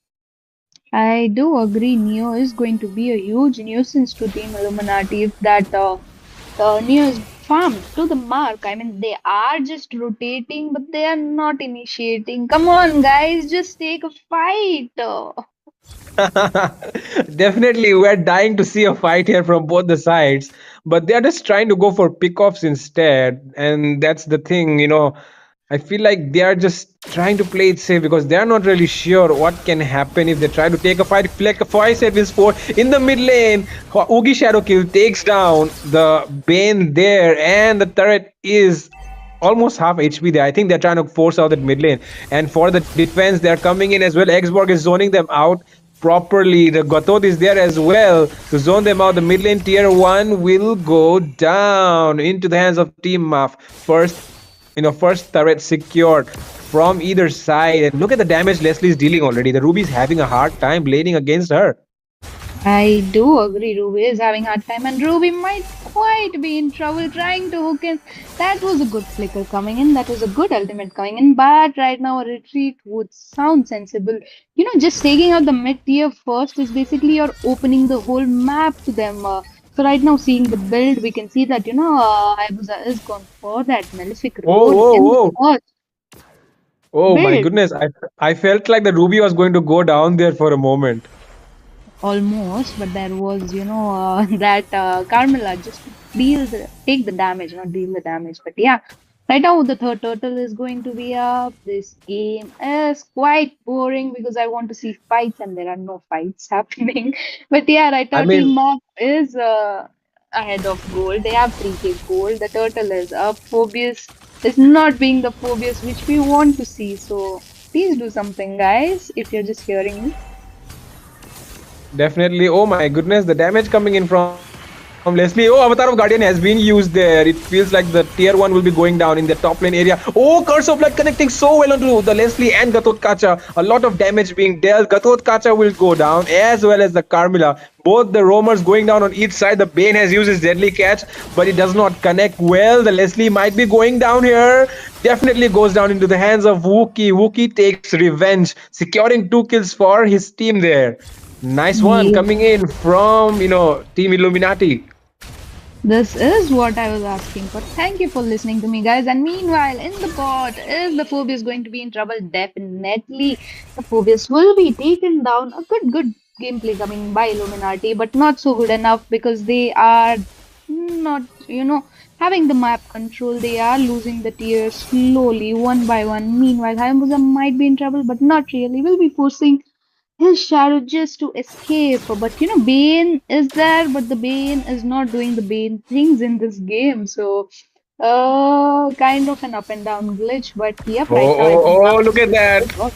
I do agree. Neo is going to be a huge nuisance to Team Illuminati if that Neo is farmed to the mark. I mean, they are just rotating, but they are not initiating. Come on, guys, just take a fight. Definitely, we're dying to see a fight here from both the sides, but they're just trying to go for pickoffs instead. And that's the thing, I feel like they are just trying to play it safe because they're not really sure what can happen if they try to take a fight. Like 5-7-4 in the mid lane, Oogie Shadow Kill takes down the Bane there, and the turret is almost half HP there. I think they're trying to force out that mid lane. And for the defense, they're coming in as well. Xborg is zoning them out properly. The Gatot is there as well to zone them out. The mid lane tier 1 will go down into the hands of Team Muff. First turret secured from either side. And look at the damage Leslie is dealing already. The Ruby's having a hard time laning against her. I do agree Ruby is having a hard time, and Ruby might quite be in trouble trying to hook in. That was a good flicker coming in, that was a good ultimate coming in, but right now a retreat would sound sensible. Just taking out the mid tier first is basically you're opening the whole map to them. So right now, seeing the build, we can see that, Hayabusa is gone for that Malefic Road in the first Oh my build. goodness. I felt like the Ruby was going to go down there for a moment. Almost, but there was, that Carmilla just take the damage, not deal the damage. But yeah, right now the third turtle is going to be up. This game is quite boring because I want to see fights and there are no fights happening. But yeah, right I now mean, Team Map is ahead of gold. They have 3K gold. The turtle is up. Phobius is not being the Phobius which we want to see. So Please do something, guys, if you're just hearing me. Definitely. Oh my goodness, the damage coming in from Leslie. Oh, Avatar of Guardian has been used there. It feels like the tier 1 will be going down in the top lane area. Oh, Curse of Blood connecting so well onto the Leslie and Gatot Kacha. A lot of damage being dealt. Gatot Kacha will go down as well as the Carmilla. Both the roamers going down on each side. The Bane has used his deadly catch, but it does not connect well. The Leslie might be going down here. Definitely goes down into the hands of Wookie. Wookie takes revenge, securing 2 kills for his team there. Nice one Yeah. coming in from, Team Illuminati. This is what I was asking for. Thank you for listening to me, guys. And meanwhile, in the bot, is the Phobius going to be in trouble? Definitely, the Phobius will be taken down. A good gameplay coming by Illuminati, but not so good enough because they are not, having the map control. They are losing the tiers slowly, one by one. Meanwhile, Hayabusa might be in trouble, but not really. Will be forcing his shadow just to escape. But Bane is there, but the Bane is not doing the Bane things in this game. So, kind of an up and down glitch. But yep, right now I think Look at that.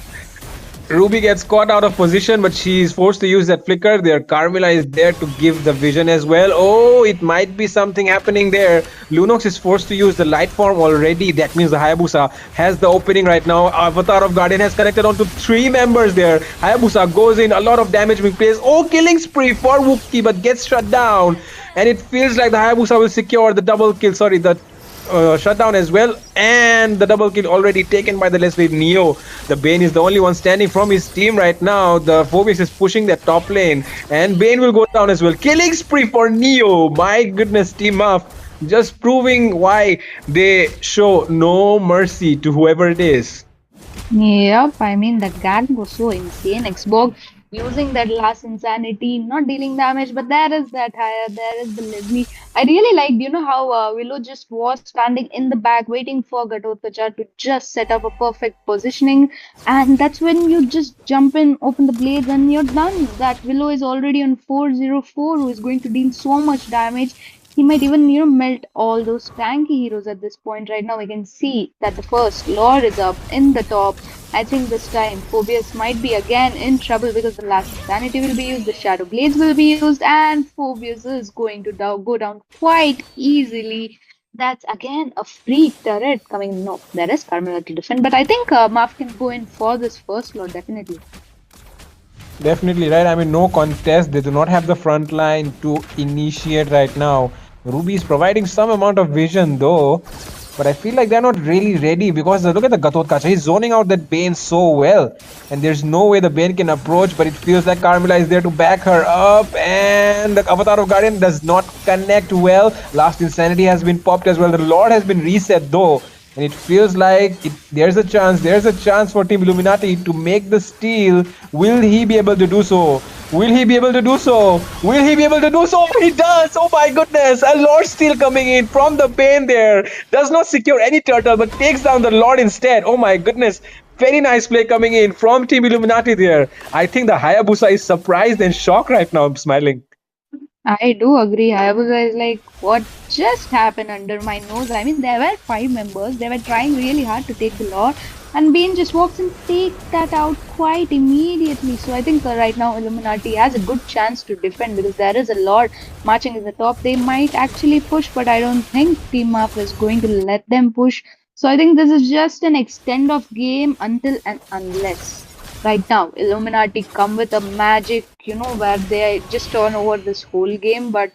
Ruby gets caught out of position, but she is forced to use that flicker. Their Carmilla is there to give the vision as well. Oh, it might be something happening there. Lunox is forced to use the light form already. That means the Hayabusa has the opening right now. Avatar of Guardian has connected onto 3 members there. Hayabusa goes in, a lot of damage being placed. Oh, killing spree for Wookie, but gets shut down. And it feels like the Hayabusa will secure the double kill. Sorry, the shutdown as well, and the double kill already taken by the Leslie Neo. The Bane is the only one standing from his team right now. The Phobius is pushing that top lane, and Bane will go down as well. Killing spree for Neo. My goodness, Team Muff just proving why they show no mercy to whoever it is. Yep, I mean that gang was so insane. Xbox using that last insanity, not dealing damage, but there is that higher, there is the Leslie. I really liked, how Willow just was standing in the back waiting for Gatotkacha to just set up a perfect positioning, and that's when you just jump in, open the blades, and you're done. That Willow is already on 404, who is going to deal so much damage. He might even, melt all those tanky heroes at this point. Right now, we can see that the first Lord is up in the top. I think this time Phobius might be again in trouble because the last Insanity will be used, the Shadow Blades will be used, and Phobius is going to go down quite easily. That's again a free turret coming. No, there is Carmilla to defend, but I think Marv can go in for this first Lord, definitely. Definitely right. I mean, no contest. They do not have the front line to initiate right now. Ruby is providing some amount of vision though, but I feel like they're not really ready because look at the Gatot Kacha. He's zoning out that Bane so well, and there's no way the Bane can approach, but it feels like Carmilla is there to back her up, and the Avatar of Guardian does not connect well. Last Insanity has been popped as well. The Lord has been reset though, and it feels like there's a chance for Team Illuminati to make the steal. Will he be able to do so? Will he be able to do so? Will he be able to do so? He does! Oh my goodness! A Lord steal coming in from the Bane there. Does not secure any turtle, but takes down the Lord instead. Oh my goodness! Very nice play coming in from Team Illuminati there. I think the Hayabusa is surprised and shocked right now. I'm smiling. I do agree. Hayabusa is like, what just happened under my nose? I mean, there were 5 members. They were trying really hard to take the Lord. And Bane just walks and takes that out quite immediately. So I think right now Illuminati has a good chance to defend because there is a Lord marching in the top. They might actually push, but I don't think Team Up is going to let them push. So I think this is just an extend of game until and unless. Right now, Illuminati come with a magic, where they just turn over this whole game. But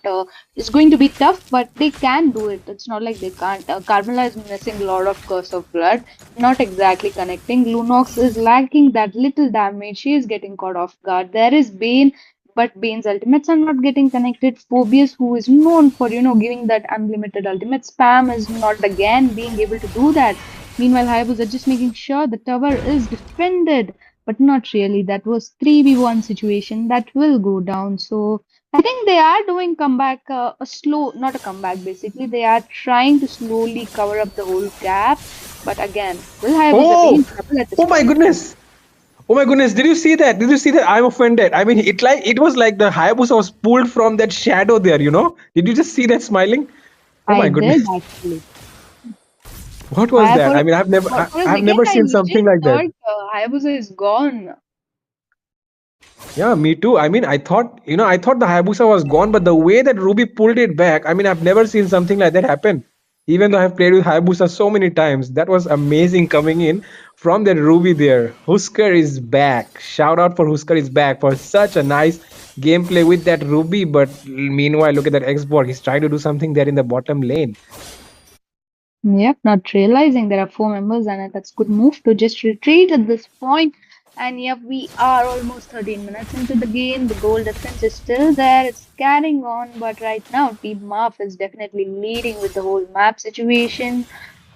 it's going to be tough, but they can do it. It's not like they can't. Carmilla is missing a lot of Curse of Blood, not exactly connecting. Lunox is lacking that little damage. She is getting caught off guard. There is Bane, but Bane's ultimates are not getting connected. Phobius, who is known for, giving that unlimited ultimate spam, is not again being able to do that. Meanwhile, Hayabusa just making sure the tower is defended. But not really. That was 3v1 situation that will go down. So I think they are doing comeback, a slow, not a comeback basically. They are trying to slowly cover up the whole gap. But again, will Hayabusa be in trouble at this my point? goodness! Oh my goodness! Did you see that? Did you see that? I'm offended. I mean, it was like the Hayabusa was pulled from that shadow there. Did you just see that smiling? Oh my goodness! Did actually. What was I that? for I mean, for a I've second never I seen something legit like that. thought Hayabusa is gone. Yeah, me too. I mean, I thought the Hayabusa was gone, but the way that Ruby pulled it back, I mean, I've never seen something like that happen. Even though I've played with Hayabusa so many times, that was amazing coming in from that Ruby there. Husker is back. Shout out for Husker is back for such a nice gameplay with that Ruby. But meanwhile, look at that Xborg. He's trying to do something there in the bottom lane. Yep, not realizing there are four members, and that's good move to just retreat at this point. And yep, we are almost 13 minutes into the game. The goal difference is still there. It's carrying on, but right now, Team Marf is definitely leading with the whole map situation.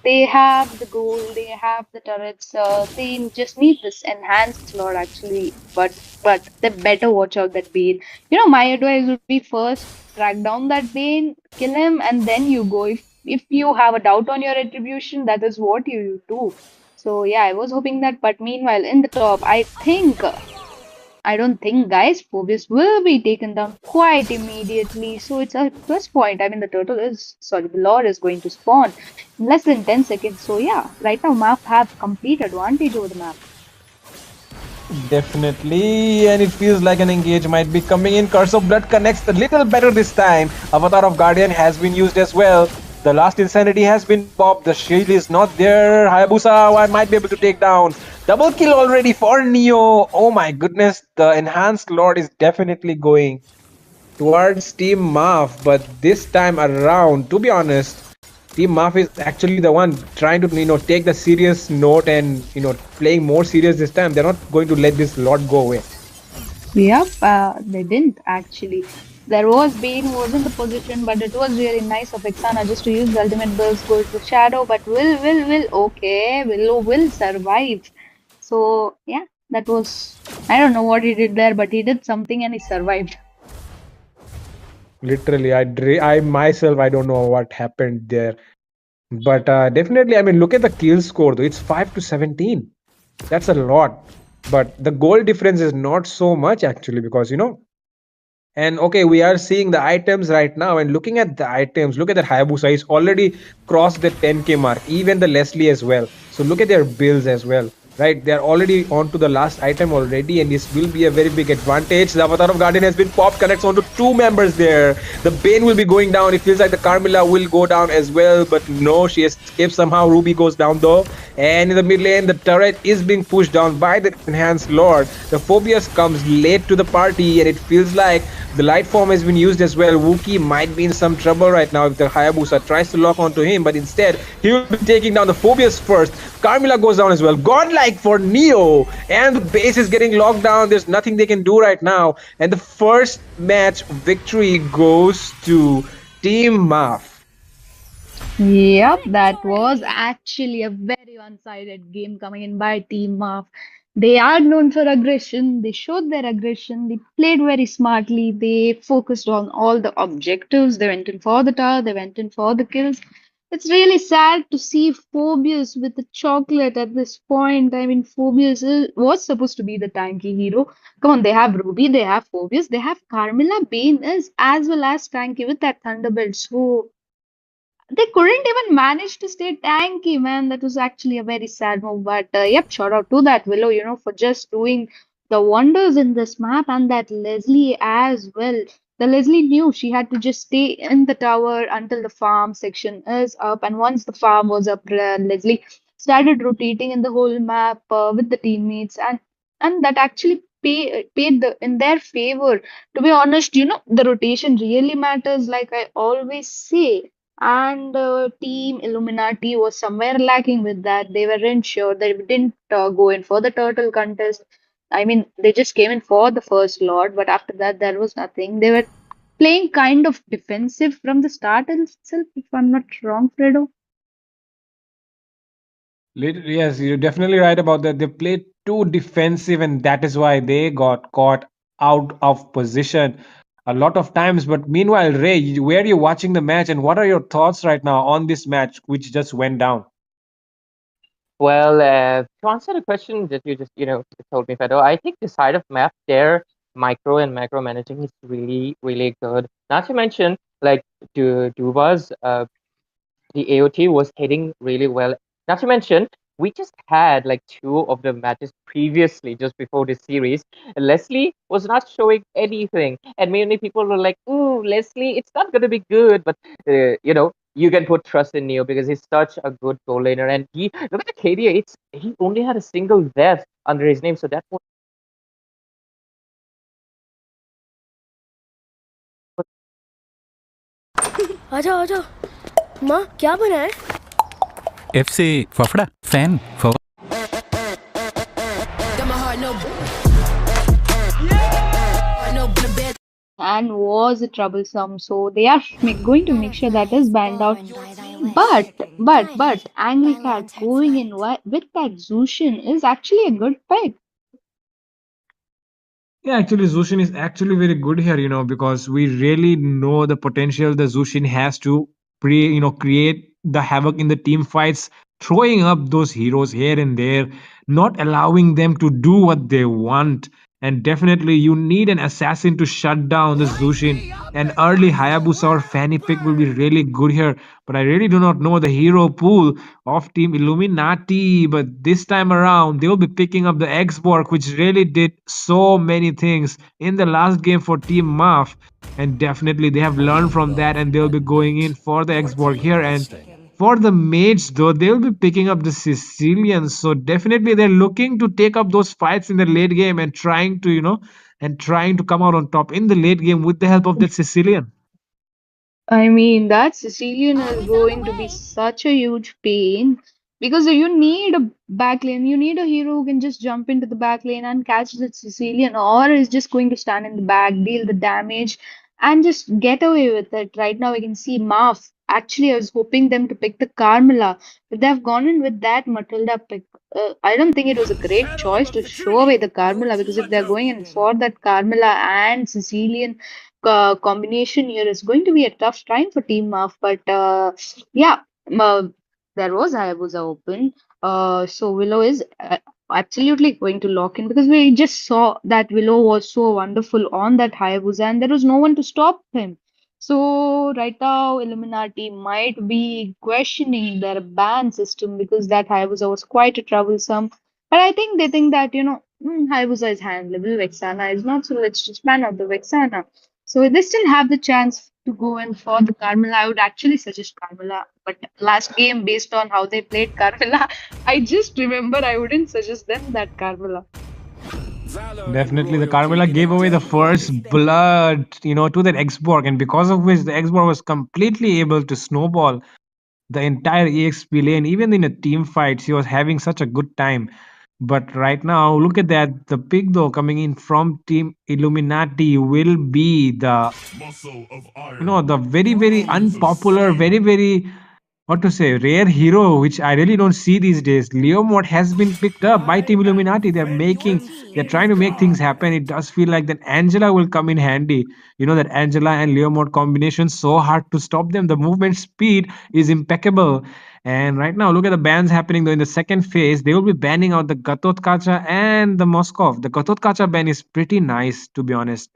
They have the goal, they have the turrets. They just need this enhanced slot actually, but they better watch out that Bane. My advice would be first track down that Bane, kill him, and then you go. If you have a doubt on your retribution, that is what you do. So yeah, I was hoping that, but meanwhile, in the top, I don't think, guys, Phoebus will be taken down quite immediately. So it's a plus point. I mean, the Lord is going to spawn in less than 10 seconds. So yeah, right now, Map have complete advantage over the map. Definitely, and it feels like an engage might be coming in. Curse of Blood connects a little better this time. Avatar of Guardian has been used as well. The last Insanity has been popped. The shield is not there. Hayabusa I might be able to take down. Double kill already for Neo. Oh my goodness, the Enhanced Lord is definitely going towards Team Marf, but this time around, to be honest, Team Marf is actually the one trying to take the serious note and playing more serious this time. They're not going to let this lot go away. Yep, they didn't actually. There was Bane who was in the position, but it was really nice of Exana just to use the ultimate burst, go to the shadow. But okay, will survive. So yeah, that was, I don't know what he did there, but he did something and he survived. Literally, I myself I don't know what happened there, but definitely, I mean, look at the kill score though. It's 5-17. That's a lot, but the goal difference is not so much actually because And okay, we are seeing the items right now, and looking at the items, look at that Hayabusa. He's already crossed the 10K mark, even the Leslie as well. So look at their bills as well, right? They're already on to the last item already, and this will be a very big advantage. The Avatar of Guardian has been popped, connects onto two members there. The Bane will be going down. It feels like the Carmilla will go down as well, but no, she escapes somehow. Ruby goes down though. And in the mid lane, the turret is being pushed down by the Enhanced Lord. The Phobius comes late to the party, and it feels like the light form has been used as well. Wookie might be in some trouble right now if the Hayabusa tries to lock onto him, but instead he will be taking down the Phobius first. Carmilla goes down as well. Godlike for Neo, and the base is getting locked down. There's nothing they can do right now, and the first match victory goes to Team Maf. Yep, that was actually a very one-sided game coming in by Team Marf. They are known for aggression. They showed their aggression. They played very smartly. They focused on all the objectives. They went in for the tower. They went in for the kills. It's really sad to see Phobius with the chocolate at this point. I mean, was supposed to be the tanky hero. Come on, they have Ruby, they have Phobius, they have Carmilla. Bane is as well as tanky with that Thunderbolt. So they couldn't even manage to stay tanky, man. That was actually a very sad move. But yep, shout out to that Willow, for just doing the wonders in this map, and that Leslie as well. The Leslie knew she had to just stay in the tower until the farm section is up, and once the farm was up, Leslie started rotating in the whole map with the teammates, and that actually paid in their favor. To be honest, the rotation really matters, like I always say, and Team Illuminati was somewhere lacking with that. They weren't sure. They didn't go in for the turtle contest. I mean, they just came in for the first lot, but after that, there was nothing. They were playing kind of defensive from the start itself, if I'm not wrong, Fredo. Yes, you're definitely right about that. They played too defensive, and that is why they got caught out of position a lot of times. But meanwhile, Ray, where are you watching the match, and what are your thoughts right now on this match, which just went down? Well, to answer the question that you just told me, Fedo, I think the side of map their micro and macro managing is really really good. Not to mention like Duva's the AOT was hitting really well. Not to mention, we just had like two of the matches previously, just before this series. Leslie was not showing anything, and many people were like, "Ooh, Leslie, it's not gonna be good." But you can put trust in Neo because he's such a good goal laner, and he look at the KDA. He only had a single death under his name, so that was आजा आजा माँ क्या बना है F से fafda fan Got my heart no and was troublesome. So they are going to make sure that is banned out. But Angry Cat going in with that Zushin is actually a good pick. Yeah, actually, Zushin is actually very good here, because we really know the potential the Zushin has to create the havoc in the team fights, throwing up those heroes here and there, not allowing them to do what they want. And definitely, you need an assassin to shut down the Zushin. An early Hayabusa or Fanny pick will be really good here, but I really do not know the hero pool of Team Illuminati. But this time around, they will be picking up the X-Borg, which really did so many things in the last game for Team Maf. And definitely, they have learned from that, and they'll be going in for the X-Borg here. And for the mates, though, they'll be picking up the Sicilians. So definitely, they're looking to take up those fights in the late game and trying to come out on top in the late game with the help of that Sicilian. I mean, that Sicilian is going to be such a huge pain because you need a back lane. You need a hero who can just jump into the back lane and catch the Sicilian, or is just going to stand in the back, deal the damage, and just get away with it. Right now, we can see Marth. Actually, I was hoping them to pick the Carmela, but they've gone in with that Matilda pick. I don't think it was a great choice to show away the Carmela because if they're going in for that Carmela and Sicilian combination here is going to be a tough time for Team Maf. But yeah, uh, there was Hayabusa open. So Willow is absolutely going to lock in because we just saw that Willow was so wonderful on that Hayabusa and there was no one to stop him. So right now, Illuminati might be questioning their ban system because that Hayabusa was quite troublesome. But I think they think that, Hayabusa is handleable, Vexana is not, so let's just ban out the Vexana. So they still have the chance to go in for the Carmela. I would actually suggest Carmela, but last game, based on how they played Carmela, I just remember I wouldn't suggest them that Carmela. Definitely, the Carmela gave away the first blood, to that X-Borg, and because of which the X-Borg was completely able to snowball the entire EXP lane. Even in a team fight, she was having such a good time. But right now, look at that. The pick, though, coming in from Team Illuminati will be the very, very unpopular, very, very what to say, rare hero, which I really don't see these days. Leomort has been picked up by Team Illuminati. They're trying to make things happen. It does feel like that Angela will come in handy. That Angela and Leomort combination, so hard to stop them. The movement speed is impeccable. And right now, look at the bans happening though in the second phase. They will be banning out the Gatotkacha and the Moskov. The Gatotkacha ban is pretty nice, to be honest,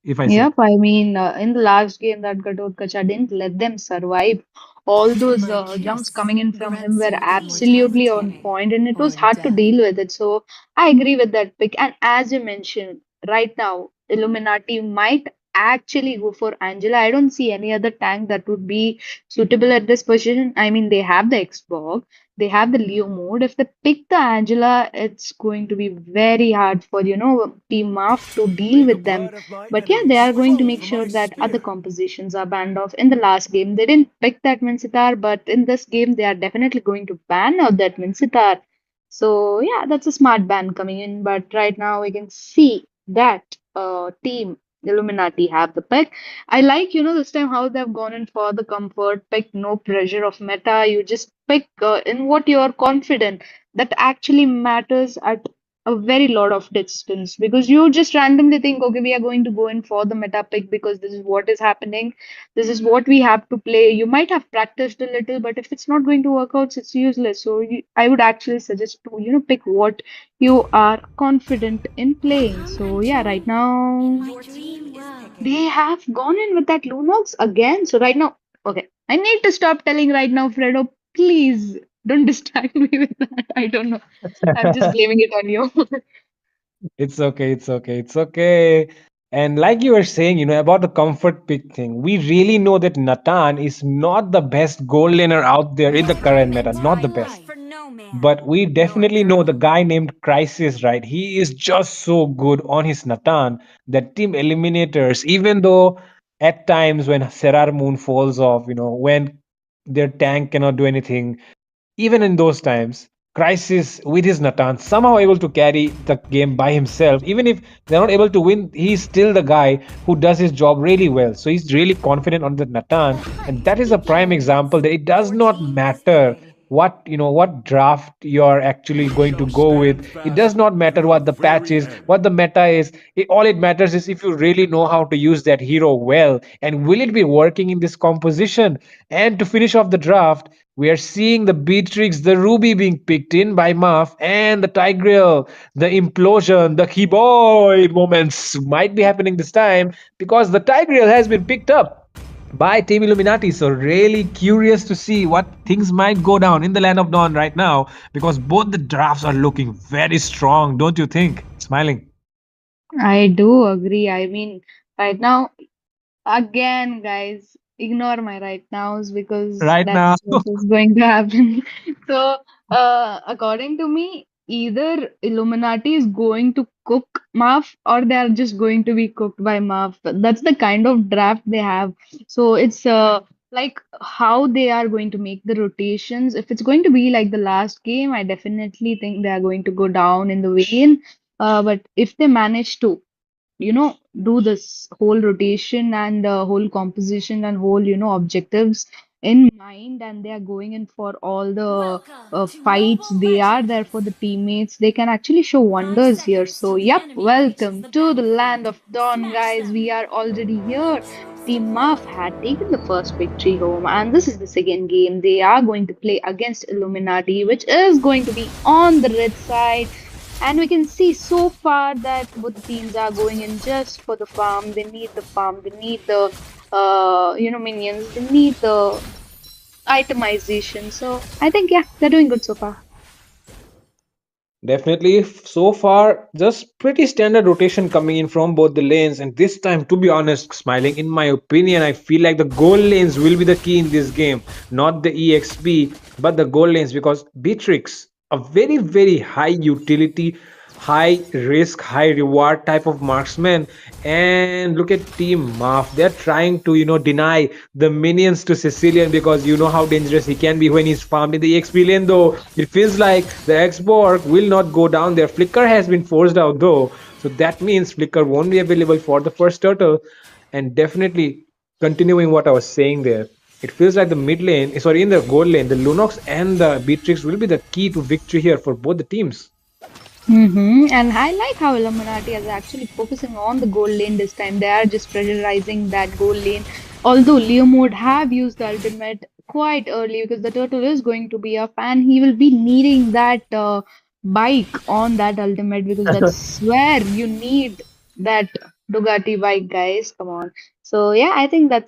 if I say. Yep, I mean, in the last game, that Gatotkacha didn't let them survive. All those jumps coming in from him were absolutely on point, and it was hard to deal with it. So I agree with that pick. And as you mentioned, right now, Illuminati might actually go for Angela. I don't see any other tank that would be suitable at this position. I mean, they have the Xbox, they have the Leo mode. If they pick the Angela, it's going to be very hard for, Team Marf to deal with them. But yeah, they are going to make sure that other compositions are banned off. In the last game, they didn't pick that Minsitar, but in this game, they are definitely going to ban out that Minsitar. So yeah, that's a smart ban coming in. But right now, we can see that team Illuminati have the pick. I like, this time how they've gone in for the comfort pick, no pressure of meta. You just pick in what you're confident. That actually matters at a very lot of distance because you just randomly think, okay, we are going to go in for the meta pick because this is what is happening. This is what we have to play. You might have practiced a little, but if it's not going to work out, it's useless. So I would actually suggest to, pick what you are confident in playing. So yeah, right now they have gone in with that Lunox again. So right now Okay, I need to stop telling right now, Fredo. Please don't distract me with that. I don't know. I'm just blaming it on you. It's okay, it's okay, it's okay. And like you were saying, about the comfort pick thing, we really know that Natan is not the best goal laner out there in the current meta, not the best. But we definitely know the guy named Crisis, right? He is just so good on his Natan that team eliminators, even though at times when Serar Moon falls off, when their tank cannot do anything, even in those times, Crisis with his Natan somehow able to carry the game by himself. Even if they're not able to win, he's still the guy who does his job really well. So he's really confident on the Natan, and that is a prime example that it does not matter what draft you're actually going to go with. It does not matter what the patch is, what the meta is. All it matters is if you really know how to use that hero well, and will it be working in this composition. And to finish off the draft, we are seeing the Beatrix, the Ruby being picked in by Muff, and the Tigreal, the implosion, the Keyboy moments might be happening this time because the Tigreal has been picked up by Team Illuminati. So really curious to see what things might go down in the Land of Dawn right now because both the drafts are looking very strong, don't you think? Smiling. I do agree. I mean, right now, again, guys, ignore my right nows because Right now. that's what is going to happen. So, according to me, either Illuminati is going to cook Marv or they are just going to be cooked by Marv. That's the kind of draft they have. So it's like how they are going to make the rotations. If it's going to be like the last game, I definitely think they are going to go down in the vein. But if they manage to do this whole rotation and whole composition and whole objectives in mind, and they are going in for all the fights, they are there for the teammates, they can actually show wonders here. So yep, welcome to the Land of Dawn, guys. We are already here. Team Muff had taken the first victory home, and this is the second game. They are going to play against Illuminati, which is going to be on the red side. And we can see so far that both the teams are going in just for the farm. They need the farm. They need the minions. They need the itemization. So I think yeah, they're doing good so far. Definitely, so far, just pretty standard rotation coming in from both the lanes. And this time, to be honest, Smiling, in my opinion, I feel like the goal lanes will be the key in this game. Not the EXP, but the goal lanes because Beatrix, a very, very high utility, high risk, high reward type of marksman. And look at Team Maf. They're trying to, deny the minions to Sicilian because you know how dangerous he can be when he's farmed in the EXP lane, though. It feels like the X-Borg will not go down there. Flicker has been forced out, though. So that means Flicker won't be available for the first turtle. And definitely, continuing what I was saying there, it feels like the mid lane, sorry, in the gold lane, the Lunox and the Beatrix will be the key to victory here for both the teams. And I like how Illuminati is actually focusing on the gold lane this time. They are just pressurizing that gold lane. Although Leo would have used the ultimate quite early because the turtle is going to be up and he will be needing that bike on that ultimate because that's where you need that Bugatti bike, guys. Come on. So yeah, I think but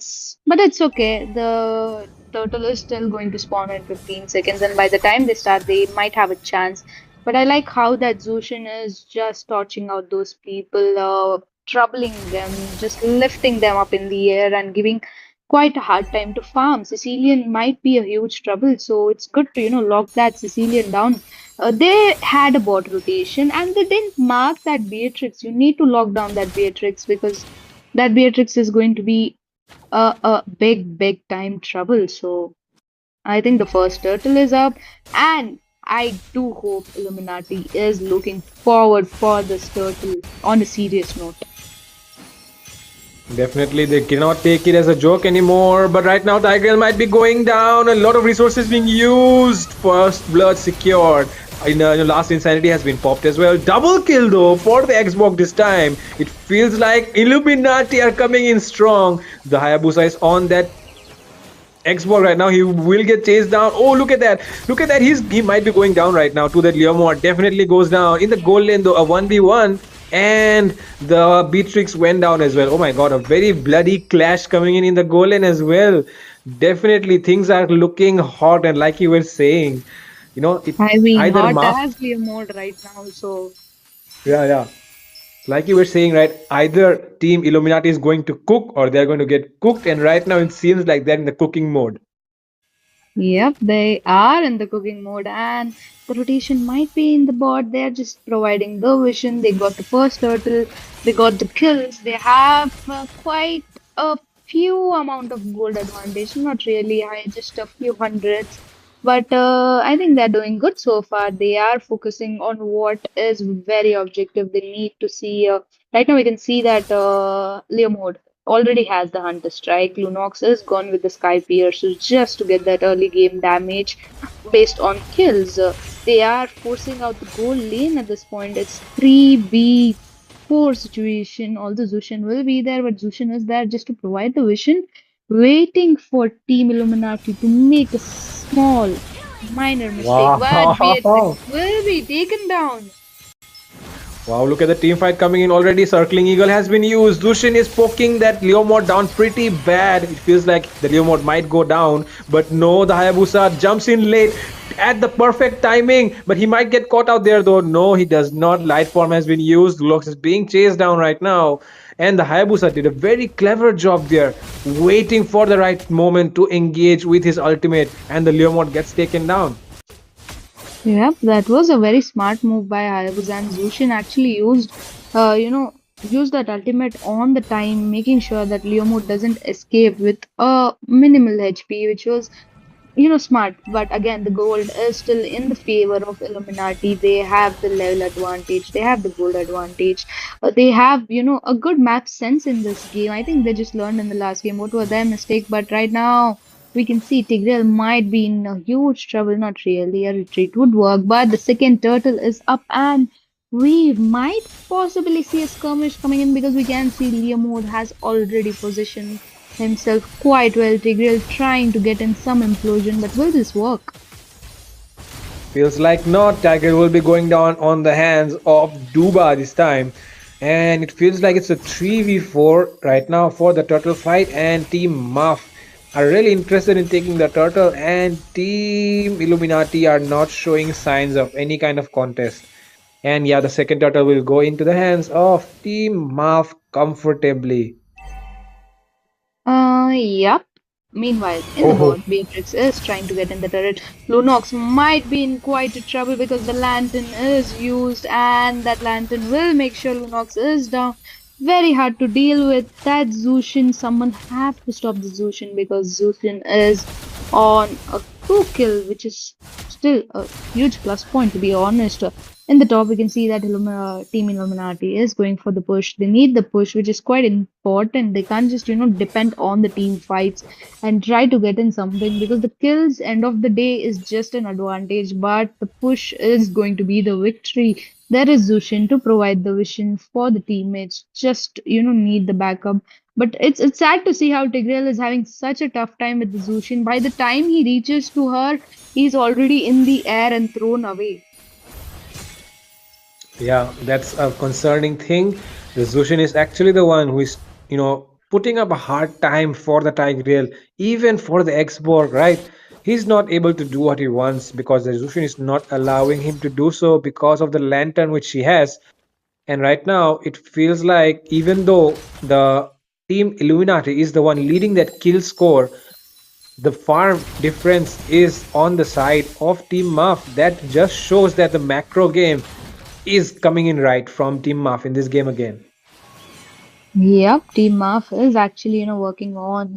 it's okay. The turtle is still going to spawn in 15 seconds, and by the time they start, they might have a chance. But I like how that Zushin is just torching out those people, troubling them, just lifting them up in the air and giving quite a hard time to farm. Sicilian might be a huge trouble, so it's good to, lock that Sicilian down. They had a bot rotation and they didn't mark that Beatrix. You need to lock down that Beatrix because that Beatrix is going to be a big, big time trouble. So I think the first turtle is up, and I do hope Illuminati is looking forward for this turtle on a serious note. Definitely, they cannot take it as a joke anymore. But right now, Tigreal might be going down. A lot of resources being used. First blood secured. Last Insanity has been popped as well. Double kill though for the Xbox this time. It feels like Illuminati are coming in strong. The Hayabusa is on that Xbox right now. He will get chased down. Oh, look at that. Look at that. He might be going down right now to that Leomord. Definitely goes down. In the gold lane though, a 1v1. and the Beatrix went down as well. Oh my god, a very bloody clash coming in the goal lane as well. Definitely things are looking hot, and like you were saying, it I mean, either hot Maf, as Leo mode right now. So, yeah, like you were saying, right, either team Illuminati is going to cook or they're going to get cooked, and right now it seems like they're in the cooking mode. yep, they are in the cooking mode, and the rotation might be in the bot. They're just providing the vision. They got the first turtle, they got the kills. They have quite a few amount of gold advantage, not really high, just a few hundreds. But I think they're doing good so far. They are focusing on what is very objective. They need to see. Right now, we can see that Leo mode already has the Hunter Strike. Lunox is gone with the Sky Piercer just to get that early game damage based on kills. They are forcing out the goal lane at this point. It's 3v4 situation. Although Zushin will be there, but Zushin is there just to provide the vision, waiting for Team Illuminati to make a small, minor mistake. But Beatrix Wow. will be taken down. Wow, look at the team fight coming in already. Circling Eagle has been used. Zushin is poking that Leomord down pretty bad. It feels like the Leomord might go down. But no, the Hayabusa jumps in late at the perfect timing. But he might get caught out there though. No, he does not. Light form has been used. Lux is being chased down right now. And the Hayabusa did a very clever job there, waiting for the right moment to engage with his ultimate. And the Leomord gets taken down. Yep, that was a very smart move by Hayabusa, and Zushin actually used that ultimate on the time, making sure that Leomord doesn't escape with a minimal HP, which was smart. But again, the gold is still in the favor of Illuminati. They have the level advantage, they have the gold advantage. They have, a good map sense in this game. I think they just learned in the last game what was their mistake. But right now, we can see Tigreal might be in a huge trouble. Not really, a retreat would work. But the second turtle is up, and we might possibly see a skirmish coming in because we can see Leomord has already positioned himself quite well. Tigreal trying to get in some implosion, but will this work? Feels like not. Tiger will be going down on the hands of Duba this time. And it feels like it's a 3v4 right now for the turtle fight. And Team Muff are really interested in taking the turtle. And Team Illuminati are not showing signs of any kind of contest. And yeah, the second turtle will go into the hands of Team Muff comfortably. Yup. Meanwhile, in the Oh, bot, Beatrix is trying to get in the turret. Lunox might be in quite a trouble because the lantern is used, and that lantern will make sure Lunox is down. Very hard to deal with. That Zushin, someone have to stop the Zushin because Zushin is on a 2 kill, which is still a huge plus point to be honest. In the top, we can see that Team Illuminati is going for the push. They need the push, which is quite important. They can't just, depend on the team fights and try to get in something because the kills, end of the day, is just an advantage. But the push is going to be the victory. There is Zushin to provide the vision for the teammates. Just, need the backup. But it's sad to see how Tigreal is having such a tough time with the Zushin. By the time he reaches to her, he's already in the air and thrown away. yeah, that's a concerning thing. The Zushin is actually the one who is, putting up a hard time for the Tigreal, even for the X-Borg, right? He's not able to do what he wants because the Zushin is not allowing him to do so because of the lantern which he has. And right now, it feels like even though the team Illuminati is the one leading that kill score, the farm difference is on the side of Team Muff. That just shows that the macro game is coming in right from Team Muff in this game again. Yep, Team Maf is actually, working on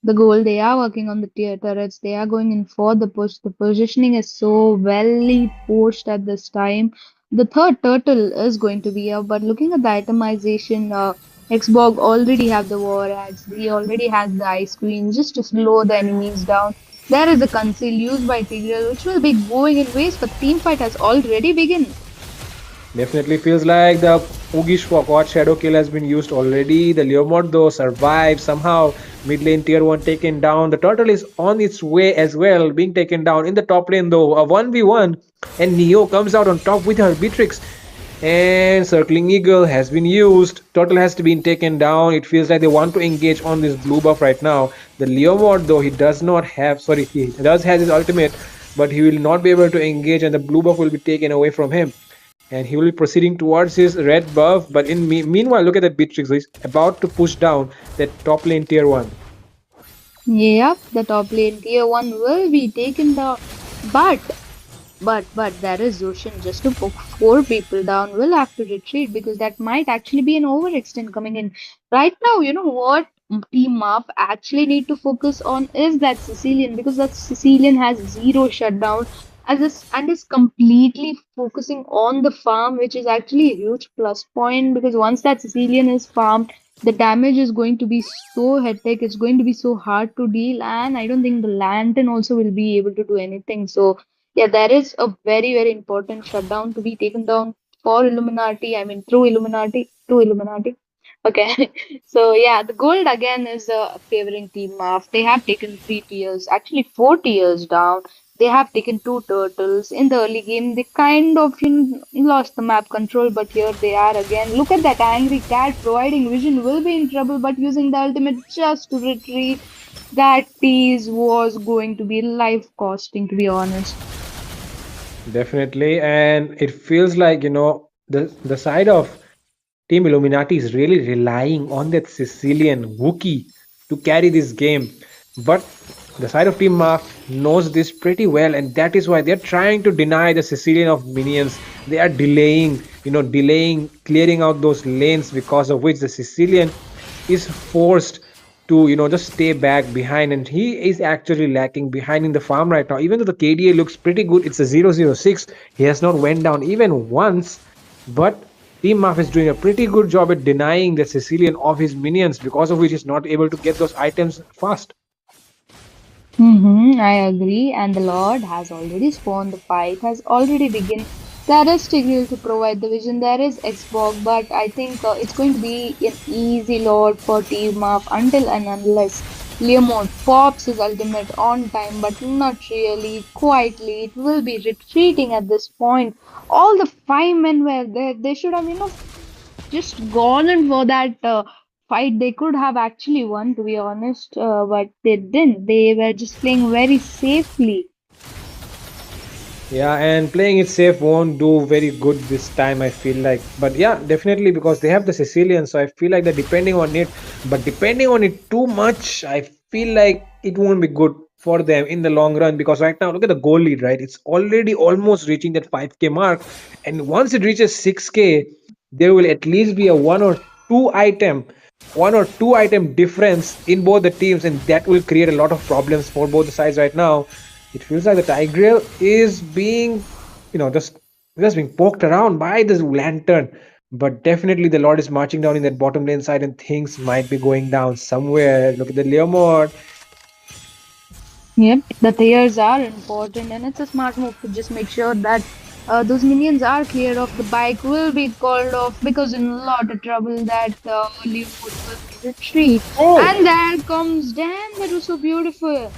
the goal. They are working on the turrets. They are going in for the push. The positioning is so well pushed at this time. The third turtle is going to be up, but looking at the itemization, Xbog already have the war axe. He already has the ice queen just to slow the enemies down. There is a conceal used by Tigreal, which will be going in waste, but the team fight has already begun. Definitely feels like the Oogish Forgot Shadow Kill has been used already. The Leomord though survives somehow. Mid lane tier 1 taken down. The turtle is on its way as well, being taken down. In the top lane though, a 1v1. And Neo comes out on top with her Beatrix. And circling eagle has been used. Turtle has to be taken down. It feels like they want to engage on this blue buff right now. The Leomord, though, he does not have, sorry, he does have his ultimate, but he will not be able to engage, and the blue buff will be taken away from him. And he will be proceeding towards his red buff. But meanwhile, look at that Beatrix. He's about to push down that top lane tier 1. Yep, the top lane tier 1 will be taken down. But but there is Zoshin just to poke 4 people down will have to retreat because that might actually be an overextend coming in. Right now, you know what Team Muff actually need to focus on is that Sicilian because that Sicilian has zero shutdown as is, and is completely focusing on the farm, which is actually a huge plus point because once that Sicilian is farmed, the damage is going to be so hectic, it's going to be so hard to deal, and I don't think the Lantern also will be able to do anything. So yeah, there is a very, very important shutdown to be taken down for Illuminati. I mean, through Illuminati, to Illuminati. Okay, so yeah, the gold again is favoring Team Maf. They have taken 3 tiers, actually 4 tiers down. They have taken 2 turtles in the early game. They kind of lost the map control, but here they are again. Look at that angry cat providing vision will be in trouble, but using the ultimate just to retreat. That tease was going to be life costing, to be honest. Definitely. And it feels like, the side of Team Illuminati is really relying on that Sicilian Wookiee to carry this game. But the side of Team Maf knows this pretty well, and that is why they're trying to deny the Sicilian of minions. They are delaying clearing out those lanes, because of which the Sicilian is forced to just stay back behind, and he is actually lacking behind in the farm right now. Even though the KDA looks pretty good, it's a 006. He has not went down even once, but Team Maf is doing a pretty good job at denying the Sicilian of his minions, because of which he's not able to get those items fast. I agree, and the Lord has already spawned. The fight has already begun. There is Tigreal to provide the vision. There is Xbox, but I think it's going to be an easy Lord for Team Up until and unless Leomord pops his ultimate on time, but not really. Quietly, it will be retreating at this point. All the 5 men were there. They should have, just gone in for that fight. They could have actually won, to be honest, but they didn't. They were just playing very safely. Yeah, and playing it safe won't do very good this time, I feel like. But yeah, definitely, because they have the Sicilian, so I feel like they're depending on it. But depending on it too much, I feel like it won't be good for them in the long run. Because right now, look at the goal lead, right? It's already almost reaching that 5K mark. And once it reaches 6K, there will at least be a one or two item difference in both the teams, and that will create a lot of problems for both the sides right now. It feels like the Tigreal is being, just being poked around by this lantern. But definitely the Lord is marching down in that bottom lane side, and things might be going down somewhere. Look at the Leomord. Yep, the tiers are important, and it's a smart move to just make sure that those minions are cleared off. The bike will be called off because in a lot of trouble that Leopold will retreat. Oh! And there comes, damn, that was so beautiful.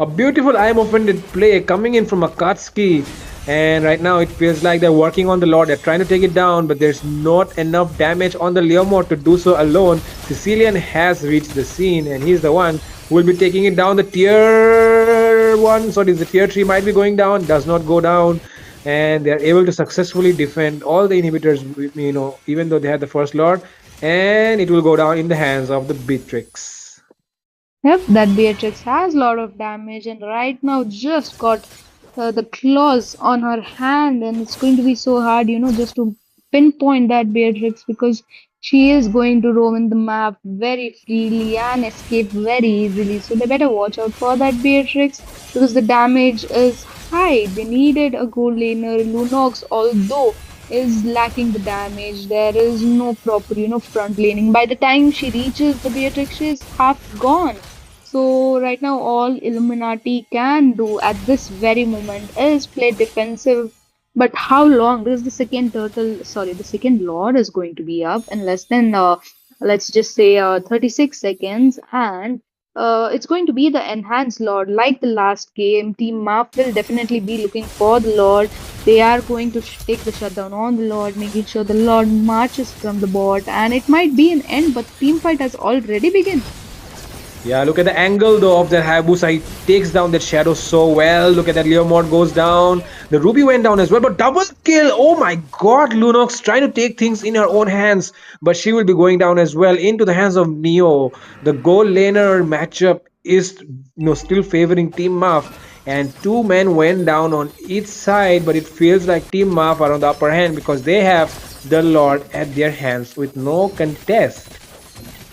A beautiful IM offended play coming in from Akatsuki. And right now it feels like they're working on the Lord. They're trying to take it down, but there's not enough damage on the Leomord to do so alone. Sicilian has reached the scene, and he's the one who will be taking it down. The tier 1, sorry, the tier 3 might be going down, does not go down. And they're able to successfully defend all the inhibitors, even though they had the first Lord. And it will go down in the hands of the Beatrix. Yep, that Beatrix has a lot of damage, and right now just got the claws on her hand, and it's going to be so hard, just to pinpoint that Beatrix because she is going to roam in the map very freely and escape very easily. So they better watch out for that Beatrix because the damage is high. They needed a gold laner. Lunox, although is lacking the damage, there is no proper, front laning. By the time she reaches the Beatrix, she is half gone. So right now all Illuminati can do at this very moment is play defensive. But how long? Because the second Lord is going to be up in less than let's just say 36 seconds, and it's going to be the enhanced Lord. Like the last game, Team Marf will definitely be looking for the Lord. They are going to take the shutdown on the Lord, making sure the Lord marches from the bot, and it might be an end, but the team fight has already begun. Yeah, look at the angle though of that Hayabusa. He takes down that shadow so well. Look at that Leomord goes down. The Ruby went down as well, but double kill. Oh my god, Lunox trying to take things in her own hands, but she will be going down as well into the hands of Neo. The goal laner matchup is still favoring Team Maf, and two men went down on each side, but it feels like Team Maf are on the upper hand because they have the Lord at their hands with no contest.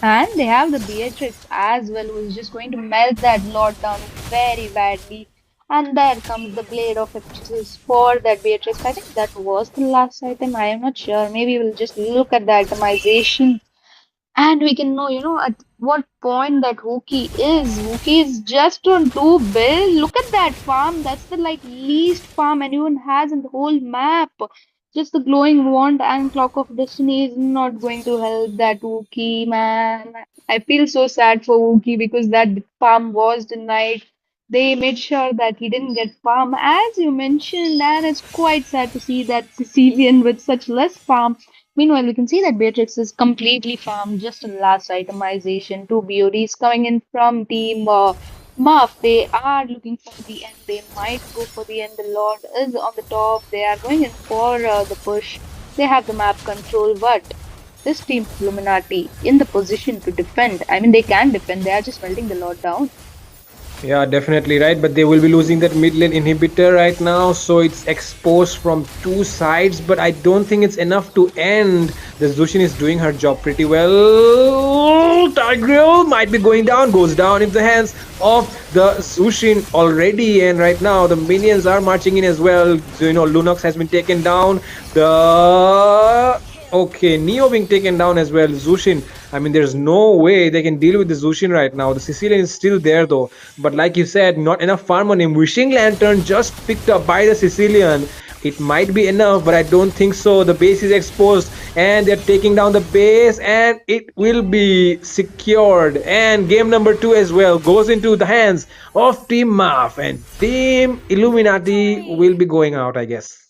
And they have the Beatrix as well, who is just going to melt that Lord down very badly. And there comes the Blade of Ephesus for that Beatrix. I think that was the last item. I am not sure. Maybe we'll just look at the itemization and we can know, at what point that Wookie is. Wookie is just on 2 bill. Look at that farm. That's the like least farm anyone has in the whole map. Just the glowing wand and clock of destiny is not going to help that Wookie, man. I feel so sad for Wookie because that farm was denied. They made sure that he didn't get farm, as you mentioned, and it's quite sad to see that Sicilian with such less farm. Meanwhile, we can see that Beatrix is completely farmed, just a last itemization. Two BODs coming in from Team Muff. They are looking for the end. They might go for the end. The Lord is on the top. They are going in for the push. They have the map control, but this Team Illuminati in the position to defend. I mean, they can defend. They are just melting the Lord down. Yeah, definitely right. But they will be losing that mid lane inhibitor right now, so it's exposed from two sides. But I don't think it's enough to end. The Zushin is doing her job pretty well. Tigreal might be going down, goes down into the hands of the Zushin already. And right now, the minions are marching in as well. So, Lunox has been taken down. The Okay, Neo being taken down as well. Zushin, I mean, there's no way they can deal with the Zushin right now. The Sicilian is still there though. But like you said, not enough farm on him. Wishing Lantern just picked up by the Sicilian. It might be enough, but I don't think so. The base is exposed and they're taking down the base and it will be secured. And game number 2 as well goes into the hands of Team Maf, and Team Illuminati will be going out, I guess.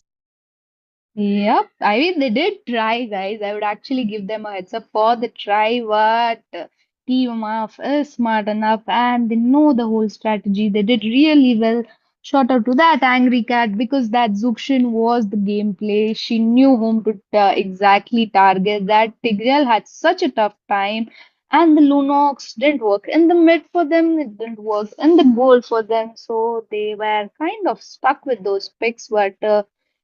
Yep, I mean they did try, guys. I would actually give them a heads up for the try, but Team Off is smart enough and they know the whole strategy. They did really well. Shout out to that angry cat because that Zuxin was the gameplay. She knew whom to exactly target. That Tigreal had such a tough time, and the Lunox didn't work in the mid for them. It didn't work in the goal for them, so they were kind of stuck with those picks. But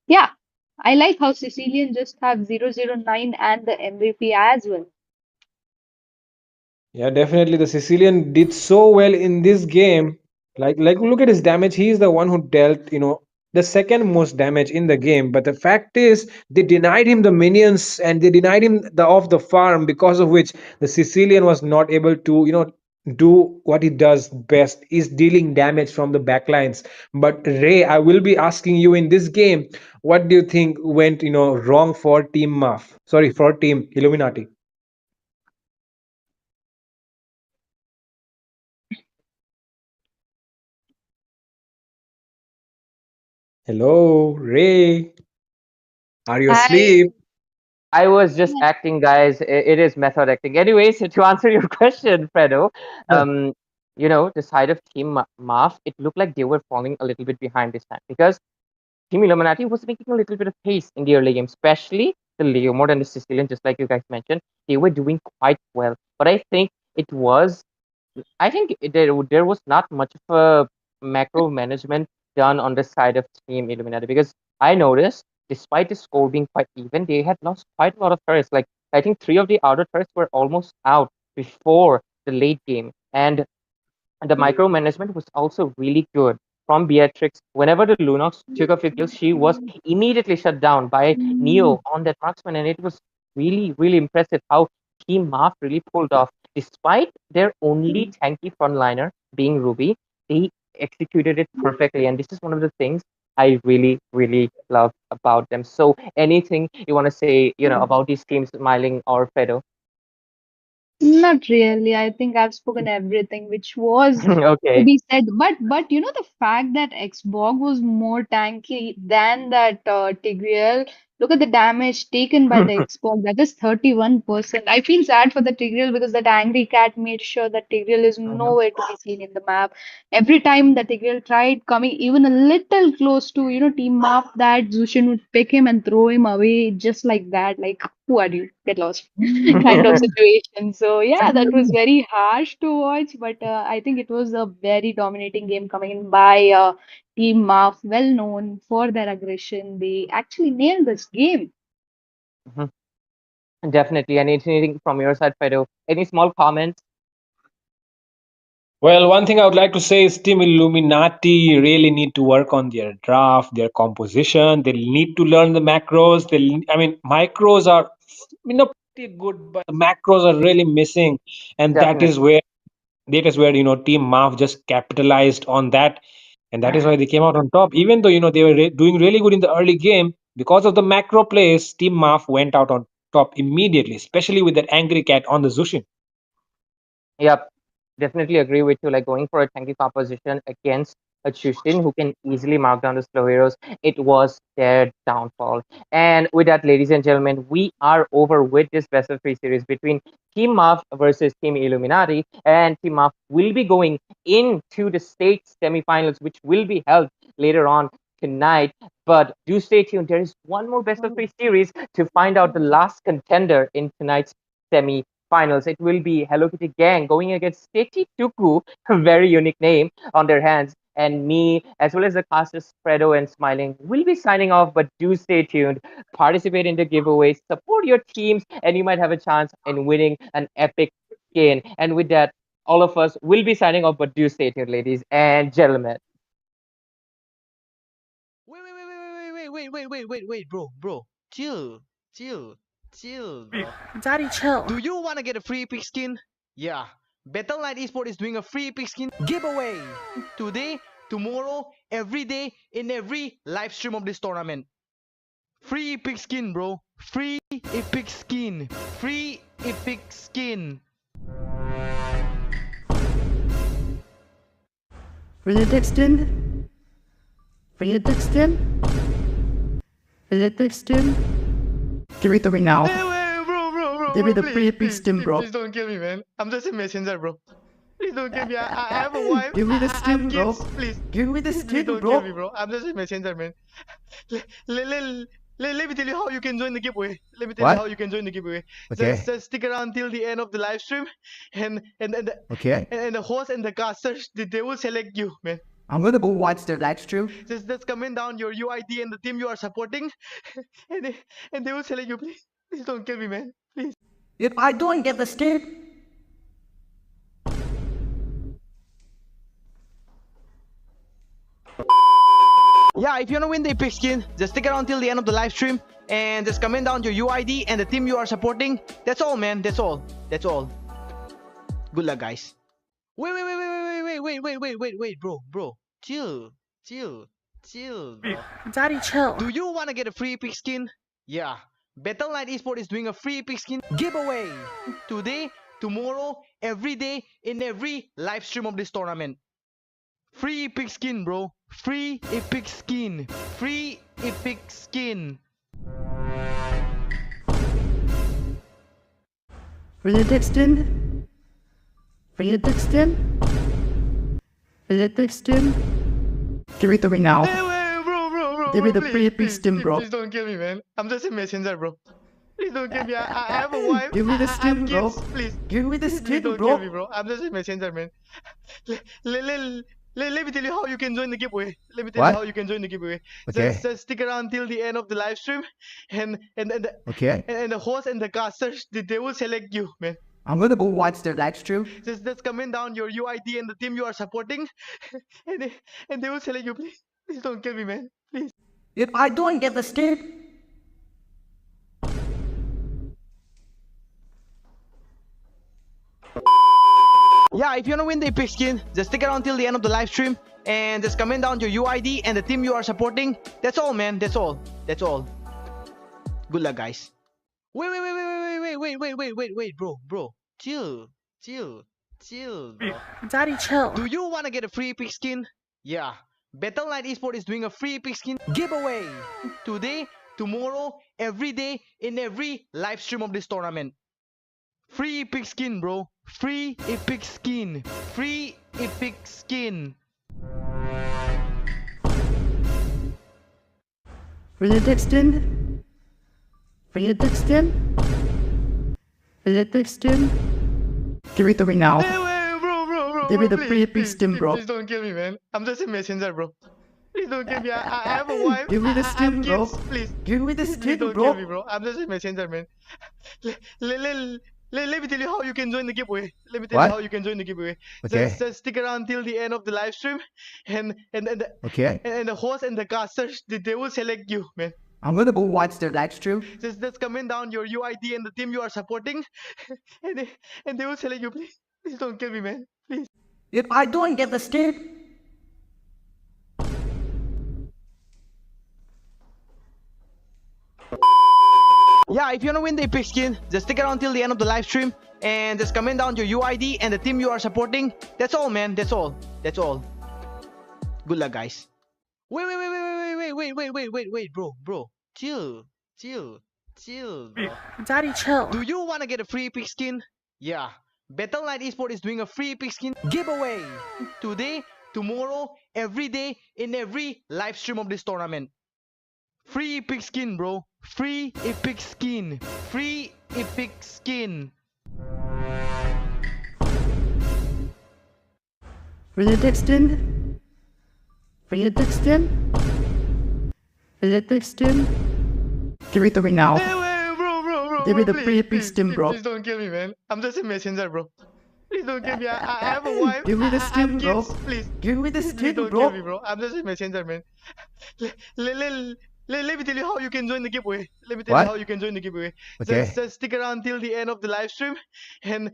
yeah. I like how Sicilian just have 009 and the MVP as well. Yeah, definitely. The Sicilian did so well in this game. Like look at his damage. He is the one who dealt, the second most damage in the game. But the fact is, they denied him the minions and they denied him the of the farm, because of which the Sicilian was not able to, do what he does best, is dealing damage from the backlines. But Ray, I will be asking you in this game, what do you think went, wrong for Team Maf? Sorry, for Team Illuminati. Hello, Ray. Are you I asleep? I was just acting, guys. It is method acting. Anyways, to answer your question, Fredo, um, the side of Team Maf, it looked like they were falling a little bit behind this time because Team Illuminati was making a little bit of pace in the early game, especially the Leomord and the Sicilian, just like you guys mentioned. They were doing quite well. But there was not much of a macro management done on the side of Team Illuminati because I noticed, despite the score being quite even, they had lost quite a lot of turrets. Like I think three of the outer turrets were almost out before the late game, and the micromanagement was also really good from Beatrix. Whenever the Lunox took a few kills, she was immediately shut down by Neo on that marksman, and it was really, really impressive how Team Marth really pulled off. Despite their only tanky frontliner being Ruby, they executed it perfectly, and this is one of the things I really, really love about them. So, anything you want to say, about these teams, Smiling or Fedo? Not really. I think I've spoken everything which was to Okay. be said. But you know the fact that Xbox was more tanky than that Tigreal. Look at the damage taken by the Xbox. That is 31%. I feel sad for the Tigreal because that angry cat made sure that Tigreal is Mhm. nowhere to be seen in the map. Every time the Tigreal tried coming even a little close to team map, that Zushin would pick him and throw him away just like that. Like, who are you? Get lost. Kind of situation. So yeah, that was very harsh to watch, but I think it was a very dominating game coming in by Team Maf, well known for their aggression. They actually nailed this game. Mhm. Definitely. And anything from your side, Fredo? Any small comments? Well, one thing I would like to say is Team Illuminati really need to work on their draft, their composition. They need to learn the macros. I mean, micros are, pretty good, but the macros are really missing, and Definitely. that is where Team Marv just capitalized on that, and that is why they came out on top. Even though they were doing really good in the early game, because of the macro plays, Team Marv went out on top immediately, especially with that angry cat on the Zushin. Yep, definitely agree with you. Like going for a tanky composition against a Chushin who can easily mark down the slow heroes, it was their downfall. And with that, ladies and gentlemen, we are over with this best of three series between Team Maf versus Team Illuminati. And Team Maf will be going into the state semifinals, which will be held later on tonight. But do stay tuned. There is one more best of three series to find out the last contender in tonight's semi finals. It will be Hello Kitty Gang going against Steti Tuku, a very unique name on their hands. And me, as well as the casters Fredo and Smiling, will be signing off, but do stay tuned. Participate in the giveaways, support your teams, and you might have a chance in winning an epic skin. And with that, all of us will be signing off, but do stay tuned, ladies and gentlemen. Wait, bro. Chill, bro. Daddy, chill. Do you want to get a free epic skin? Yeah. Battle Knight Esport is doing a free epic skin giveaway today, tomorrow, every day, in every live stream of this tournament. Free epic skin, bro. Free epic skin. Free epic skin. For the Dixon? For the Dixon? For the Dixon? Give it to me now. Hey, bro. Give me the please, free please, stem, please, bro. Please don't kill me, man. I'm just a messenger, bro. Please don't kill me. I have a wife. Give me the I stem, have bro. kids. Please. Give me the Please stem, don't bro. kill me, bro. I'm just a messenger, man. Let me tell you how you can join the giveaway. Let me tell you What? how you can join the giveaway. Okay. Just stick around till the end of the live stream, and Okay. the host and the casters they will select you, man. I'm gonna go watch the live stream. Just comment down your UID and the team you are supporting, and they will select you. Please don't kill me, man. Please. If I don't get the skin, Yeah, if you want to win the epic skin, just stick around till the end of the live stream and just comment down your UID and the team you are supporting. That's all, man. That's all. Good luck, guys. Wait, bro. Chill, bro. Daddy, chill. Do you want to get a free epic skin? Yeah. Battle Knight Esport is doing a free epic skin giveaway today, tomorrow, every day, in every live stream of this tournament. Free epic skin, bro. Free epic skin. Free epic skin. for the Dixon? For the Dixon? For the Dixon? Give it to me now. Hey, bro. Give me the please, free please, stem, please, bro. Please don't kill me, man. I'm just a messenger, bro. Please don't kill me. I have a wife. Give me the I have stem, bro. kids. Please. Give me the Please skin, don't bro. kill me, bro. I'm just a messenger, man. Let me tell you how you can join the giveaway. Okay. Just stick around till the end of the live stream, and Okay. the host and the casters they will select you, man. I'm gonna go watch the live stream. Just comment down your UID and the team you are supporting, and they will select you. Please don't kill me, man. Please. If I don't get the skin, Yeah, if you want to win the epic skin, just stick around till the end of the live stream and just comment down your UID and the team you are supporting. That's all, man. That's all. Good luck, guys. Wait, bro. Chill, chill, chill, bro. Daddy, chill. Do you want to get a free epic skin? Yeah. Battle.net Esport is doing a free epic skin giveaway today, tomorrow, every day in every live stream of this tournament. Free epic skin, bro. Free epic skin. Free epic skin. Epic skin? Epic skin? Epic skin? Give it to me now. Bro, Give me the please, free epic please, skin, bro. Please don't kill me, man. I'm just a messenger, bro. Please don't kill me. I have a wife. Give me the I have skin, bro. kids. Please. Give me the Please skin, don't bro. kill me, bro. I'm just a messenger, man. Let me tell you how you can join the giveaway. Let me tell What? you how you can join the giveaway. Okay. Just stick around till the end of the live stream, and Okay. the host and the casters they will select you, man. I'm gonna go watch the live stream. Just comment down your UID and the team you are supporting, and they will select you. Please don't kill me, man. Please. If I don't get the skin, Yeah, if you want to win the epic skin, just stick around till the end of the live stream and just comment down your UID and the team you are supporting. That's all, man. That's all. That's all. Good luck, guys. Wait, bro. Chill. Bro. Daddy, chill. Do you want to get a free epic skin? Yeah. Battle.net Esport is doing a free epic skin giveaway today, tomorrow, every day in every live stream of this tournament. Free epic skin, bro. Free epic skin. Free epic skin. epic skin? Epic skin? Epic skin? Give it to me now. Bro. Give me the please, free epic please, skin, bro. Please don't kill me, man. I'm just a messenger, bro. Please don't kill me. I have a wife. Give me the I have skin, bro. kids. Please. Give me the Please skin, don't bro. kill me, bro. I'm just a messenger, man. Let me tell you how you can join the giveaway. Let me tell What? you how you can join the giveaway. Okay. Just stick around till the end of the live stream, and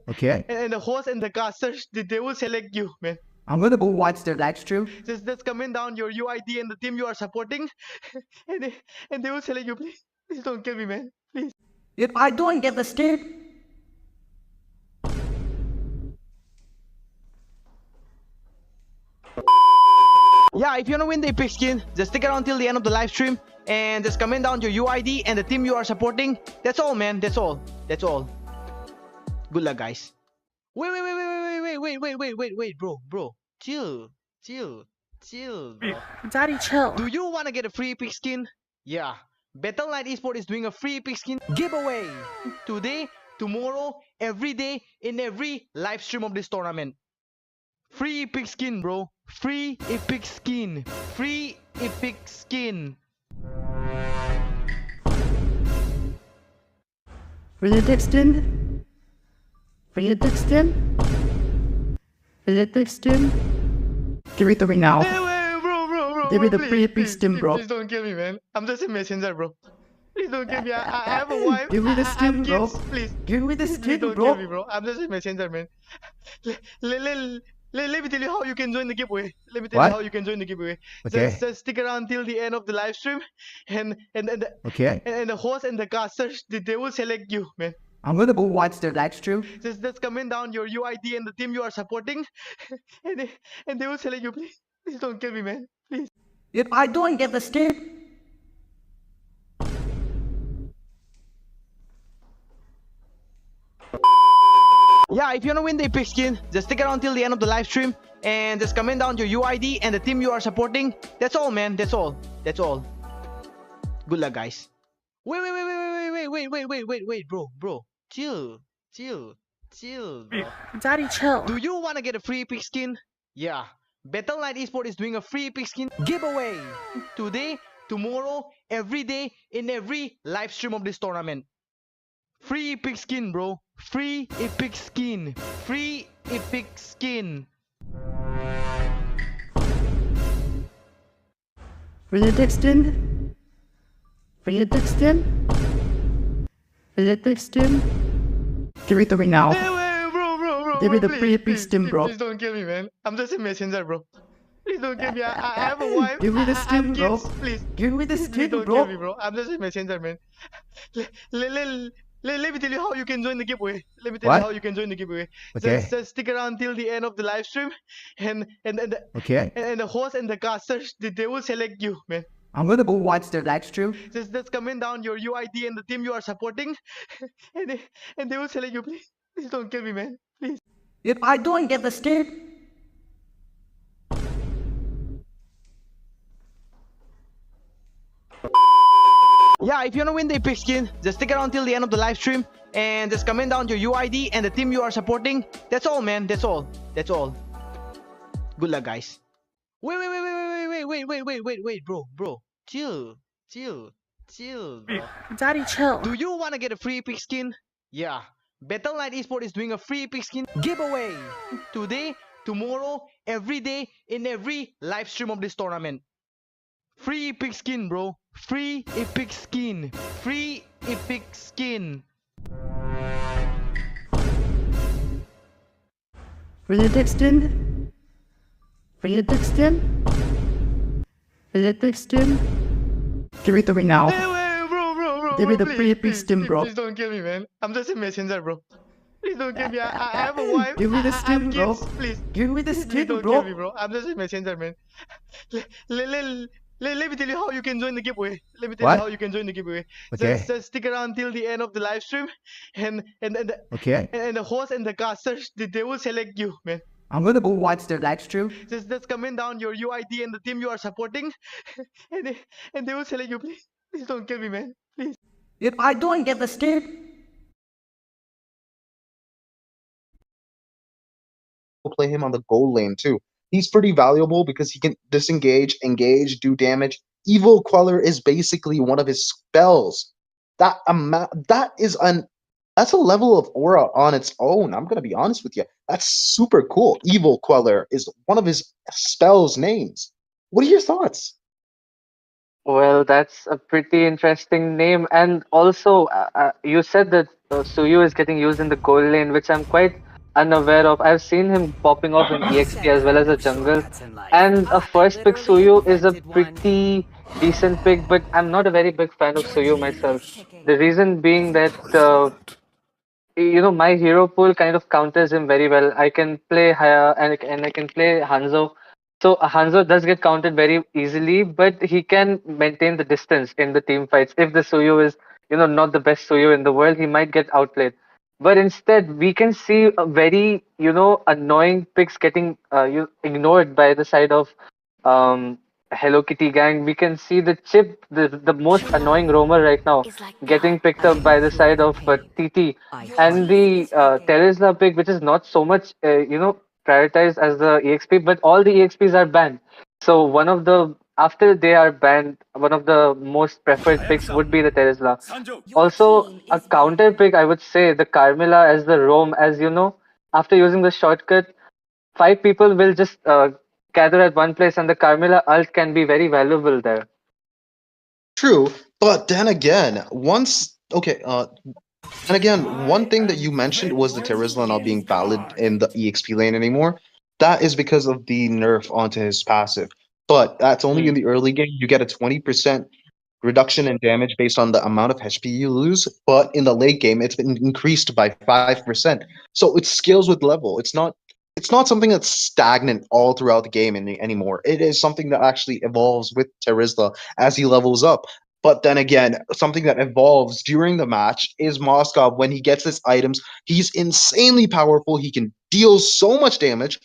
Okay. the host and the casters they will select you, man. I'm gonna go watch the live stream. Just comment down your UID and the team you are supporting, and they will select you. Please don't kill me, man. Please. If I don't get the skin, Yeah, if you want to win the epic skin, just stick around till the end of the live stream and just comment down your UID and the team you are supporting. That's all, man. That's all. That's all. Good luck, guys. Wait, bro. Chill, bro. Daddy, chill. Do you want to get a free epic skin? Yeah. Battle.net Esport is doing a free epic skin giveaway today, tomorrow, every day in every live stream of this tournament. Free epic skin, bro. Free epic skin. Free epic skin. epic skin? Epic skin? Epic skin? Give it to me now. Bro. Give me the please, free epic please, skin, please, bro. Please don't kill me, man. I'm just a messenger, bro. Please don't kill me. I have a wife. Give me the I have skin, bro. kids. Please. Give me the Please skin, don't bro. kill me, bro. I'm just a messenger, man. Let me tell you how you can join the giveaway. Let me tell What? you how you can join the giveaway. Okay. Just stick around till the end of the live stream, and Okay. the host and the casters they will select you, man. I'm gonna go watch the live stream. Just comment down your UID and the team you are supporting, and they will select you. Please don't kill me, man. Please. If I don't get the skin, Yeah, if you want to win the epic skin, just stick around till the end of the live stream and just comment down your UID and the team you are supporting. That's all, man. That's all. That's all. Good luck, guys. Wait, bro. Chill, bro. Daddy, chill. Do you want to get a free epic skin? Yeah. Battle.net Esport is doing a free epic skin giveaway today, tomorrow, every day in every live stream of this tournament. Free epic skin, bro. Free epic skin. Free epic skin. epic skin? Epic skin? Epic skin? Give it to me now. Bro. Give me the please, free epic please, skin, please, bro. Please don't kill me, man. I'm just a messenger, bro. Please don't kill me. I have a wife. Give me the I have skin, bro. kids. Please. Give me the Please skin, don't bro. kill me, bro. I'm just a messenger, man. Let me tell you how you can join the giveaway. Let me tell What? you how you can join the giveaway. Okay. Just stick around till the end of the live stream, and Okay. the host and the casters they will select you, man. I'm gonna go watch the live stream. Just comment down your UID and the team you are supporting, and they will select you. Please don't kill me, man. Please. If I don't get the skin, Yeah, if you wanna win the epic skin, just stick around till the end of the live stream and just comment down your UID and the team you are supporting. That's all, man. That's all. That's all. Good luck, guys. Wait, bro. Chill, bro. Daddy, chill. Do you wanna get a free epic skin? Yeah. Battle Knight Esport is doing a free epic skin giveaway today, tomorrow, every day in every live stream of this tournament. Free epic skin, bro. Free epic skin. Free epic skin. For the Dixon? For the Dixon? For the Dixon? Give it to me now. Bro. Give me the please, free please, stim, bro. Please don't kill me, man. I'm just a messenger, bro. Please don't kill me. I have a wife. Give me the I have stim, bro. kids. Please. Give me the Please stim, don't bro. kill me, bro. I'm just a messenger, man. Let me tell you how you can join the giveaway. Let me tell What? you how you can join the giveaway. Okay. Just stick around till the end of the live stream, and Okay. the host and the casters they will select you, man. I'm gonna go watch the live stream. Just comment down your UID and the team you are supporting, and they will select you. Please don't kill me, man. Please. If I don't get the skin, play him on the gold lane too. He's pretty valuable because he can disengage, engage, do damage. Evil Queller is basically one of his spells. That's a level of aura on its own. I'm gonna be honest with you. That's super cool. Evil Queller is one of his spells names. What are your thoughts? Well, that's a pretty interesting name. And also, you said that Suyu is getting used in the gold lane, which I'm quite unaware of. I've seen him popping off in EXP as well as a jungle. And a first pick Suyu is a pretty decent pick, but I'm not a very big fan of Suyu myself. The reason being that, my hero pool kind of counters him very well. I can play Haya and I can play Hanzo. So Hanzo does get counted very easily, but he can maintain the distance in the team fights. If the Suyu is, not the best Suyu in the world, he might get outplayed. But instead, we can see a very, annoying picks getting ignored by the side of um, Hello Kitty gang. We can see the Chip, the most annoying roamer right now, getting picked up by the side of TT, and the Terizla pick, which is not so much, prioritized as the EXP, but all the EXPs are banned. So after they are banned, one of the most preferred picks would be the Terizla. Also, a counter pick, I would say, the Carmilla as the roam, as after using the shortcut, 5 people will just gather at one place, and the Carmilla ult can be very valuable there. True, but then again, one thing that you mentioned was the Terizla not being valid in the EXP lane anymore. That is because of the nerf onto his passive. But that's only in the early game. You get a 20% reduction in damage based on the amount of HP you lose. But in the late game, it's been increased by 5%. So it scales with level. It's not something that's stagnant all throughout the game anymore. It is something that actually evolves with Terizla as he levels up. But then again, something that evolves during the match is Moskov. When he gets his items, he's insanely powerful. He can deal so much damage,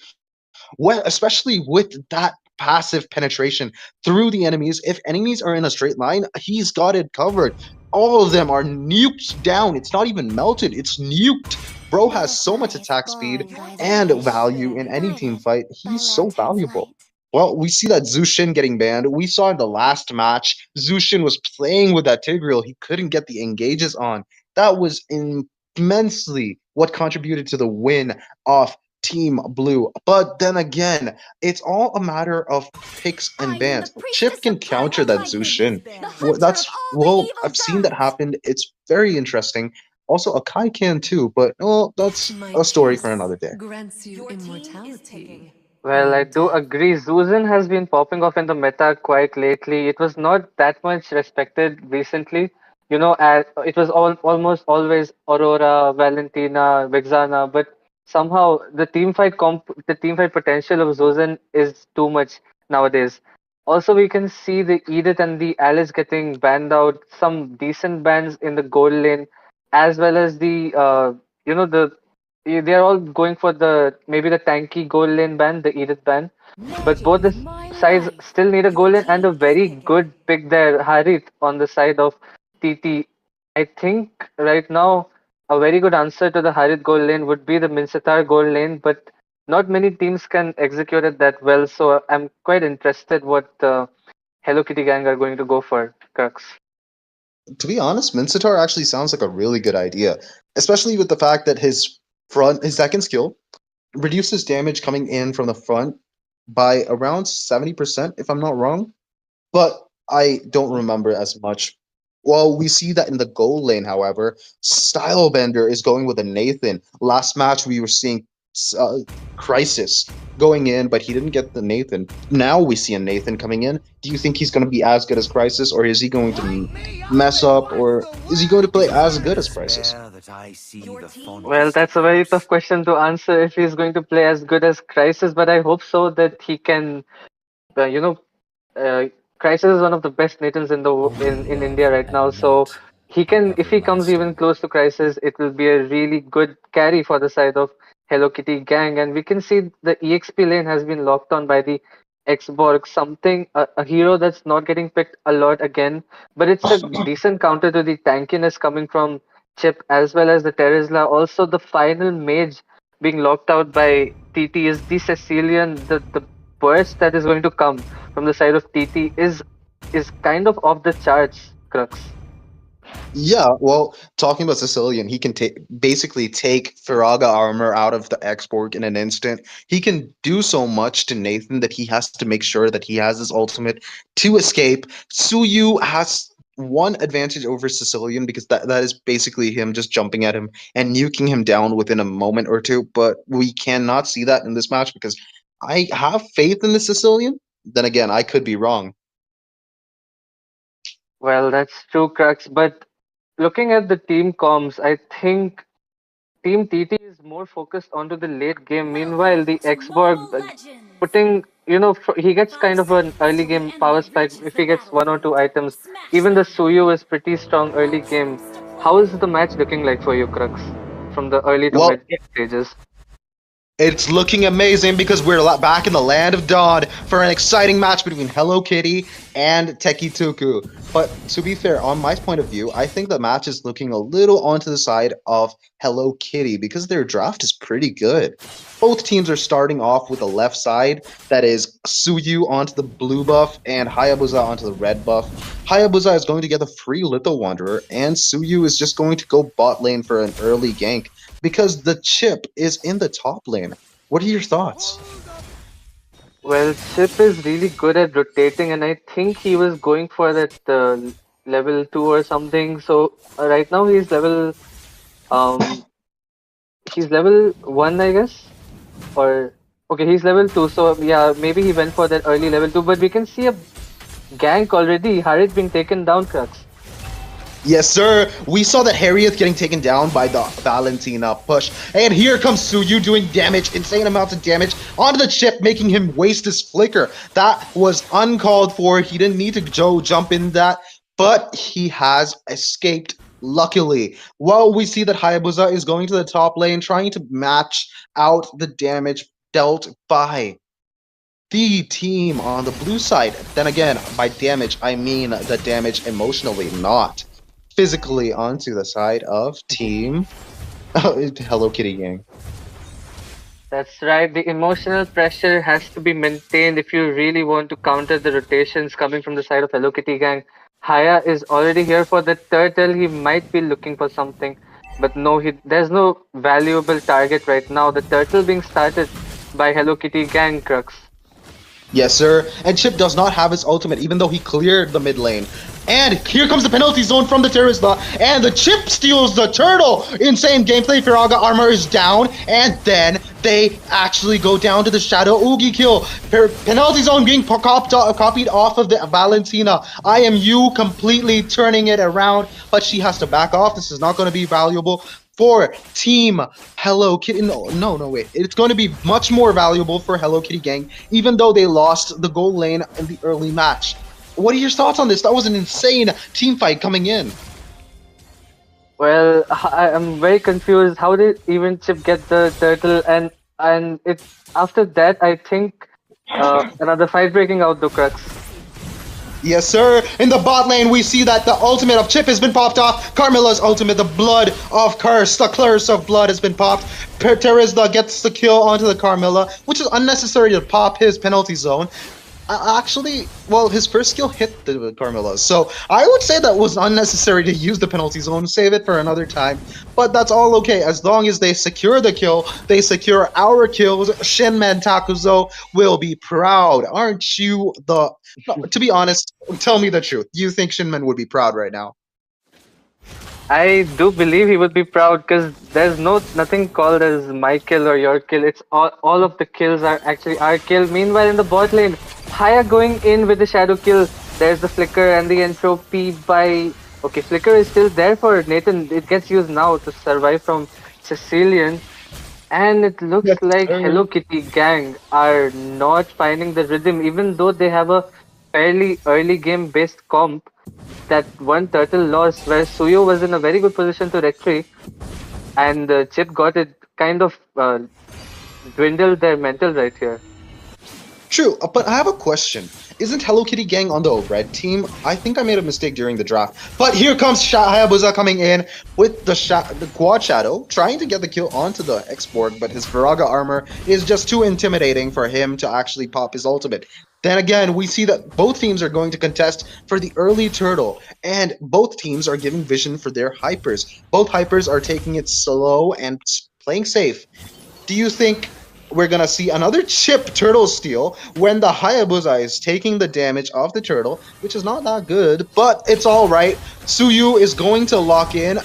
especially with that passive penetration through the enemies. If enemies are in a straight line, he's got it covered. All of them are nuked down. It's not even melted, it's nuked. Bro has so much attack speed and value in any team fight. He's so valuable. Well, we see that Zushin getting banned. We saw in the last match, Zushin was playing with that Tigreal. He couldn't get the engages on. That was immensely what contributed to the win of Team Blue. But then again, it's all a matter of picks and bans. Chip can counter that Zushin. I've seen that happen. It's very interesting. Also, Akai can too, but that's a story for another day. Well, I do agree. Zuzan has been popping off in the meta quite lately. It was not that much respected recently, it was almost always Aurora, Valentina, Vexana, but somehow the team fight potential of Zozen is too much nowadays. Also, we can see the Edith and the Alice getting banned out, some decent bans in the gold lane, as well as you know, the they're all going for maybe the tanky gold lane ban, the Edith ban. But both the sides still need a goal line and a very good pick there, Harith, on the side of TT. I think right now a very good answer to the Harith goal lane would be the Minsatar goal lane, but not many teams can execute it that well. So I'm quite interested what the Hello Kitty gang are going to go for, Crux. To be honest, Mincetar actually sounds like a really good idea, especially with the fact that his second skill reduces damage coming in from the front by around 70%, if I'm not wrong. But I don't remember as much. Well, we see that in the goal lane, however, Stylebender is going with a Nathan. Last match, we were seeing uh, Crisis going in, but he didn't get the Nathan. Now we see a Nathan coming in. Do you think he's going to be as good as Crisis, or is he going to mess up, or is he going to play as good as Crisis? Well, that's a very tough question to answer if he's going to play as good as Crisis, but I hope so that he can, uh, you know, uh, Crisis is one of the best Nathans in India right now. So he can, if he comes even close to Crisis, it will be a really good carry for the side of Hello Kitty gang. And we can see the EXP lane has been locked on by the Xborg, something a hero that's not getting picked a lot again, but it's a decent counter to the tankiness coming from Chip as well as the Terizla. Also, the final mage being locked out by TT is the Cecilian. The burst that is going to come from the side of TT is kind of off the charts, Crux. Yeah, well, talking about Sicilian, he can basically take Firaga armor out of the export in an instant. He can do so much to Nathan that he has to make sure that he has his ultimate to escape. Suyu has one advantage over Sicilian because that is basically him just jumping at him and nuking him down within a moment or two, but we cannot see that in this match because I have faith in the Sicilian. Then again, I could be wrong. Well, that's true, Crux. But looking at the team comms, I think Team TT is more focused onto the late game. Meanwhile, the Xborg putting, he gets kind of an early game power spike if he gets one or two items. Even the Suyu is pretty strong early game. How is the match looking like for you, Crux, from the early to Well, mid stages? it's looking amazing because we're back in the land of Dawn for an exciting match between Hello Kitty and Tekituku. But to be fair, on my point of view, I think the match is looking a little onto the side of Hello Kitty because their draft is pretty good. Both teams are starting off with the left side, that is Suyu onto the blue buff and Hayabusa onto the red buff. Hayabusa is going to get the free Litho Wanderer, and Suyu is just going to go bot lane for an early gank because the chip is in the top lane. What are your thoughts? Well, Chip is really good at rotating, and I think he was going for that level 2 or something. So right now um he's level 1, I guess. Or okay, he's level 2. So yeah, maybe he went for that early level 2. But we can see a gank already. Harith being taken down, Crux. Yes, sir. We saw that Harriet getting taken down by the Valentina push. And here comes Suyu doing damage, insane amounts of damage onto the chip, making him waste his flicker. That was uncalled for. He didn't need to jump in that, but he has escaped luckily. Well, we see that Hayabusa is going to the top lane, trying to match out the damage dealt by the team on the blue side. Then again, by damage, I mean the damage emotionally, not physically, onto the side of Team Hello Kitty Gang. That's right. The emotional pressure has to be maintained if you really want to counter the rotations coming from the side of Hello Kitty Gang. Haya is already here for the turtle. He might be looking for something, but no, there's no valuable target right now. The turtle being started by Hello Kitty Gang, Crux. Yes, sir. And Chip does not have his ultimate, even though he cleared the mid lane. And here comes the penalty zone from the Terizla, and the chip steals the turtle. Insane gameplay. Firaga armor is down, and then they actually go down to the Shadow Oogie kill. Penalty zone being copied off of the Valentina. IMU completely turning it around, but she has to back off. This is not going to be valuable for Team Hello Kitty. No, wait. It's going to be much more valuable for Hello Kitty Gang, even though they lost the goal lane in the early match. What are your thoughts on this? That was an insane team fight coming in. Well, I'm very confused. How did even Chip get the turtle? And it after that, I think another fight breaking out, the Crux. Yes, sir. In the bot lane, we see that the ultimate of Chip has been popped off. Carmilla's ultimate, the blood of curse, the curse of blood has been popped. Terizla gets the kill onto the Carmilla, which is unnecessary to pop his penalty zone. Actually, well, his first skill hit the Carmilla, so I would say that was unnecessary to use the penalty zone. Save it for another time, but that's all okay as long as they secure the kill. They secure our kills. Shinman Takuzo will be proud, aren't you? No, to be honest, tell me the truth. Do you think Shinman would be proud right now? I do believe he would be proud because there's nothing called as my kill or your kill. It's all of the kills are actually our kill. Meanwhile, in the bot lane, Haya going in with the shadow kill. There's the flicker and the entropy by. Okay, flicker is still there for Nathan. It gets used now to survive from Sicilian. And it looks like Hello Kitty Gang are not finding the rhythm, even though they have a fairly early game based comp. That one turtle loss where Suyo was in a very good position to rectory, and Chip got it kind of dwindled their mental right here. True, but I have a question. Isn't Hello Kitty Gang on the red team? I think I made a mistake during the draft. But here comes Hayabusa coming in with the quad shadow, trying to get the kill onto the X-Borg, but his Viraga armor is just too intimidating for him to actually pop his ultimate. Then again, we see that both teams are going to contest for the early turtle, and both teams are giving vision for their hypers. Both hypers are taking it slow and playing safe. Do you think we're gonna see another chip turtle steal when the Hayabusa is taking the damage of the turtle, which is not that good, but it's all right. Suyu is going to lock in,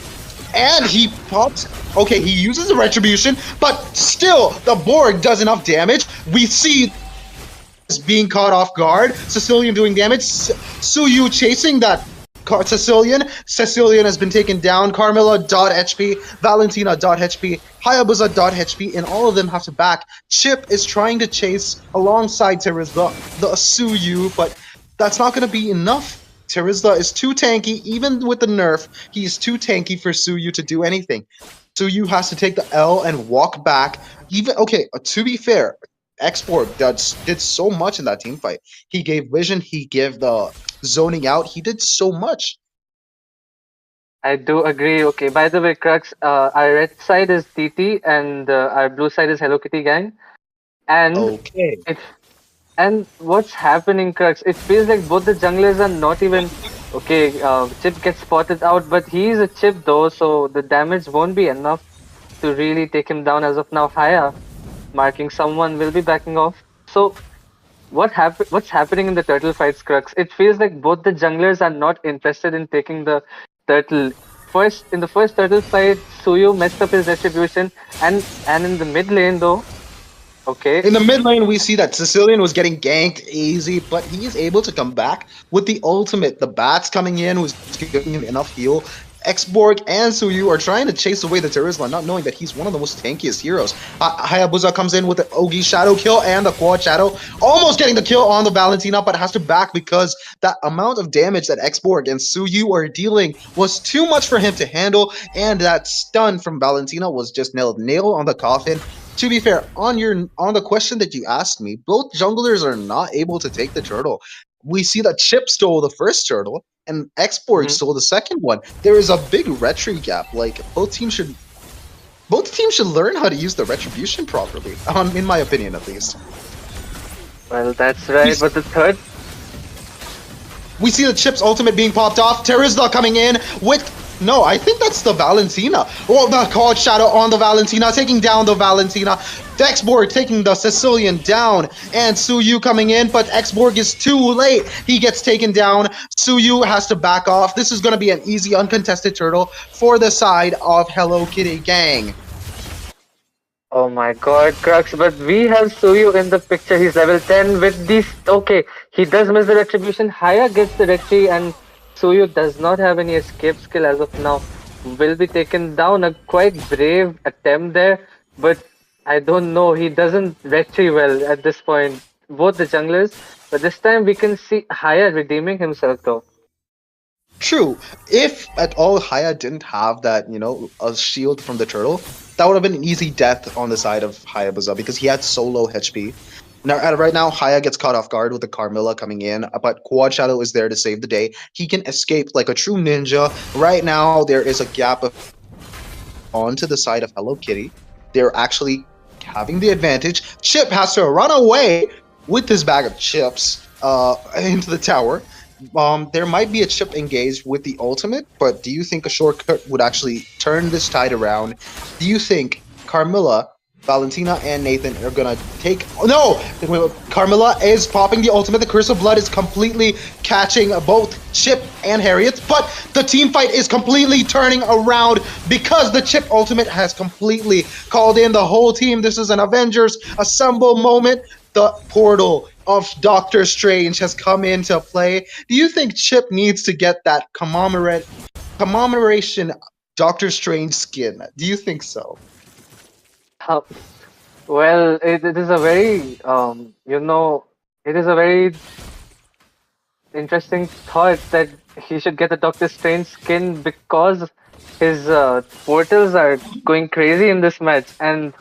and he pops. Okay, he uses the retribution, but still the Borg does enough damage. We see is being caught off guard. Sicilian doing damage. Suyu chasing that Sicilian. Sicilian has been taken down. Carmilla .HP, Valentina .HP, Hayabusa .HP, and all of them have to back. Chip is trying to chase alongside Terizla, the Suyu, but that's not going to be enough. Terizla is too tanky, even with the nerf. He's too tanky for Suyu to do anything. Suyu has to take the L and walk back. Even okay, to be fair, X-Borg did so much in that team fight. He gave vision, he gave the zoning out, he did so much. I do agree. Okay, by the way, Crux, our red side is TT and our blue side is Hello Kitty Gang. And okay. And what's happening, Crux? It feels like both the junglers are not even okay. Chip gets spotted out, but he's a chip though, so the damage won't be enough to really take him down as of now. Haya marking someone will be backing off. So what's happening in the turtle fights, Crux? It feels like both the junglers are not interested in taking the turtle. In the first turtle fight, Suyu messed up his retribution, and in the mid lane though, okay. In the mid lane, we see that Sicilian was getting ganked easy, but he is able to come back with the ultimate. The bats coming in was giving him enough heal. X-Borg and Suyu are trying to chase away the Terizla, not knowing that he's one of the most tankiest heroes. Hayabusa comes in with the Ogi Shadow kill and the Quad Shadow, almost getting the kill on the Valentina, but has to back because that amount of damage that X-Borg and Suyu are dealing was too much for him to handle, and that stun from Valentina was just nail on the coffin. To be fair, on the question that you asked me, both junglers are not able to take the turtle. We see that Chip stole the first turtle, and X-Borg stole the second one. There is a big retry gap. Like both teams should learn how to use the retribution properly. In my opinion, at least. Well, that's right. But the third, we see the Chip's ultimate being popped off. Terizla coming in with No, I think that's the Valentina. Oh, the called shadow on the Valentina, taking down the Valentina. Xborg taking the Sicilian down, and Suyu coming in, but Xborg is too late. He gets taken down. Suyu has to back off. This is going to be an easy, uncontested turtle for the side of Hello Kitty Gang. Oh my god, Crux, but we have Suyu in the picture. He's level 10 with these. Okay, he does miss the retribution. Haya gets the retri, and Suyu does not have any escape skill as of now. Will be taken down. A quite brave attempt there, but I don't know. He doesn't retri well at this point. Both the junglers, but this time we can see Haya redeeming himself though. True. If at all Haya didn't have that, a shield from the turtle, that would have been an easy death on the side of Hayabusa because he had so low HP. Now, right now, Haya gets caught off guard with the Carmilla coming in, but Quad Shadow is there to save the day. He can escape like a true ninja. Right now, there is a gap onto the side of Hello Kitty. They're actually having the advantage. Chip has to run away with this bag of chips into the tower. There might be a chip engaged with the ultimate, but do you think a shortcut would actually turn this tide around? Do you think Carmilla, Valentina, and Nathan are gonna take... No! Carmilla is popping the ultimate. The Curse of Blood is completely catching both Chip and Harriet, but the team fight is completely turning around because the Chip ultimate has completely called in the whole team. This is an Avengers Assemble moment. The portal of Doctor Strange has come into play. Do you think Chip needs to get that commemoration Doctor Strange skin? Do you think so? Well, it is a very it is a very interesting thought that he should get the Doctor Strange skin because his portals are going crazy in this match, and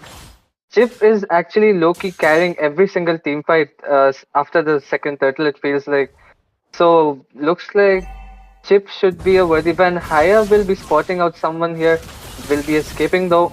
Chip is actually low-key carrying every single team fight after the second turtle, it feels like. So, looks like Chip should be a worthy ban. Haya will be spotting out someone here, will be escaping though.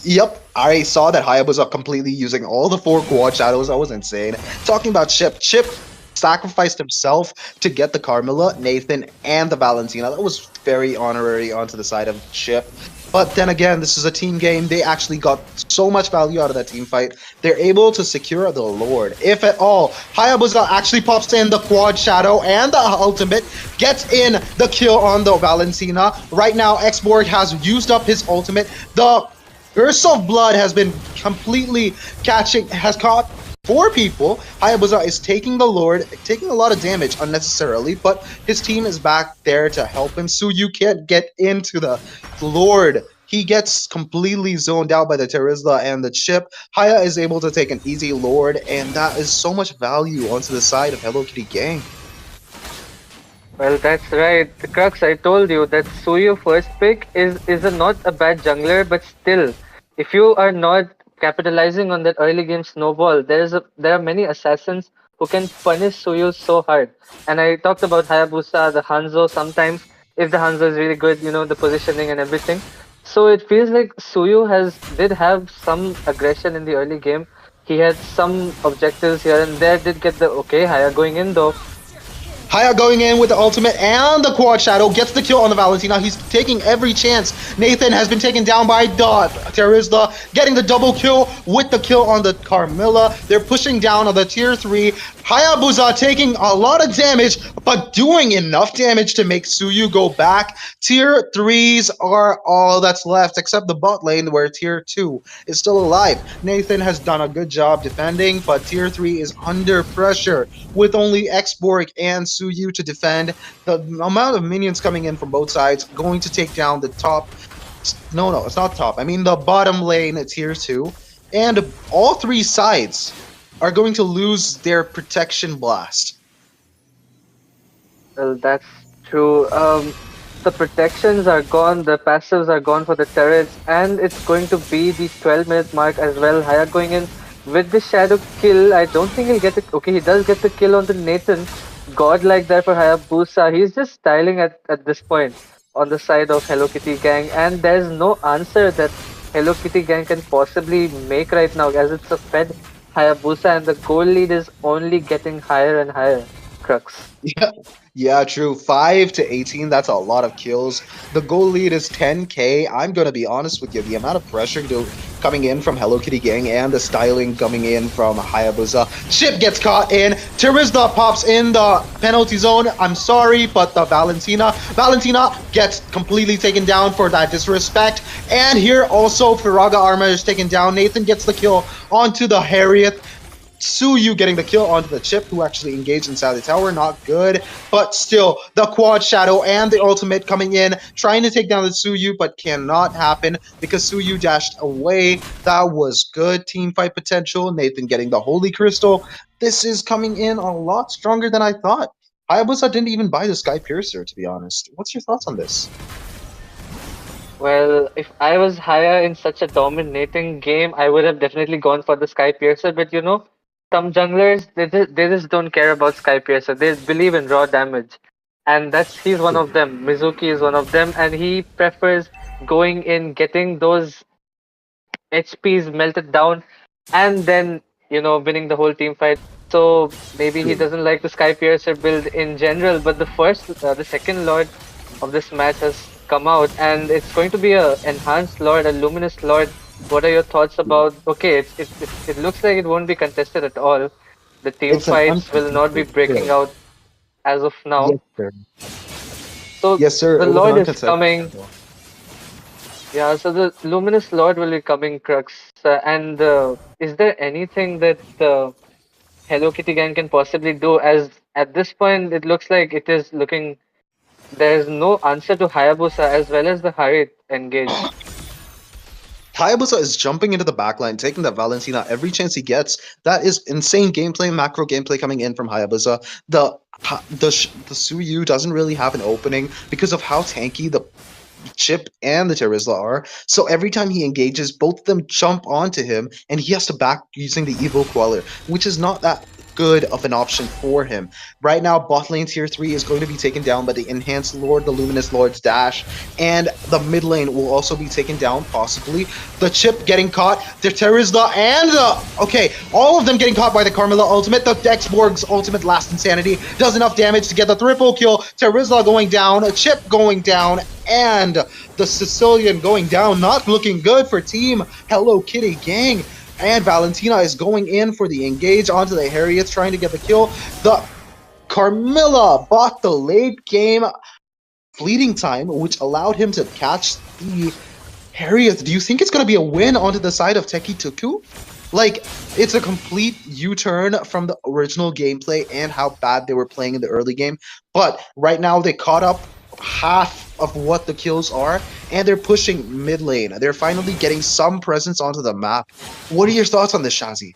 Yep, I saw that Hayabusa completely using all the 4 quad shadows. That was insane. Talking about Chip sacrificed himself to get the Carmilla, Nathan, and the Valentina. That was very honorary onto the side of Chip. But then again, this is a team game. They actually got so much value out of that team fight. They're able to secure the Lord. If at all, Hayabusa actually pops in the quad shadow and the ultimate, gets in the kill on the Valentina. Right now, Xborg has used up his ultimate. The Curse of Blood has been completely has caught 4 people. Hayabusa is taking the Lord, taking a lot of damage unnecessarily, but his team is back there to help him. Suyu can't get into the Lord. He gets completely zoned out by the Terizla and the Chip. Haya is able to take an easy Lord, and that is so much value onto the side of Hello Kitty Gang. Well, that's right. The Crux, I told you that Suyu first pick is not a bad jungler, but still, if you are not capitalizing on that early game snowball, there are many assassins who can punish Suyu so hard. And I talked about Hayabusa, the Hanzo sometimes, if the Hanzo is really good, the positioning and everything. So it feels like Suyu did have some aggression in the early game. He had some objectives here and there, did get the okay, Haya going in though. Haya going in with the ultimate and the quad shadow, gets the kill on the Valentina. He's taking every chance. Nathan has been taken down by Terizla, getting the double kill with the kill on the Carmilla. They're pushing down on the tier 3. Hayabusa taking a lot of damage, but doing enough damage to make Suyu go back. Tier 3s are all that's left, except the bot lane where tier 2 is still alive. Nathan has done a good job defending, but tier 3 is under pressure with only Xborg and Suyu to defend. The amount of minions coming in from both sides going to take down the top. No, it's not top. I mean the bottom lane at tier 2. And all 3 sides are going to lose their protection blast. Well, that's true. The protections are gone, the passives are gone for the turrets, and it's going to be the 12-minute mark as well. Haya going in with the shadow kill. I don't think he'll get it. Okay, he does get the kill on the Nathan. Godlike there for Hayabusa. He's just styling at this point on the side of Hello Kitty Gang, and there's no answer that Hello Kitty Gang can possibly make right now as it's a fed Hayabusa, and the goal lead is only getting higher and higher. Crux. Yeah, yeah, true. 5 to 18, that's a lot of kills. The goal lead is 10K. I'm gonna be honest with you, the amount of pressure coming in from Hello Kitty Gang and the styling coming in from Hayabusa. Chip gets caught in. Terizla pops in the penalty zone. I'm sorry, but the Valentina gets completely taken down for that disrespect. And here also Firaga Armor is taken down. Nathan gets the kill onto the Harriet. Suyu getting the kill onto the Chip, who actually engaged inside the tower. Not good, but still, the Quad Shadow and the ultimate coming in, trying to take down the Suyu, but cannot happen because Suyu dashed away. That was good team fight potential. Nathan getting the Holy Crystal. This is coming in a lot stronger than I thought. Hayabusa didn't even buy the Sky Piercer, to be honest. What's your thoughts on this? Well, if I was higher in such a dominating game, I would have definitely gone for the Sky Piercer. But some junglers they just don't care about Sky Piercer. They believe in raw damage, and he's one of them. Mizuki is one of them, and he prefers going in, getting those HPs melted down, and then winning the whole team fight. So maybe he doesn't like the Sky Piercer build in general, but the second Lord of this match has come out, and it's going to be a enhanced Lord, a luminous Lord. What are your thoughts about? Okay, it looks like it won't be contested at all. The team It's an fights will not be uncontested breaking kill. out as of now. Yes, sir. So Yes, sir. the It was an Lord is uncontested coming. kill. Yeah, so the luminous Lord will be coming, Crux. And is there anything that Hello Kitty Gang can possibly do? As at this point, it looks like it is looking. There is no answer to Hayabusa as well as the Harit engage. Hayabusa is jumping into the backline, taking that Valentina every chance he gets. That is insane gameplay, macro gameplay coming in from Hayabusa. The Suyu doesn't really have an opening because of how tanky the Chip and the Terizla are. So every time he engages, both of them jump onto him, and he has to back using the Evil Queller, which is not that good of an option for him. Right now, bot lane tier 3 is going to be taken down by the Enhanced Lord, the Luminous Lord's Dash, and the mid lane will also be taken down, possibly. The Chip getting caught, the Terizla, and okay, all of them getting caught by the Carmilla ultimate. The Dexborg's ultimate Last Insanity does enough damage to get the triple kill. Terizla going down, a Chip going down, and the Sicilian going down. Not looking good for Team Hello Kitty Gang. And Valentina is going in for the engage onto the Harriets, trying to get the kill. The Carmilla bought the late game fleeting time, which allowed him to catch the Harriets. Do you think it's going to be a win onto the side of Teki Tuku? Like, it's a complete U-turn from the original gameplay and how bad they were playing in the early game. But right now, they caught up half of what the kills are, and they're pushing mid lane. They're finally getting some presence onto the map. What are your thoughts on this, Shazi?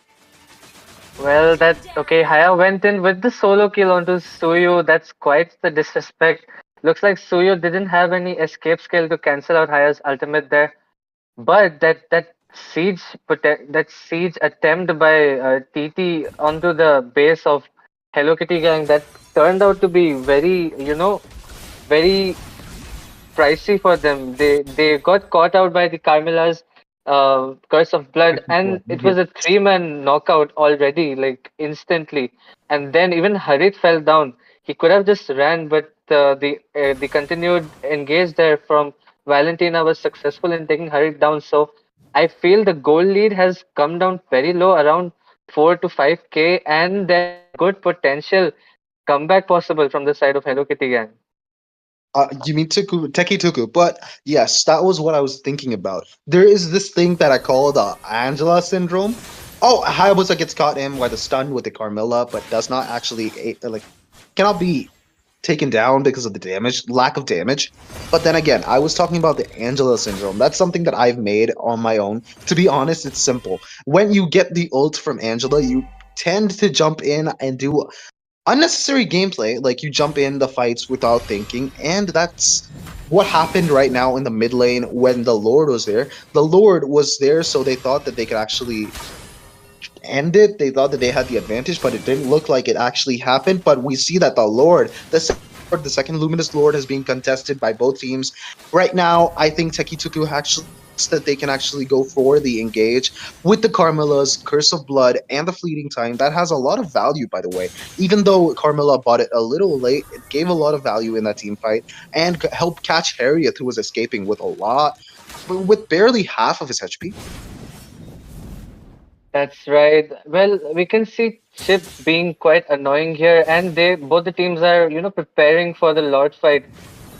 Well, okay. Haya went in with the solo kill onto Suyu. That's quite the disrespect. Looks like Suyu didn't have any escape skill to cancel out Haya's ultimate there. But that siege attempt by TT onto the base of Hello Kitty Gang, that turned out to be very, very pricey for them. They got caught out by the Carmilla's Curse of Blood, and it was a three-man knockout already, like instantly. And then even Harit fell down. He could have just ran, but the continued engage there from Valentina was successful in taking Harit down. So I feel the goal lead has come down very low, around 4 to 5K, and there's a good potential comeback possible from the side of Hello Kitty Gang. You mean Teki Tuku, but yes, that was what I was thinking about. There is this thing that I call the Angela syndrome. Oh, Hayabusa gets caught in by the stun with the Carmilla, but does not actually cannot be taken down because of the lack of damage. But then again, I was talking about the Angela syndrome. That's something that I've made on my own. To be honest, it's simple. When you get the ult from Angela, you tend to jump in and do unnecessary gameplay, like you jump in the fights without thinking, and that's what happened right now in the mid lane when the Lord was there. The Lord was there, so they thought that they could actually end it. They thought that they had the advantage, but it didn't look like it actually happened. But we see that the second Luminous Lord has been contested by both teams. Right now, I think Teki Tuku actually looks that they can actually go for the engage with the Carmela's Curse of Blood and the Fleeting Time. That has a lot of value, by the way. Even though Carmela bought it a little late, it gave a lot of value in that team fight and helped catch Harriet, who was escaping with a lot, with barely half of his HP. That's right. Well, we can see Chip being quite annoying here, and they both the teams are, preparing for the Lord fight.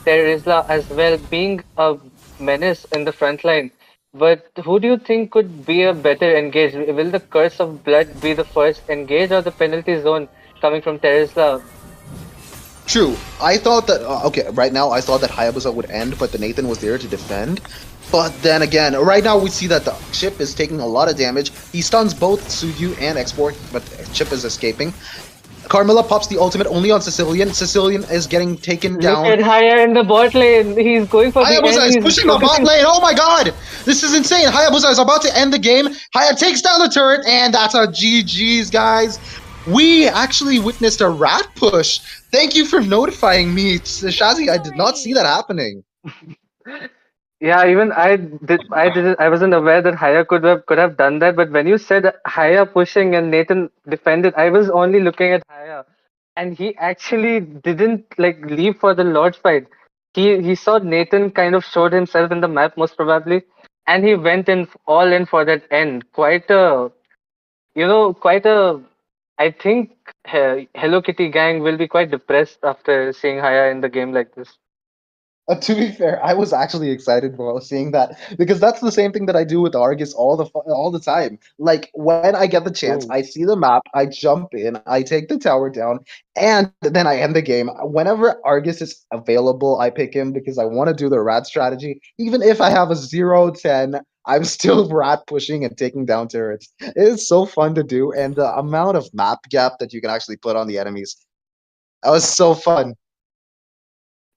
Terizla as well being a menace in the front line. But who do you think could be a better engage? Will the Curse of Blood be the first engage or the penalty zone coming from Terizla? True. I thought that okay, right now I thought that Hayabusa would end, but the Nathan was there to defend. But then again, right now we see that the Chip is taking a lot of damage. He stuns both Suyu and Export, but Chip is escaping. Carmela pops the ultimate only on Sicilian. Sicilian is getting taken down. Look at Haya in the bot lane. He's going for the Hayabusa end. is He's pushing the bot lane. Oh my god! This is insane. Hayabusa is about to end the game. Haya takes down the turret, and that's a GG's, guys. We actually witnessed a rat push. Thank you for notifying me, Shazi. I did not see that happening. Yeah, even I did. I didn't. I wasn't aware that Haya could have done that. But when you said Haya pushing and Nathan defended, I was only looking at Haya, and he actually didn't like leave for the Lord fight. He saw Nathan kind of showed himself in the map most probably, and he went in all in for that end. Quite a. I think Hello Kitty gang will be quite depressed after seeing Haya in the game like this. To be fair, I was actually excited while seeing that because that's the same thing that I do with Argus all the time. Like when I get the chance, I see the map, I jump in, I take the tower down, and then I end the game. Whenever Argus is available, I pick him because I want to do the rat strategy. Even if I have a 0-10, I'm still rat pushing and taking down turrets. It is so fun to do, and the amount of map gap that you can actually put on the enemies. That was so fun.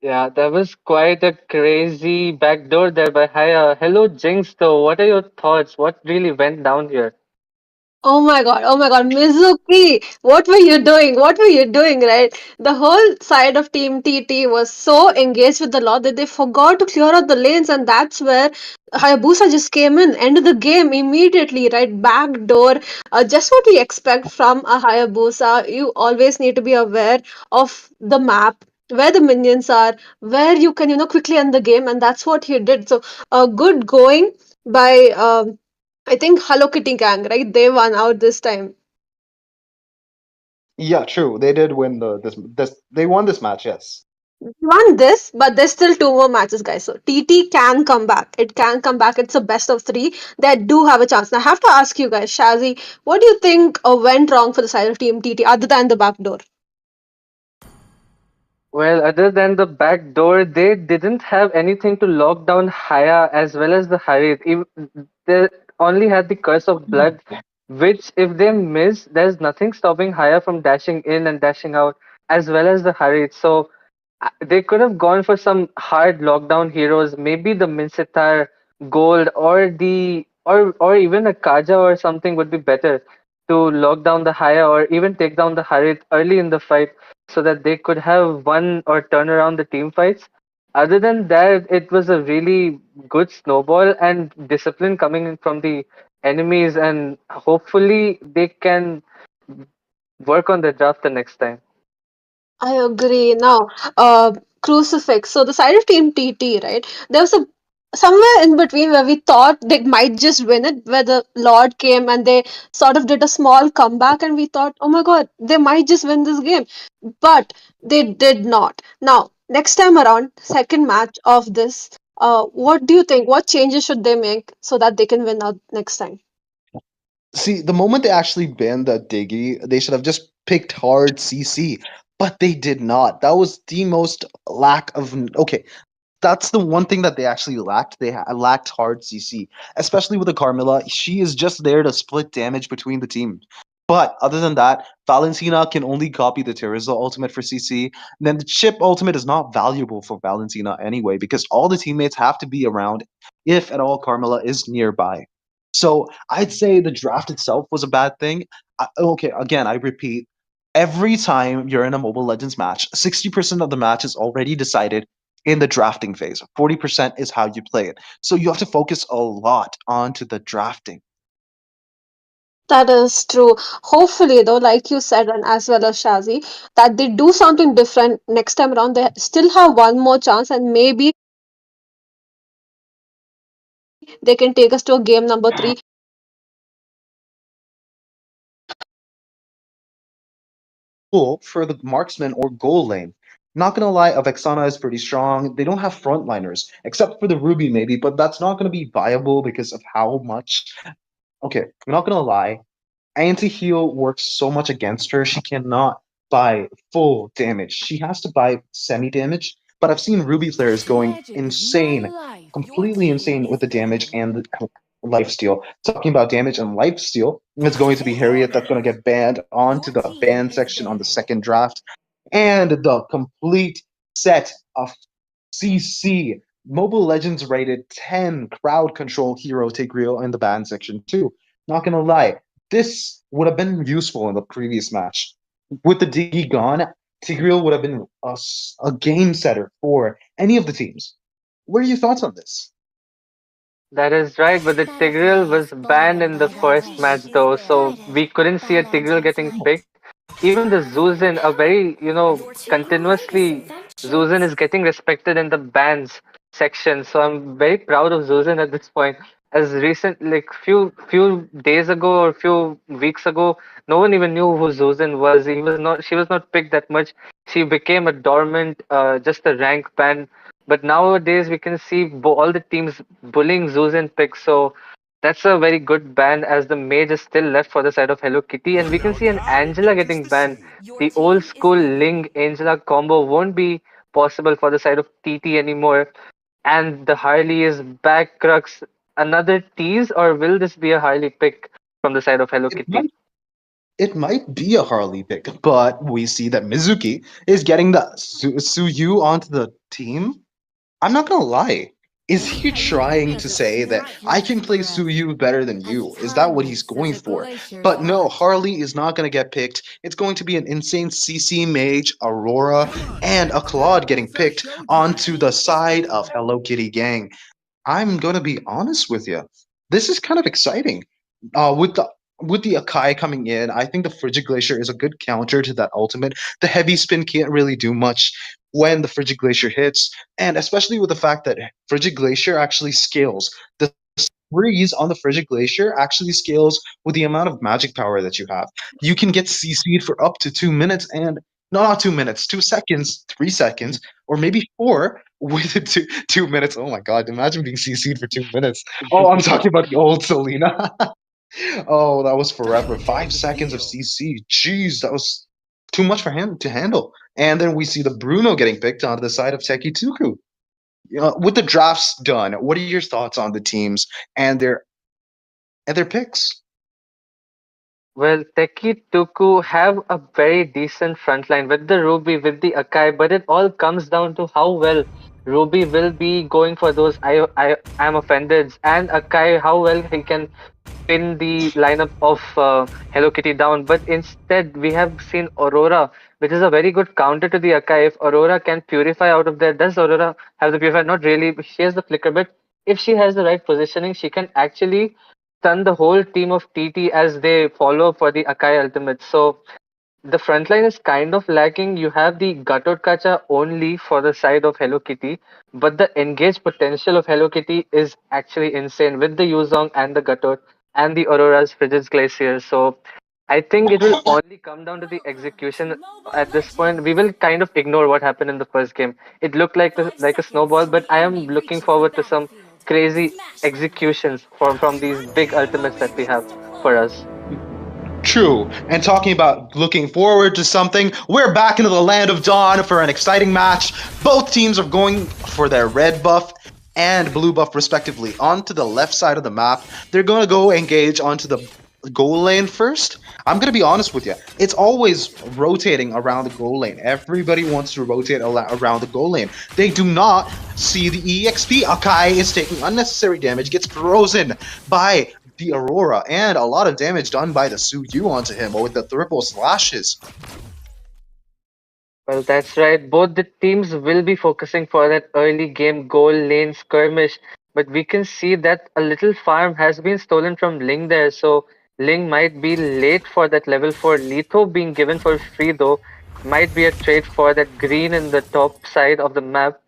Yeah, that was quite a crazy backdoor there by Haya. Hello, Jinx, though. What are your thoughts? What really went down here? Oh my God, Mizuki, what were you doing? What were you doing, right? The whole side of Team TT was so engaged with the law that they forgot to clear out the lanes, and that's where Hayabusa just came in, ended the game immediately, right? Back door, just what we expect from a Hayabusa. You always need to be aware of the map, where the minions are, where you can, quickly end the game, and that's what he did. So, good going by. I think Hello Kitty Gang, right? They won out this time. Yeah, true. They did win this. They won this match. Yes. They won this, but there's still two more matches, guys. So TT can come back. It can come back. It's a best of three. They do have a chance. Now I have to ask you guys, Shazi, what do you think went wrong for the side of Team TT other than the back door? Well, other than the back door, they didn't have anything to lock down Haya as well as the Harith. They only had the Curse of Blood, which if they miss, there's nothing stopping Haya from dashing in and dashing out, as well as the Harith. So they could have gone for some hard lockdown heroes, maybe the Mincetar Gold or even a Kaja or something would be better to lock down the Haya or even take down the Harith early in the fight so that they could have won or turn around the team fights. Other than that, it was a really good snowball and discipline coming in from the enemies, and hopefully they can work on the draft the next time. I agree. Now, Crucifix. So the side of Team TT, right? There was a somewhere in between where we thought they might just win it, where the Lord came and they sort of did a small comeback, and we thought, oh my God, they might just win this game, but they did not. Now, next time around, second match of this, what do you think? What changes should they make so that they can win out next time? See, the moment they actually banned that Diggy, they should have just picked hard CC, but they did not. That was the most lack of. Okay, that's the one thing that they actually lacked. They lacked hard CC, especially with the Carmilla. She is just there to split damage between the team. But other than that, Valentina can only copy the Terizla ultimate for CC. And then the chip ultimate is not valuable for Valentina anyway, because all the teammates have to be around if at all Carmilla is nearby. So I'd say the draft itself was a bad thing. Okay, again, I repeat, every time you're in a Mobile Legends match, 60% of the match is already decided in the drafting phase. 40% is how you play it. So you have to focus a lot onto the drafting. That is true. Hopefully, though, like you said, and as well as Shazi, that they do something different next time around. They still have one more chance, and maybe they can take us to a game number three. For the marksman or goal lane. Not gonna lie, Avexana is pretty strong. They don't have frontliners, except for the Ruby maybe, but that's not gonna be viable because of how much. Okay, I'm not gonna lie. Anti-heal works so much against her. She cannot buy full damage. She has to buy semi-damage. But I've seen Ruby players going insane, completely insane with the damage and the lifesteal. Talking about damage and lifesteal, it's going to be Harriet that's going to get banned onto the ban section on the second draft. And the complete set of CC Mobile Legends rated 10 crowd control hero Tigreal in the ban section too. Not gonna lie, this would have been useful in the previous match. With the Diggy gone, Tigreal would have been a game setter for any of the teams. What are your thoughts on this? That is right, but the Tigreal was banned in the first match though, so we couldn't see a Tigreal getting picked. Even the Zuzin, a very, continuously, Zuzin is getting respected in the bans section, so I'm very proud of Zuzin at this point. As recent, like few days ago or few weeks ago, no one even knew who Zuzin was. She was not picked that much. She became a dormant, just a rank ban. But nowadays we can see all the teams bullying Zuzin picks, so that's a very good ban as the mage is still left for the side of Hello Kitty, and we can see an Angela getting banned. The old school Ling Angela combo won't be possible for the side of TT anymore. And the Harley is back, Crux. Another tease, or will this be a Harley pick from the side of Hello Kitty? It might be a Harley pick, but we see that Mizuki is getting the Suyu onto the team. I'm not gonna lie. Is he trying to say that I can play Suyu better than you? Is that what he's going for? But no, Harley is not gonna get picked. It's going to be an insane CC Mage, Aurora, and a Claude getting picked onto the side of Hello Kitty Gang. I'm gonna be honest with you. This is kind of exciting. With the Akai coming in, I think the Frigid Glacier is a good counter to that ultimate. The heavy spin can't really do much when the Frigid Glacier hits, and especially with the fact that Frigid Glacier actually scales. The freeze on the Frigid Glacier actually scales with the amount of magic power that you have. You can get CC'd for up to 2 minutes and no, not 2 minutes, 2 seconds, 3 seconds, or maybe four with 2 minutes. Oh my god, imagine being CC'd for 2 minutes. Oh, I'm talking about the old Selena. Oh, that was forever. 5 seconds of CC. Jeez, that was too much for him to handle. And then we see the Bruno getting picked onto the side of Teki Tuku. With the drafts done, what are your thoughts on the teams and their picks? Well, Teki Tuku have a very decent front line with the Ruby, with the Akai, but it all comes down to how well Ruby will be going for those I am offended, and Akai how well he can pin the lineup of Hello Kitty down. But instead, we have seen Aurora, which is a very good counter to the Akai. If Aurora can purify out of there, does Aurora have the purify? Not really. She has the flicker, but if she has the right positioning, she can actually stun the whole team of TT as they follow for the Akai ultimate. So the front line is kind of lacking. You have the Gatot Kacha only for the side of Hello Kitty, but the engage potential of Hello Kitty is actually insane with the Yuzong and the Gatot and the Aurora's Frigid Glacier. So I think it will only come down to the execution at this point. We will kind of ignore what happened in the first game. It looked like a snowball, but I am looking forward to some crazy executions from these big ultimates that we have for us. True. And talking about looking forward to something, we're back into the land of dawn for an exciting match. Both teams are going for their red buff and blue buff respectively onto the left side of the map. They're going to go engage onto the goal lane first. I'm going to be honest with you. It's always rotating around the goal lane. Everybody wants to rotate around the goal lane. They do not see the EXP. Akai is taking unnecessary damage, gets frozen by the Aurora, and a lot of damage done by the Suyu onto him with the triple slashes. Well, that's right. Both the teams will be focusing for that early game goal lane skirmish, but we can see that a little farm has been stolen from Ling there, so Ling might be late for that level 4. Litho being given for free though might be a trade for that green in the top side of the map.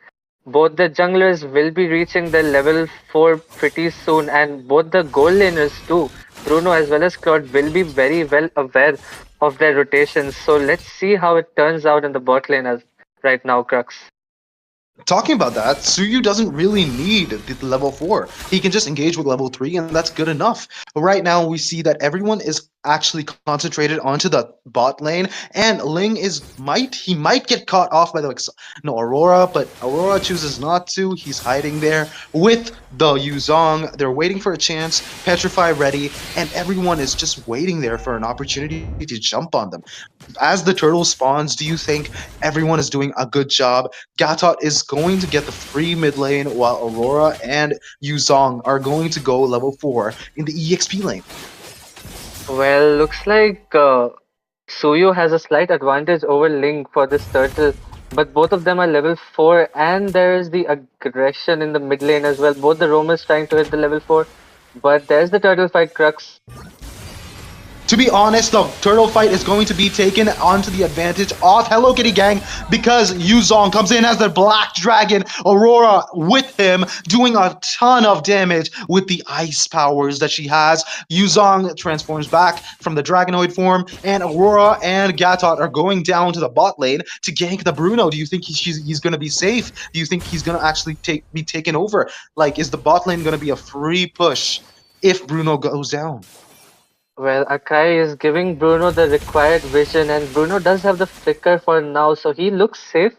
Both the junglers will be reaching their level 4 pretty soon, and both the gold laners too, Bruno as well as Claude, will be very well aware of their rotations. So let's see how it turns out in the bot lane as right now, Crux. Talking about that, Suyu doesn't really need the level 4. He can just engage with level 3 and that's good enough. Right now we see that everyone is actually concentrated onto the bot lane and Ling might get caught off by the Aurora, but Aurora chooses not to. He's hiding there with the Yuzong. They're waiting for a chance, Petrify ready, and everyone is just waiting there for an opportunity to jump on them. As the turtle spawns, do you think everyone is doing a good job? Gatot is going to get the free mid lane while Aurora and Yuzong are going to go level 4 in the EXP lane. Well, looks like Suyu has a slight advantage over Ling for this turtle, but both of them are level 4, and there is the aggression in the mid lane as well. Both the roamers trying to hit the level 4, but there's the turtle fight, Crux. To be honest, the turtle fight is going to be taken onto the advantage of Hello Kitty Gang because Yuzong comes in as the Black Dragon, Aurora with him, doing a ton of damage with the ice powers that she has. Yuzong transforms back from the Dragonoid form, and Aurora and Gatot are going down to the bot lane to gank the Bruno. Do you think he's going to be safe? Do you think he's going to actually be taken over? Like, is the bot lane going to be a free push if Bruno goes down? Well, Akai is giving Bruno the required vision, and Bruno does have the flicker for now, so he looks safe.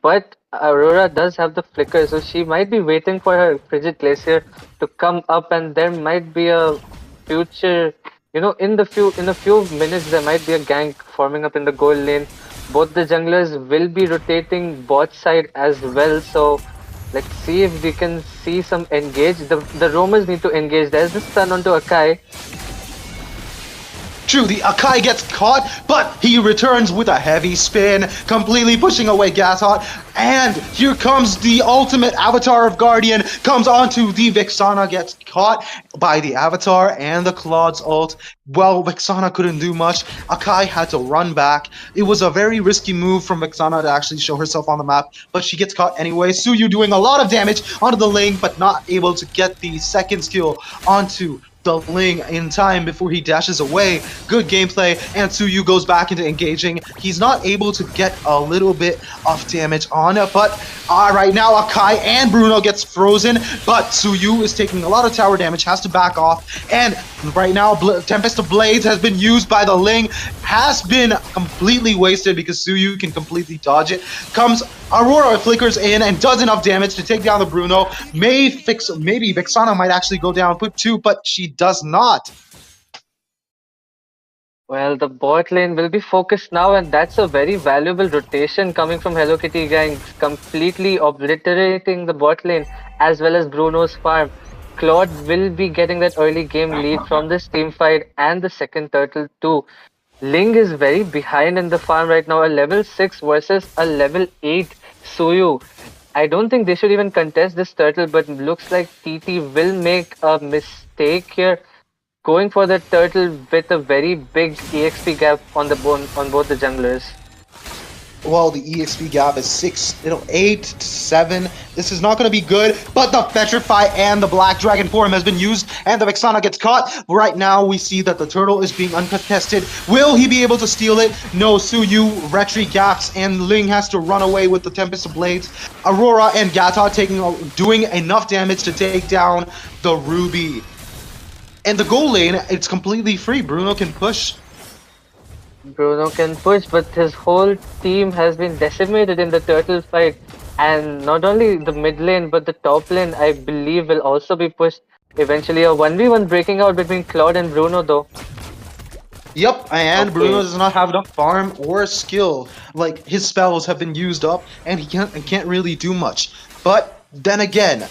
But Aurora does have the flicker, so she might be waiting for her Frigid Glacier to come up, and there might be a future, in a few minutes there might be a gank forming up in the gold lane. Both the junglers will be rotating bot side as well, so let's see if we can see some engage. The roamers need to engage. There's the stun onto Akai. True, the Akai gets caught, but he returns with a heavy spin, completely pushing away Gatot. And here comes the ultimate Avatar of Guardian, comes onto the Vexana, gets caught by the Avatar and the Claude's ult. Well, Vexana couldn't do much. Akai had to run back. It was a very risky move from Vexana to actually show herself on the map, but she gets caught anyway. Suyu doing a lot of damage onto the Ling, but not able to get the second skill onto the Ling in time before he dashes away. Good gameplay, and Suyu goes back into engaging. He's not able to get a little bit of damage on it, but right now Akai and Bruno gets frozen, but Suyu is taking a lot of tower damage, has to back off, and right now Tempest of Blades has been used by the Ling, has been completely wasted because Suyu can completely dodge it. Comes Aurora, flickers in and does enough damage to take down the Bruno. Maybe Vexana might actually go down, put 2, but she does not. Well, the bot lane will be focused now, and that's a very valuable rotation coming from Hello Kitty Gang, completely obliterating the bot lane as well as Bruno's farm. Claude will be getting that early game lead from this team fight and the second turtle too. Ling is very behind in the farm right now, a level 6 versus a level 8 Suyu. I don't think they should even contest this turtle, but looks like TT will make a mistake here, going for the turtle with a very big EXP gap on both the junglers. Well, the EXP gap is 8 to 7. This is not going to be good, but the Petrify and the Black Dragon form has been used, and the Vexana gets caught. Right now, we see that the turtle is being uncontested. Will he be able to steal it? No, Suyu retry gaps, and Ling has to run away with the Tempest of Blades. Aurora and Gatot doing enough damage to take down the Ruby. And the goal lane, it's completely free. Bruno can push. Bruno can push, but his whole team has been decimated in the turtle fight. And not only the mid lane, but the top lane, I believe, will also be pushed. Eventually, a 1v1 breaking out between Claude and Bruno, though. Yep, and Bruno does not have enough farm or skill. Like, his spells have been used up, and he can't really do much. But then again,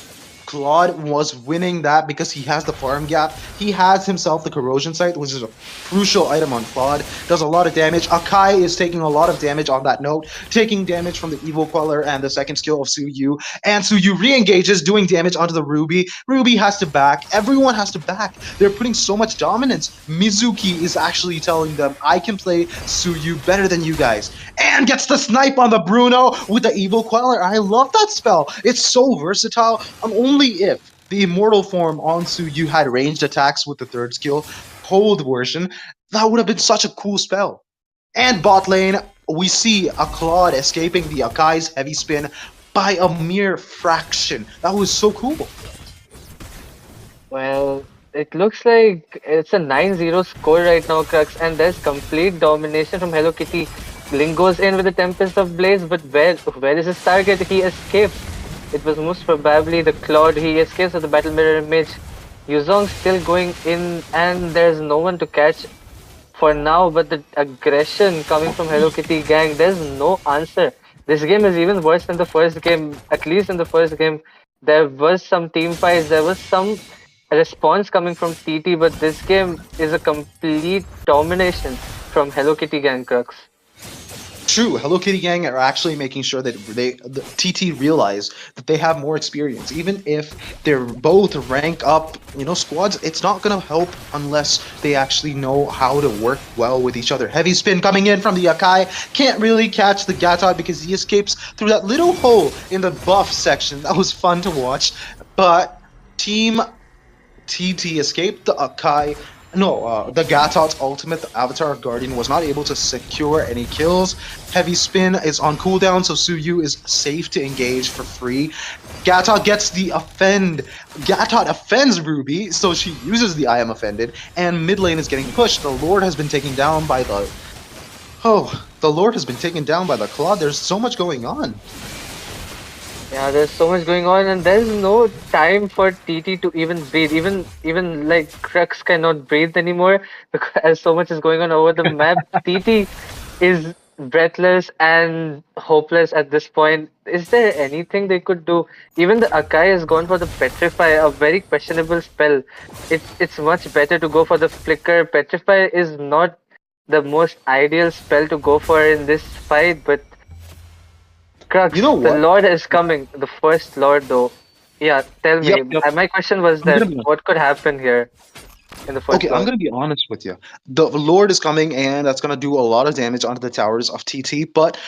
Claude was winning that because he has the farm gap. He has himself the corrosion sight, which is a crucial item on Claude. Does a lot of damage. Akai is taking a lot of damage on that note, taking damage from the Evil Queller and the second skill of Suyu. And Suyu re-engages, doing damage onto the Ruby. Ruby has to back. Everyone has to back. They're putting so much dominance. Mizuki is actually telling them, I can play Suyu better than you guys. And gets the snipe on the Bruno with the Evil Queller. I love that spell. It's so versatile. Only if the Immortal form on Suyu had ranged attacks with the third skill, cold version, that would have been such a cool spell. And bot lane, we see a Claude escaping the Akai's heavy spin by a mere fraction. That was so cool. Well, it looks like it's a 9-0 score right now, Crux, and there's complete domination from Hello Kitty. Link goes in with the Tempest of Blaze, but where is his target? He escapes. It was most probably the Claude. He escapes with the Battle Mirror image. Yuzong still going in, and there's no one to catch for now, but the aggression coming from Hello Kitty gang, there's no answer. This game is even worse than the first game. At least in the first game, there was some team fights, there was some response coming from TT, but this game is a complete domination from Hello Kitty gang, Crux. True, Hello Kitty gang are actually making sure that the TT realize that they have more experience. Even if they're both rank up, squads, it's not gonna help unless they actually know how to work well with each other. Heavy spin coming in from the Akai, can't really catch the Gatot because he escapes through that little hole in the buff section. That was fun to watch, but Team TT escaped the Akai. No, the Gatot's ultimate, the Avatar of Guardian, was not able to secure any kills. Heavy spin is on cooldown, so Suyu is safe to engage for free. Gatot gets the offend. Gatot offends Ruby, so she uses the I am offended, and mid lane is getting pushed. The Lord has been taken down by the... the Lord has been taken down by the Claw. There's so much going on. Yeah, there's so much going on, and there's no time for TT to even breathe. Even like Crux cannot breathe anymore because so much is going on over the map. TT is breathless and hopeless at this point. Is there anything they could do? Even the Akai has gone for the Petrify, a very questionable spell. It's much better to go for the Flicker. Petrify is not the most ideal spell to go for in this fight, but Crux, the Lord is coming. The first Lord, though. Yeah, tell me. Yep. My question was that what could happen here in the first Lord? I'm going to be honest with you. The Lord is coming, and that's going to do a lot of damage onto the towers of TT, but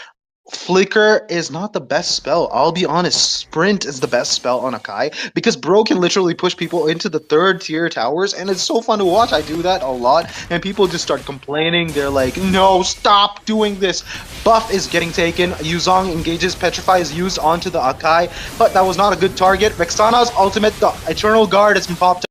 Flicker is not the best spell. I'll be honest, Sprint is the best spell on Akai because Bro can literally push people into the third tier towers, and it's so fun to watch. I do that a lot, and people just start complaining. They're like, no, stop doing this. Buff is getting taken. Yuzong engages, Petrify is used onto the Akai, but that was not a good target. Vexana's ultimate, the Eternal Guard, has been popped